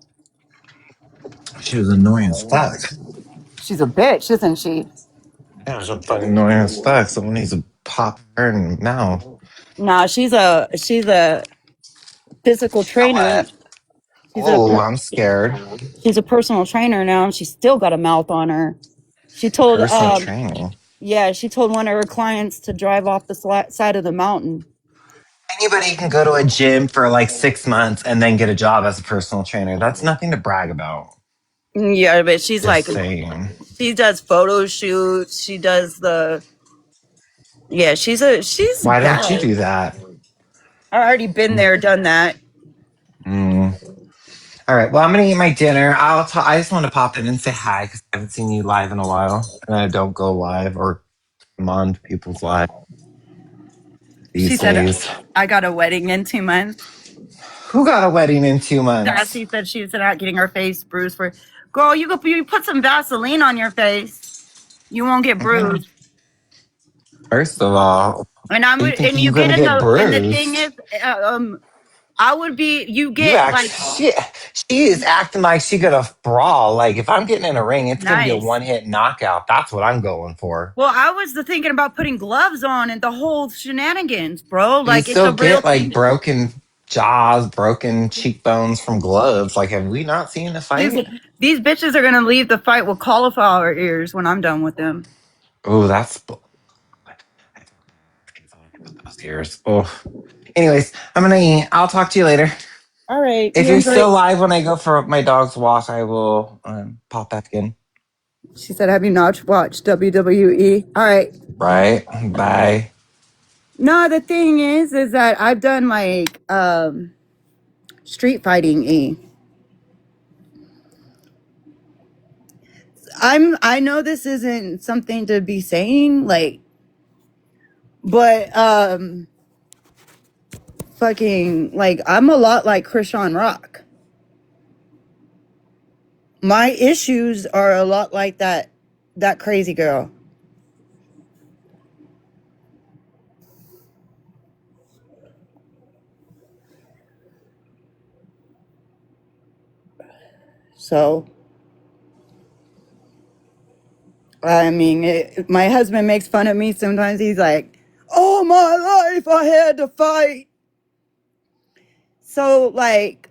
She was annoying as fuck. She's a bitch, isn't she? Yeah, she was fucking annoying as fuck. Someone needs to pop her in the mouth. Nah, she's a physical Oh, trainer. what? She's a Oh, I'm scared. she's a personal trainer now, and she's still got a mouth on her. She told Personal training. yeah, she told one of her clients to drive off the side of the mountain. Anybody can go to a gym for like 6 months and then get a job as a personal trainer. That's nothing to brag about. Yeah, but she's like, Just saying. she does photo shoots. She does the, yeah, she's Why don't you bad. do that? I already been there, done that. Mm. All right. Well, I'm gonna eat my dinner. I just want to pop in and say hi because I haven't seen you live in a while, and I don't go live or come on to people's live She these said, days. I got a wedding in 2 months. Who got a wedding in 2 months? Darcy said she's not getting her face bruised for, girl, you put some Vaseline on your face. You won't get Mm. bruised. First of all, you think And you're you get gonna in get and the thing bruised? is, I would be, you You get act. like, She is acting like she gonna brawl. Like if I'm getting in a ring, it's gonna be a nice. 1-hit knockout. That's what I'm going for. Well, I was thinking about putting gloves on and the whole shenanigans, bro. You Like it's still a real get like thing. broken jaws, broken cheekbones from gloves. Like, have we not seen the These fight? these bitches are gonna leave the fight with cauliflower ears when I'm done with them. Oh, that's. Those ears. Oh. Anyways, I'm gonna eat. I'll talk to you later. All right, If you you're enjoy. still live when I go for my dog's walk, I will pop back in. She said, "Have you not watched WWE?" All right. Right. Bye. No, the thing is that I've done like street fighting. I know this isn't something to be saying, like, but fucking like I'm a lot like Krishan Rock. My issues are a lot like that crazy girl. So I mean, my husband makes fun of me sometimes. He's like, "All my life I had to fight." So like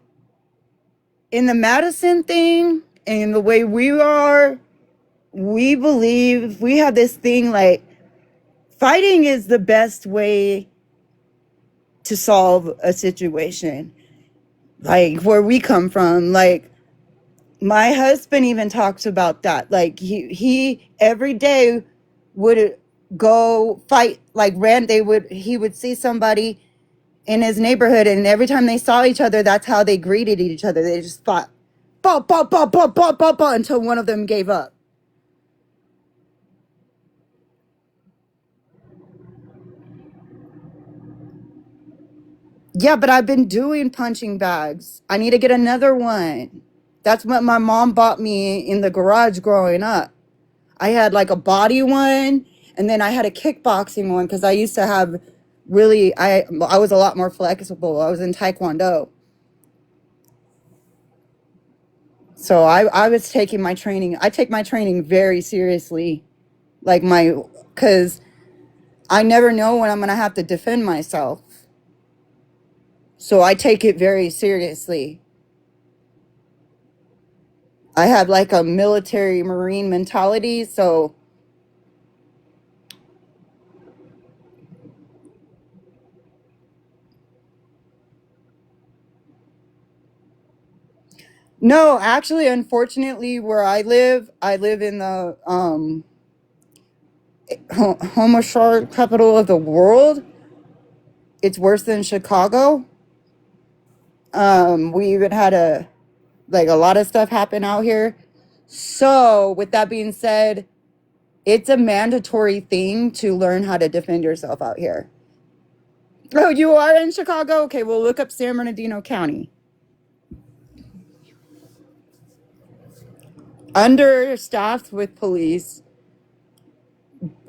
in the Madison thing and the way we are, we believe we have this thing like fighting is the best way to solve a situation. Like where we come from, like my husband even talks about that. Like he every day would go fight like he would see somebody in his neighborhood, and every time they saw each other, that's how they greeted each other. They just fought, until one of them gave up. Yeah, but I've been doing punching bags. I need to get another one. That's what my mom bought me in the garage growing up. I had like a body one, and then I had a kickboxing one because I used to have really I was a lot more flexible. I was in Taekwondo. So I was taking my training. I take my training very seriously. Like cuz I never know when I'm going to have to defend myself. So I take it very seriously. I have like a military marine mentality, so no, actually unfortunately where I live in the homosexual capital of the world. It's worse than Chicago. We even had a lot of stuff happen out here. So with that being said, it's a mandatory thing to learn how to defend yourself out here. Oh, you are in Chicago? Okay, well, look up San Bernardino County. Understaffed with police.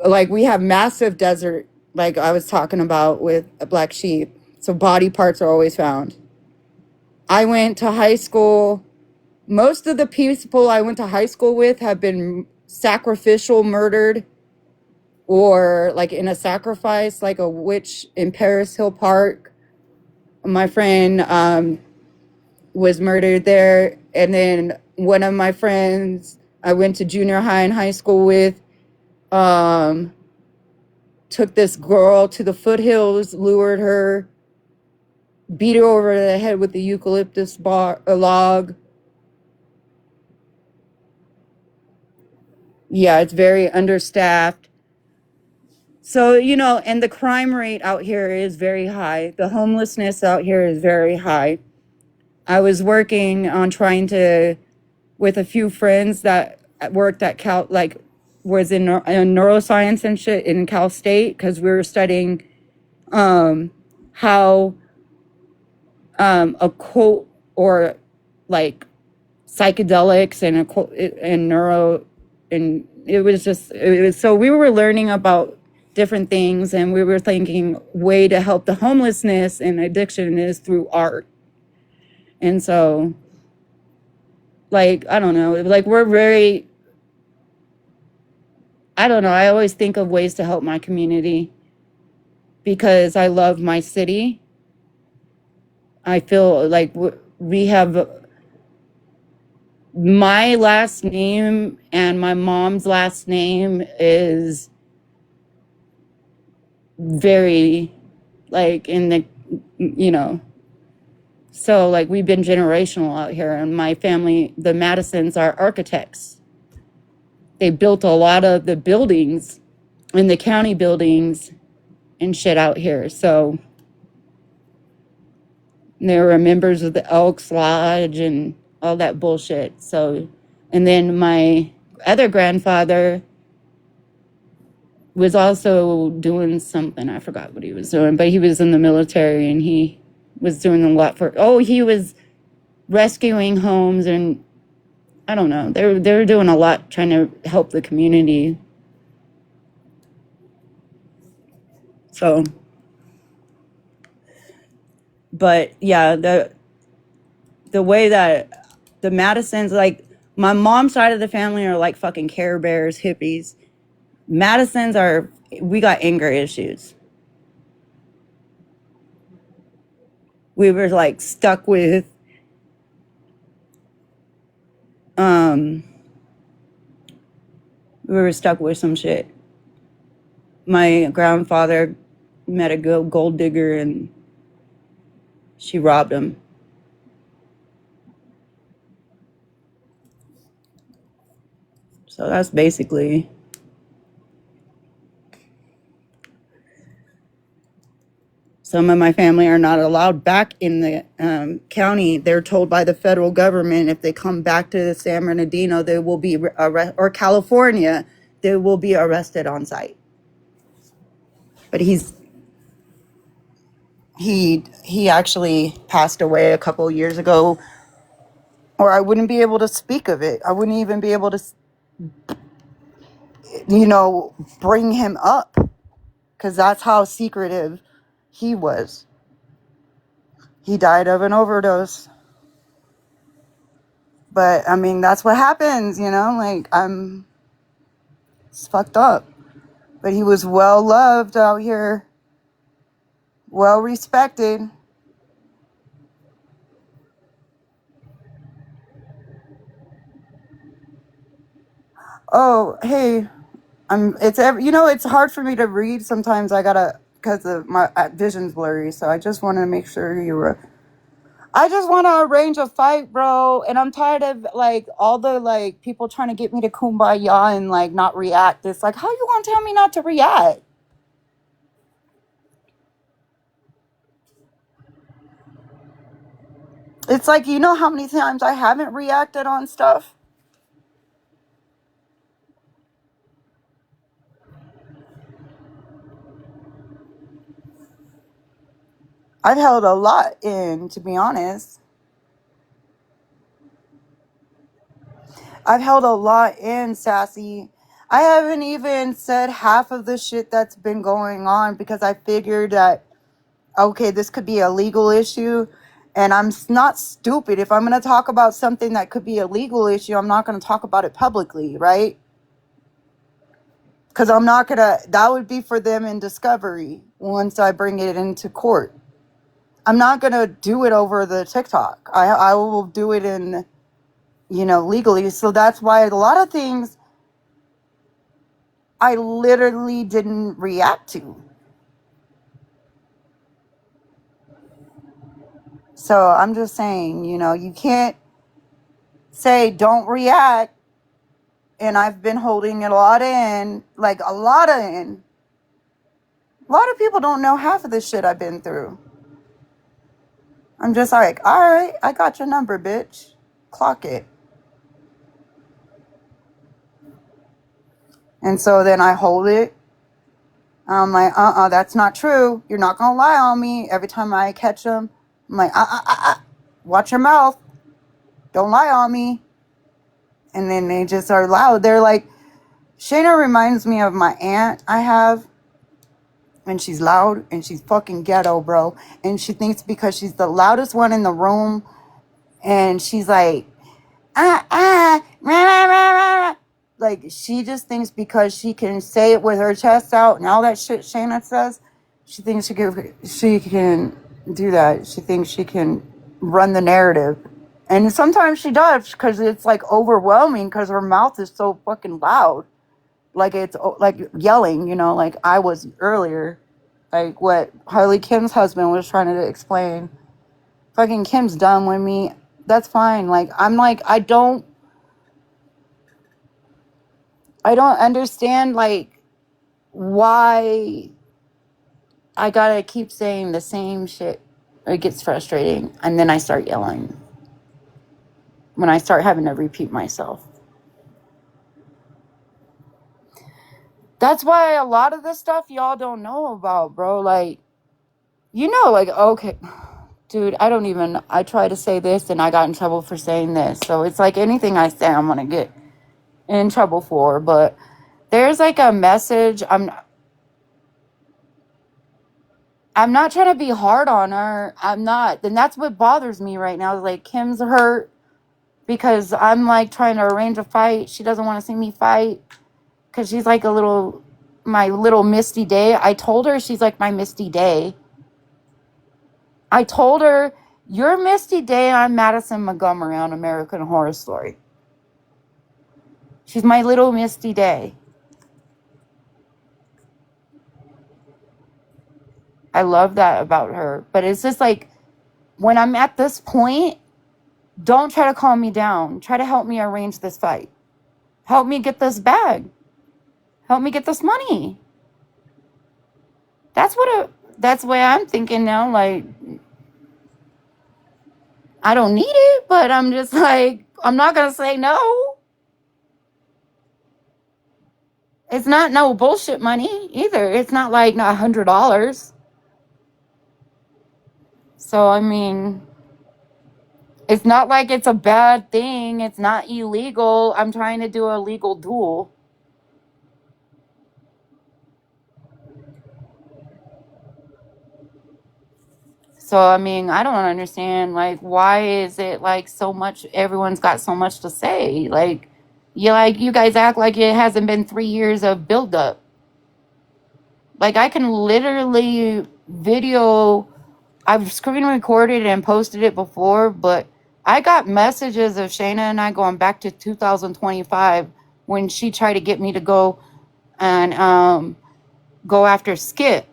Like, we have massive desert, like I was talking about with a black sheep. So body parts are always found. I went to high school. Most of the people I went to high school with have been sacrificial murdered, or like in a sacrifice, like a witch in Paris Hill Park. My friend was murdered there. And then one of my friends I went to junior high and high school with took this girl to the foothills, lured her, beat her over the head with the eucalyptus log. Yeah, it's very understaffed. So, and the crime rate out here is very high. The homelessness out here is very high. I was working on trying to, with a few friends that worked at Cal, like was in neuroscience and shit in Cal State, because we were studying how occult or like psychedelics and neuro, and it was so we were learning about different things, and we were thinking way to help the homelessness and addiction is through art. And so, like, I don't know, like we're very, I don't know, I always think of ways to help my community because I love my city. I feel like we have my last name and my mom's last name is very like in the, so like we've been generational out here, and my family, the Madisons, are architects. They built a lot of the buildings in the county buildings and shit out here. So they were members of the Elks Lodge and all that bullshit. So, and then my other grandfather was also doing something. I forgot what he was doing, but he was in the military and he was doing a lot he was rescuing homes, and I don't know. They were doing a lot trying to help the community. So, but yeah, the way that the Madisons, like my mom's side of the family are like fucking Care Bears, hippies. Madisons we got anger issues. We were like stuck with some shit. My grandfather met a gold digger and she robbed him. So that's basically. Some of my family are not allowed back in the county. They're told by the federal government if they come back to San Bernardino, they will be or California, they will be arrested on site. But he actually passed away a couple years ago, or I wouldn't be able to speak of it. I wouldn't even be able to, bring him up, because that's how secretive he was. He died of an overdose. But I mean, that's what happens, like it's fucked up. But he was well loved out here, well respected. Oh, hey, it's hard for me to read sometimes. Because of my vision's blurry. So I just want to make sure I just want to arrange a fight, bro. And I'm tired of like all the like people trying to get me to kumbaya and like not react. It's like, how you gonna tell me not to react? It's like, you know how many times I haven't reacted on stuff? I've held a lot in, to be honest. I've held a lot in, Sassy. I haven't even said half of the shit that's been going on because I figured that, okay, this could be a legal issue. And I'm not stupid. If I'm going to talk about something that could be a legal issue, I'm not going to talk about it publicly, right? Because I'm not going to, that would be for them in discovery once I bring it into court. I'm not going to do it over the TikTok. I will do it in, legally. So that's why a lot of things I literally didn't react to. So I'm just saying, you can't say don't react. And I've been holding it a lot in, like a lot of in. A lot of people don't know half of the shit I've been through. I'm just like, all right, I got your number, bitch. Clock it. And so then I hold it. I'm like, that's not true. You're not going to lie on me. Every time I catch them, I'm like, watch your mouth. Don't lie on me. And then they just are loud. They're like, Shayna reminds me of my aunt I have. And she's loud and she's fucking ghetto, bro. And she thinks because she's the loudest one in the room and she's like, rah, rah, rah, rah. Like, she just thinks because she can say it with her chest out and all that shit Shayna says, she thinks she can do that. She thinks she can run the narrative. And sometimes she does because it's like overwhelming because her mouth is so fucking loud. Like it's like yelling, like I was earlier. Like what Harley Kim's husband was trying to explain. Fucking Kim's done with me. That's fine. Like, I'm like, I don't understand, like, why I gotta keep saying the same shit. It gets frustrating. And then I start yelling. When I start having to repeat myself. That's why a lot of this stuff y'all don't know about, bro. Like, like, okay, dude, I try to say this and I got in trouble for saying this. So it's like anything I say, I'm going to get in trouble for. But there's like a message. I'm not trying to be hard on her. I'm not. And that's what bothers me right now. Like, Kim's hurt because I'm like trying to arrange a fight. She doesn't want to see me fight because she's like my little Misty Day. I told her she's like my Misty Day. I told her, you're Misty Day, I'm Madison Montgomery on American Horror Story. She's my little Misty Day. I love that about her. But it's just like, when I'm at this point, don't try to calm me down. Try to help me arrange this fight. Help me get this bag. Help me get this money. That's the way I'm thinking now. Like, I don't need it, but I'm just like, I'm not going to say no. It's not no bullshit money either. It's not like $100. So, I mean, it's not like it's a bad thing. It's not illegal. I'm trying to do a legal duel. So, I mean, I don't understand, like, why is it, like, so much, everyone's got so much to say. Like, you guys act like it hasn't been 3 years of buildup. Like, I can literally I've screen recorded and posted it before, but I got messages of Shayna and I going back to 2025 when she tried to get me to go and go after Skip.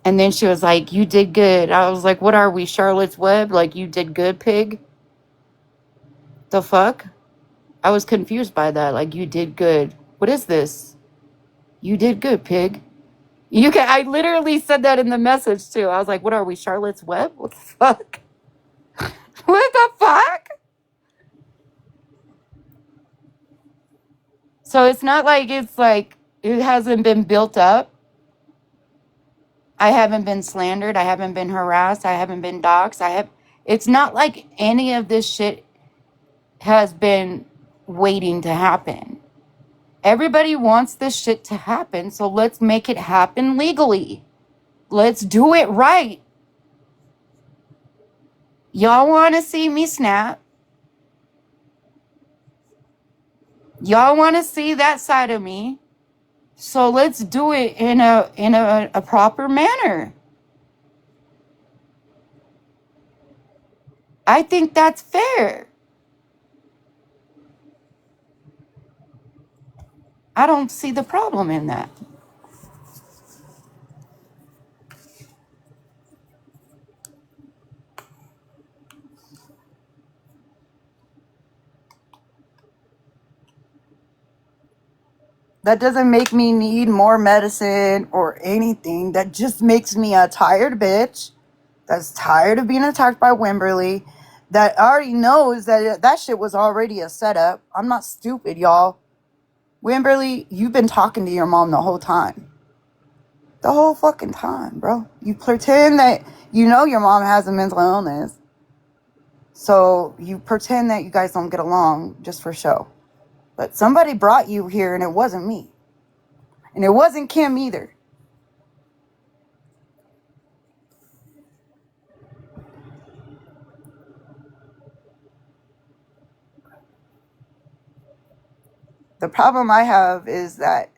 And then she was like, you did good. I was like, what are we, Charlotte's Web? Like, you did good, pig? The fuck? I was confused by that. Like, you did good. What is this? You did good, pig. I literally said that in the message too. I was like, what are we, Charlotte's Web? What the fuck? What the fuck? So it's not like it hasn't been built up. I haven't been slandered. I haven't been harassed. I haven't been doxxed. It's not like any of this shit has been waiting to happen. Everybody wants this shit to happen, so let's make it happen legally. Let's do it right. Y'all want to see me snap. Y'all want to see that side of me. So let's do it in a proper manner. I think that's fair. I don't see the problem in that. That doesn't make me need more medicine or anything. That just makes me a tired bitch that's tired of being attacked by Wimberly, that already knows that shit was already a setup. I'm not stupid, y'all. Wimberly, you've been talking to your mom the whole time. The whole fucking time, bro. You pretend that you know your mom has a mental illness. So you pretend that you guys don't get along just for show. But somebody brought you here and it wasn't me. And it wasn't Kim either. The problem I have is that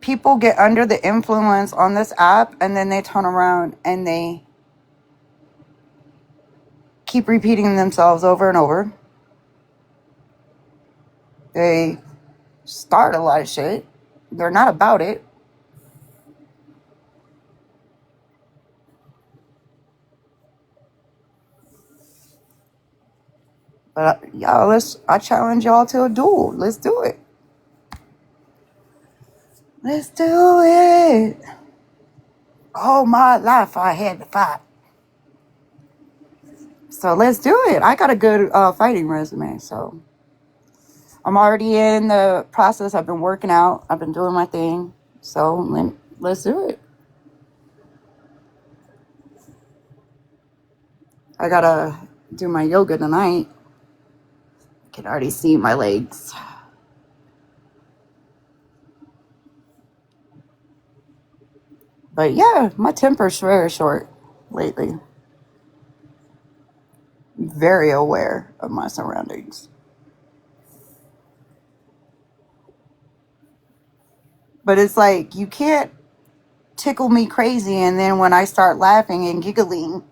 people get under the influence on this app and then they turn around and they keep repeating themselves over and over. They start a lot of shit. They're not about it. But y'all, I challenge y'all to a duel. Let's do it. Let's do it. All my life I had to fight. So let's do it. I got a good fighting resume, so I'm already in the process. I've been working out. I've been doing my thing. So let's do it. I gotta do my yoga tonight. I can already see my legs. But yeah, my temper's very short lately. Very aware of my surroundings. But it's like, you can't tickle me crazy, and then when I start laughing and giggling,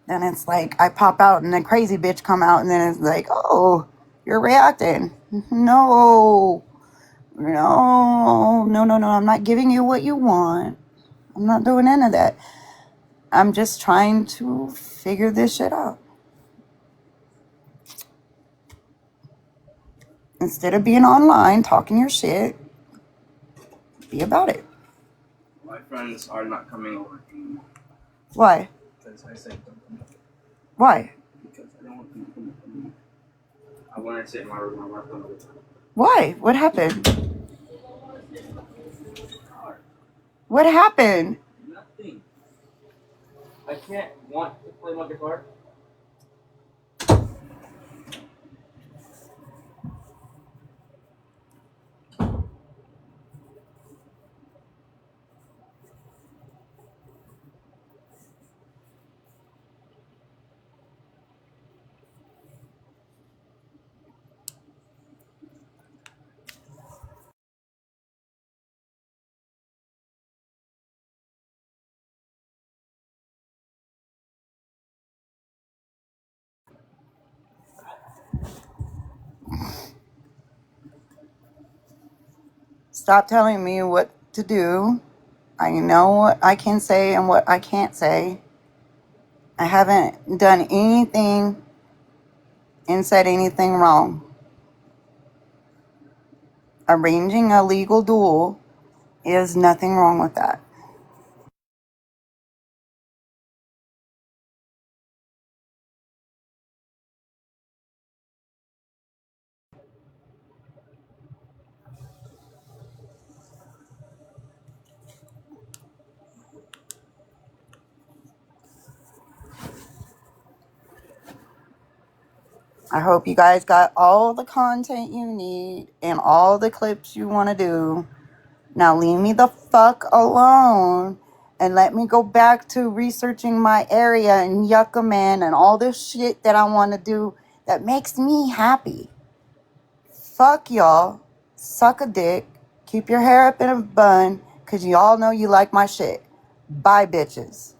then it's like I pop out and the crazy bitch come out, and then it's like, oh, you're reacting. No, I'm not giving you what you want. I'm not doing any of that. I'm just trying to figure this shit out. Instead of being online talking your shit, be about it. My friends are not coming over anymore. Why? Because I said them. Why? Because I don't want them to come over me. I want to sit in my room. I want them to come. Why? What happened? What happened? Nothing. I can't want to play my guitar. Stop telling me what to do. I know what I can say and what I can't say. I haven't done anything and said anything wrong. Arranging a legal duel There's nothing wrong with that. I hope you guys got all the content you need and all the clips you want to do. Now leave me the fuck alone and let me go back to researching my area and Yucca and all this shit that I want to do that makes me happy. Fuck y'all. Suck a dick. Keep your hair up in a bun because y'all know you like my shit. Bye, bitches.